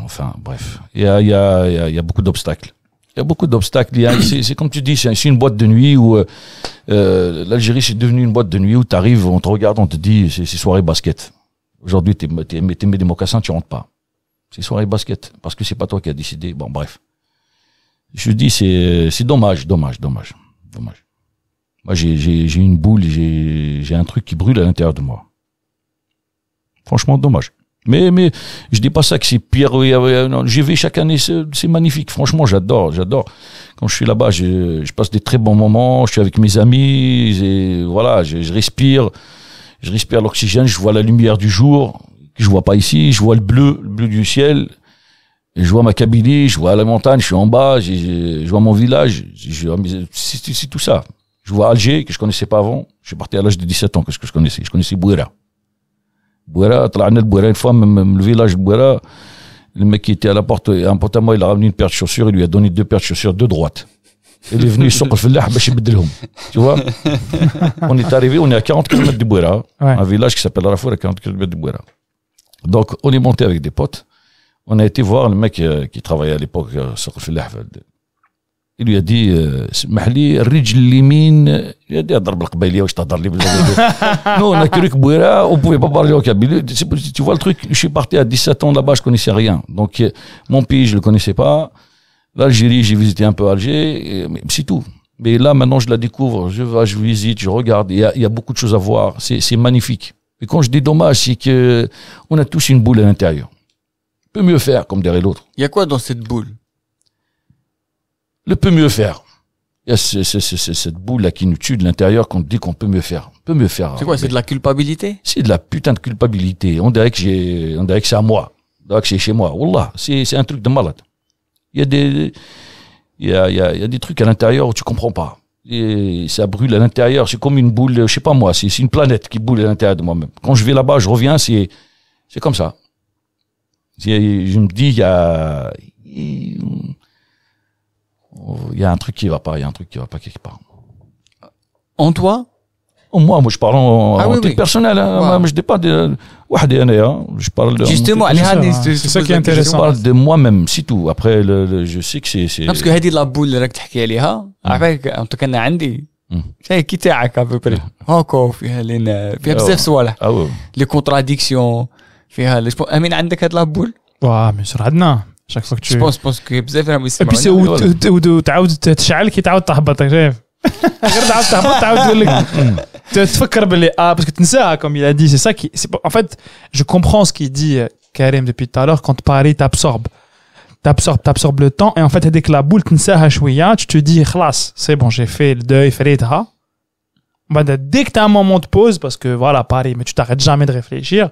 Enfin, bref. Il y a beaucoup d'obstacles. Il y a beaucoup d'obstacles. C'est comme tu dis, c'est une boîte de nuit où l'Algérie c'est devenu une boîte de nuit où t'arrives, on te regarde, on te dit c'est soirée basket. Aujourd'hui, t'es mis des mocassins, tu rentres pas. C'est soirée basket parce que c'est pas toi qui as décidé. Bon, bref. Je dis c'est dommage. Moi, j'ai une boule, j'ai un truc qui brûle à l'intérieur de moi. Franchement, dommage. Mais je dis pas ça que c'est pire. Non, j'y vais chaque année, c'est magnifique. Franchement, j'adore. Quand je suis là-bas, je passe des très bons moments. Je suis avec mes amis. Et voilà, je respire l'oxygène. Je vois la lumière du jour que je vois pas ici. Je vois le bleu du ciel. Et je vois ma Kabylie, je vois la montagne. Je suis en bas. Je vois mon village. C'est tout ça. Je vois Alger que je connaissais pas avant. Je suis parti à l'âge de 17 ans. Qu'est-ce que je connaissais? Je connaissais Bouira. طلعنا البويرة une fois, même le village de Bouira, le mec qui était à la porte, un pote à moi, il a ramené une paire de chaussures, il lui a donné 2 paires de chaussures de droite. Il est venu يسوق الفلاح باش يبدلهم. Tu vois? On est arrivé, on est à 40 km de Bouira, un village qui s'appelle Rafour à 40 km de Bouira. Donc, on est monté avec des potes. On a été voir le mec qui travaillait à l'époque sur الفلاح. Il lui a dit اسمح لي الرجل اليمين il a dit ضرب القبيليه واش تهضر لي non on a cru que Bouira on pouvait pas parler au Kabylie tu vois le truc je suis parti à 17 ans là-bas je connaissais rien donc mon pays je le connaissais pas l'Algérie j'ai visité un peu Alger mais c'est tout mais là maintenant je la découvre je visite je regarde il y a beaucoup de choses à voir c'est magnifique et quand je dis dommage c'est que on a tous une boule à l'intérieur on peut mieux faire comme dirait l'autre il y a quoi dans cette boule? Le peut mieux faire. Il y a cette boule-là qui nous tue de l'intérieur qu'on dit qu'on peut mieux faire. On peut mieux faire. C'est quoi? C'est de la culpabilité? C'est de la putain de culpabilité. On dirait que c'est à moi. On dirait que c'est chez moi. Wallah, c'est un truc de malade. Il y a des trucs à l'intérieur où tu comprends pas. Et ça brûle à l'intérieur. C'est comme une boule, je sais pas moi, c'est une planète qui boule à l'intérieur de moi-même. Quand je vais là-bas, je reviens, c'est comme ça. Je me dis, il y a un truc qui va pas quelque part. En toi? Moi je parle en titre personnel. Hein. Je dis pas de je parle justement, c'est ça qui est intéressant. Je parle de moi-même, c'est tout. Après, je sais que c'est... parce que هذه la boule اللي راك تحكي عليها عفاك انت كان عندي شيء كي تاعك ابوبري هاكو فيها فيها بزاف صوالح لي كونتراديكسيون فيها امين عندك هاد لا بول واه مش عندنا chaque fois que tu pense que بزاف راهم يسمعوا. et puis تعاود تشعل كي تعاود تهبط شايف غير تعاود تهبط تعاود تقول لك تفكر باللي باسكو تنساها comme il a dit c'est ça qui en fait je comprends ce qu'il dit Karim depuis tout à l'heure quand Paris t'absorbe le temps et en fait dès que la boule تنساها شويه tu te dis خلاص c'est bon j'ai fait le deuil فريتها dès que tu as un moment de pause parce que voilà Paris mais tu t'arrêtes jamais de réfléchir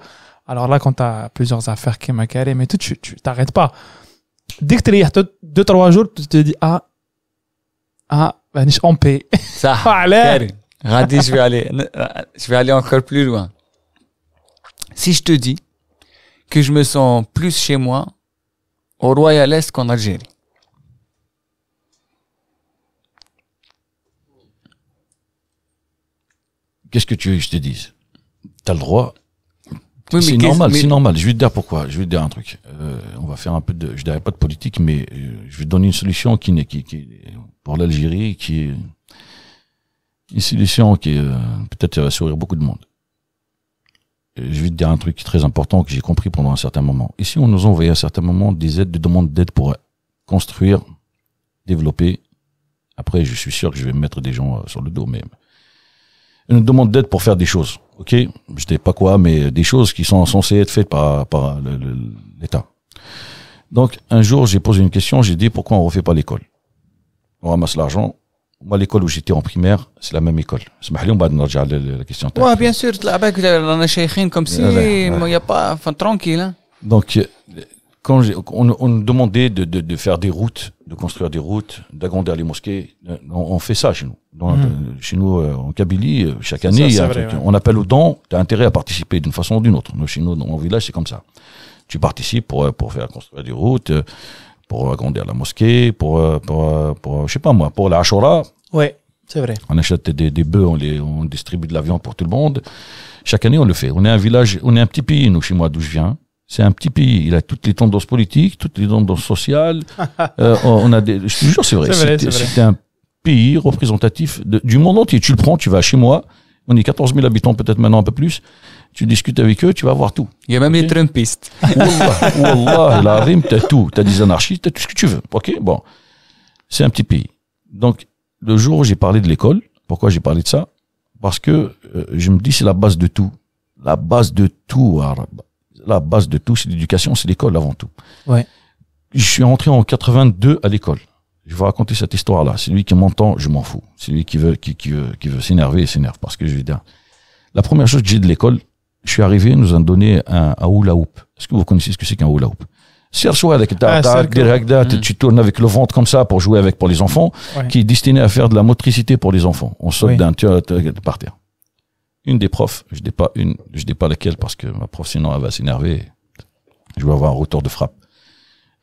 alors là quand tu as plusieurs affaires qui m'accarent mais tout tu t'arrêtes pas dès que tu es 2-3 jours tu te dis مانيش en paix صح كاري غادي je vais aller encore plus loin si je te dis que je me sens plus chez moi au Royal Est qu'en Algérie. Qu'est-ce que tu veux que je te dise? T'as le droit. Oui, c'est normal. Je vais te dire pourquoi. Je vais te dire un truc. On va faire un peu je dirais pas de politique, mais je vais te donner une solution qui pour l'Algérie, qui est une solution qui peut-être va sourire beaucoup de monde. Je vais te dire un truc très important que j'ai compris pendant un certain moment. Ici, on nous envoyait à un certain moment des demandes d'aide pour construire, développer. Après, je suis sûr que je vais mettre des gens sur le dos, mais une demande d'aide pour faire des choses. Ok, je sais pas quoi, mais des choses qui sont censées être faites par l'État. Donc, un jour, j'ai posé une question, j'ai dit pourquoi on refait pas l'école? On ramasse l'argent. Moi, l'école où j'étais en primaire, c'est la même école. اسمح لي بعد نرجع la question. Ouais, bien sûr, تلعب بالك رانا شيخين comme si il y a pas enfin tranquille. Donc quand on nous demandait de faire des routes, de construire des routes, d'agrandir les mosquées, on fait ça chez nous. Chez nous en Kabylie, chaque année, il y a un truc. On appelle aux dons, tu as intérêt à participer d'une façon ou d'une autre. Chez nous, dans mon village, c'est comme ça. Tu participes pour faire construire des routes, pour agrandir la mosquée, pour je sais pas moi, pour la Ashura. Ouais, c'est vrai. On achète des bœufs, on distribue de la viande pour tout le monde. Chaque année, on le fait. On est un village, on est un petit pays, nous, chez moi, d'où je viens. C'est un petit pays. Il a toutes les tendances politiques, toutes les tendances sociales. On a je te jure, c'est vrai. C'est un pays représentatif du monde entier. Tu le prends, tu vas chez moi. On est 14 000 habitants, peut-être maintenant un peu plus. Tu discutes avec eux, tu vas voir tout. Il y a même les Trumpistes. Wallah, la rime, t'as tout. T'as des anarchistes, t'as tout ce que tu veux. Ok, bon. C'est un petit pays. Donc, le jour où j'ai parlé de l'école, pourquoi j'ai parlé de ça? Parce que je me dis c'est la base de tout. La base de tout, arabe. la base de tout, c'est l'éducation, c'est l'école avant tout. Ouais. Je suis entré en 82 à l'école. Je vais raconter cette histoire-là. Celui qui m'entend, je m'en fous. Celui qui veut s'énerver, il s'énerve. Parce que je vais dire, la première chose que j'ai de l'école, je suis arrivé, nous ont donné un hula hoop. Est-ce que vous connaissez ce que c'est qu'un hula hoop? Tu tournes avec le ventre comme ça pour jouer avec pour les enfants, qui est destiné à faire de la motricité pour les enfants. On saute d'un par terre. Une des profs, je dis pas laquelle parce que ma prof sinon elle va s'énerver. Je vais avoir un retour de frappe.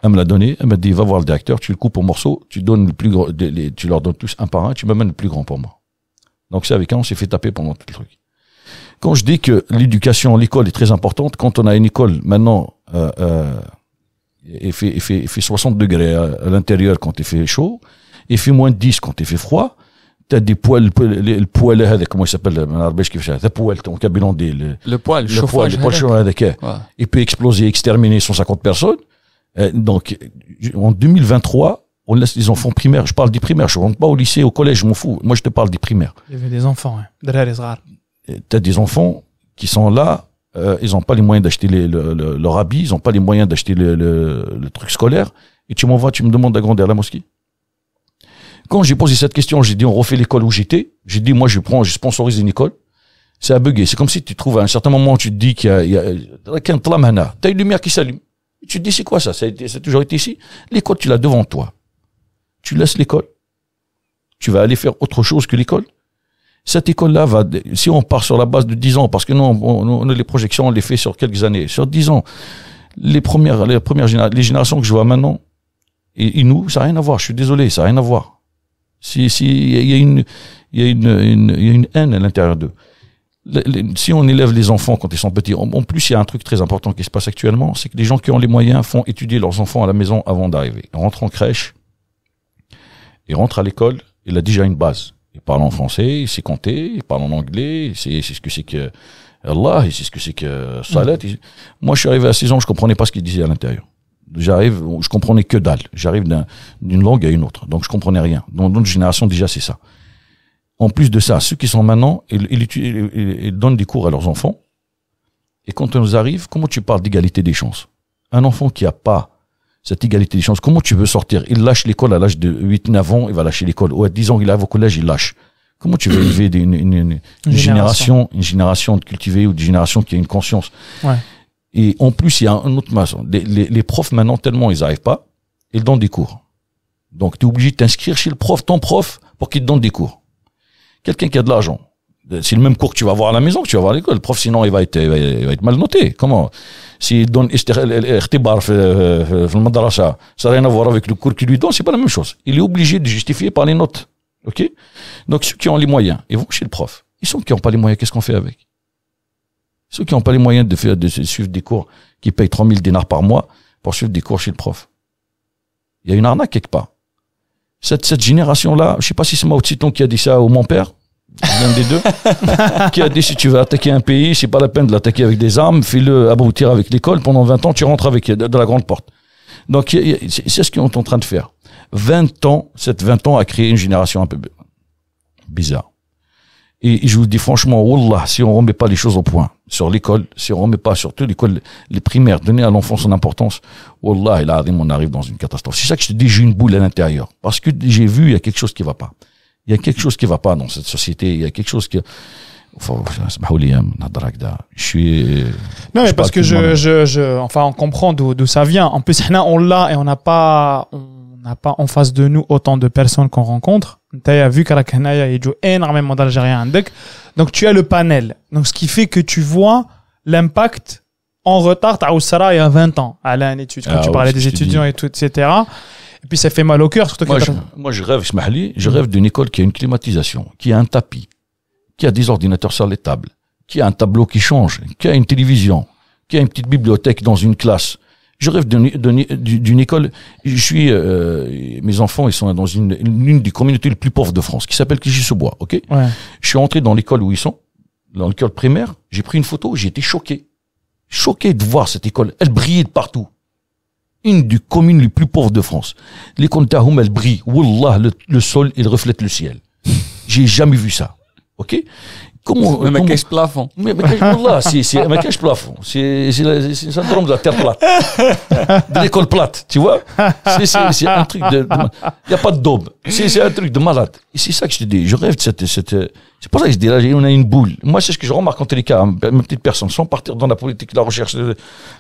Elle me l'a donné, elle m'a dit va voir le directeur, tu le coupes en morceaux, tu donnes le plus gros, tu leur donnes tous un par un, tu m'amènes le plus grand pour moi. Donc c'est avec un, on s'est fait taper pendant tout le truc. Quand je dis que l'éducation, l'école est très importante, quand on a une école maintenant, il fait 60 degrés à l'intérieur quand il fait chaud, il fait moins de 10 quand il fait froid. T'as des poils, le poil, comment il s'appelle, le poil, ton cabinet le poil, il peut exploser, exterminer 150 personnes. Donc, en 2023, on laisse les enfants primaires. Je parle des primaires. Je rentre pas au lycée, au collège, je m'en fous. Moi, je te parle des primaires. Il y avait des enfants, T'as des enfants qui sont là, ils ont pas les moyens d'acheter leur habit, ils ont pas les moyens d'acheter le truc scolaire. Et tu me demandes d'agrandir la mosquée. Quand j'ai posé cette question, j'ai dit on refait l'école où j'étais. J'ai dit moi je sponsorise une école. C'est à bugger. C'est comme si tu trouves à un certain moment tu te dis qu'il y a t'as une lumière qui s'allume. Et tu te dis c'est quoi ça? Ça a toujours été ici. L'école tu l'as devant toi. Tu laisses l'école. Tu vas aller faire autre chose que l'école. Cette école-là si on part sur la base de 10 ans, parce que nous, on a les projections, on les fait sur quelques années. Sur 10 ans, les générations que je vois maintenant, et nous, ça n'a rien à voir. Je suis désolé, ça n'a rien à voir. Il y a une haine à l'intérieur d'eux. Si on élève les enfants quand ils sont petits, en plus, il y a un truc très important qui se passe actuellement, c'est que les gens qui ont les moyens font étudier leurs enfants à la maison avant d'arriver. Ils rentrent en crèche, ils rentrent à l'école, il a déjà une base. Il parle en français, il sait compter, il parle en anglais, il sait ce que c'est que Allah, il sait ce que c'est que Salat. Moi, je suis arrivé à 6 ans, je comprenais pas ce qu'il disait à l'intérieur. Je comprenais que dalle. J'arrive d'une langue à une autre. Donc, je comprenais rien. Dans notre génération, déjà, c'est ça. En plus de ça, ceux qui sont maintenant, ils donnent des cours à leurs enfants. Et quand on nous arrive, comment tu parles d'égalité des chances? Un enfant qui a pas cette égalité des chances, comment tu veux sortir? Il lâche l'école à l'âge de 8-9 ans, il va lâcher l'école. Ou à 10 ans, il arrive au collège, il lâche. Comment tu veux élever une génération de cultivés ou une génération qui a une conscience? Ouais. Et en plus, il y a un autre maçon. Les profs, maintenant, tellement ils arrivent pas, ils donnent des cours. Donc, tu es obligé de t'inscrire chez ton prof, pour qu'il te donne des cours. Quelqu'un qui a de l'argent. C'est le même cours que tu vas avoir à la maison, que tu vas avoir à l'école. Le prof, sinon, il va être mal noté. Comment? S'il donne ikhtibar le madrasa, ça n'a rien à voir avec le cours qu'il lui donne, c'est pas la même chose. Il est obligé de justifier par les notes. OK? Donc, ceux qui ont les moyens, ils vont chez le prof. Ils sont qui n'ont pas les moyens, qu'est-ce qu'on fait avec? Ceux qui n'ont pas les moyens de suivre des cours, qui payent 3000 dinars par mois pour suivre des cours chez le prof. Il y a une arnaque quelque part. Cette génération-là, je sais pas si c'est Mao Tse-tung qui a dit ça ou mon père, l'un des deux, qui a dit si tu veux attaquer un pays, c'est pas la peine de l'attaquer avec des armes, fais-le aboutir avec l'école, pendant 20 ans, tu rentres avec de la grande porte. Donc, c'est ce qu'ils sont en train de faire. 20 ans a créé une génération un peu bizarre. Et je vous dis franchement, wallah, si on remet pas les choses au point sur l'école, si on remet pas surtout l'école, les primaires, donner à l'enfant son importance, wallah, on arrive dans une catastrophe. C'est ça que je te dis, j'ai une boule à l'intérieur. Parce que j'ai vu, il y a quelque chose qui va pas. Il y a quelque chose qui va pas dans cette société. Il y a quelque chose qui, je suis, non, mais parce que enfin, on comprend d'où ça vient. En plus, on l'a et on n'a pas en face de nous autant de personnes qu'on rencontre. Tu as vu qu'à la Kanaya, il y a énormément d'Algériens. Donc, tu as le panel. Donc, ce qui fait que tu vois l'impact en retard. Tu as il y a 20 ans, à une étude, quand tu parlais des étudiants et tout, etc. Et puis, ça fait mal au cœur. Surtout moi, je rêve d'une école qui a une climatisation, qui a un tapis, qui a des ordinateurs sur les tables, qui a un tableau qui change, qui a une télévision, qui a une petite bibliothèque dans une classe. Je rêve d'une école. Mes enfants, ils sont dans l'une des communautés les plus pauvres de France, qui s'appelle Clichy-sous-Bois, ok? Ouais. Je suis entré dans l'école où ils sont, dans l'école primaire, j'ai pris une photo, j'ai été choqué. Choqué de voir cette école. Elle brillait de partout. Une des communes les plus pauvres de France. L'école Tahoum, elle brille. Wallah, le sol, il reflète le ciel. J'ai jamais vu ça. Ok? comment ما كاينش بلافون. Mais والله c'est ما كاينش plafond. C'est syndrome de la terre plate. De l'école plate, tu vois. C'est un truc de il y a pas de daube. C'est un truc de malade. Et c'est ça que je te dis, je rêve de cette c'est pour ça que je dis là on a une boule. Moi c'est ce que je remarque en tous les cas, mes petites personnes sans partir dans la politique, la recherche,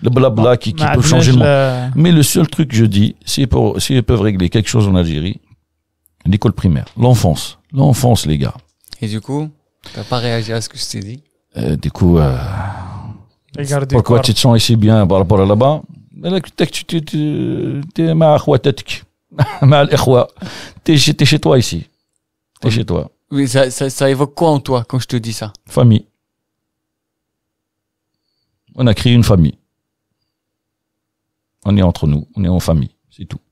le blabla qui peut changer le monde. Mais le seul truc que je dis, s'ils peuvent régler quelque chose en Algérie, l'école primaire, l'enfance les gars. Et du coup, t'as pas réagi à ce que je t'ai dit? Du coup, pourquoi tu te sens ici bien par rapport à là-bas? T'es ma akhwatek, ma al-ikhwa. T'es chez toi ici. T'es chez toi. Oui, ça évoque quoi en toi quand je te dis ça? Famille. On a créé une famille. On est entre nous, on est en famille, c'est tout.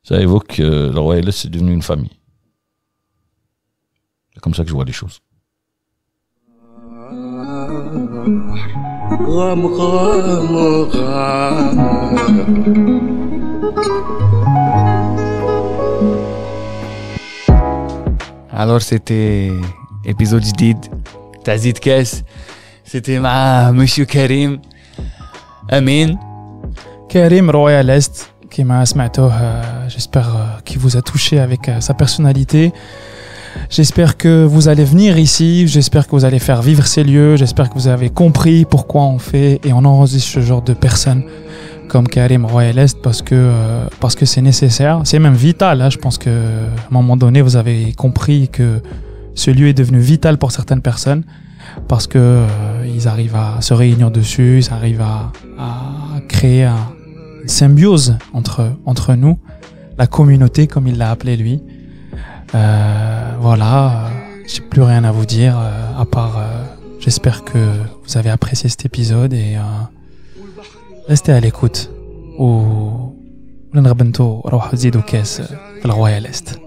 Ça évoque le Royal, c'est devenu une famille. C'est comme ça que je vois les choses. Alors c'était épisode جديد تاع زيد كاس. C'était مع monsieur Karim Amin. Karim Royal Est, qui m'a smato, j'espère qu'il vous a touché avec sa personnalité. J'espère que vous allez venir ici, j'espère que vous allez faire vivre ces lieux, j'espère que vous avez compris pourquoi on fait et on enregistre ce genre de personnes comme Karim Royal Est parce que c'est nécessaire, c'est même vital. Hein. Je pense que à un moment donné vous avez compris que ce lieu est devenu vital pour certaines personnes parce que ils arrivent à se réunir dessus, ils arrivent à créer une symbiose entre nous, la communauté comme il l'a appelé lui. Voilà, j'ai plus rien à vous dire à part j'espère que vous avez apprécié cet épisode et restez à l'écoute ou نغبنتو روحوا تزيدوا كاس في الغواية ليست.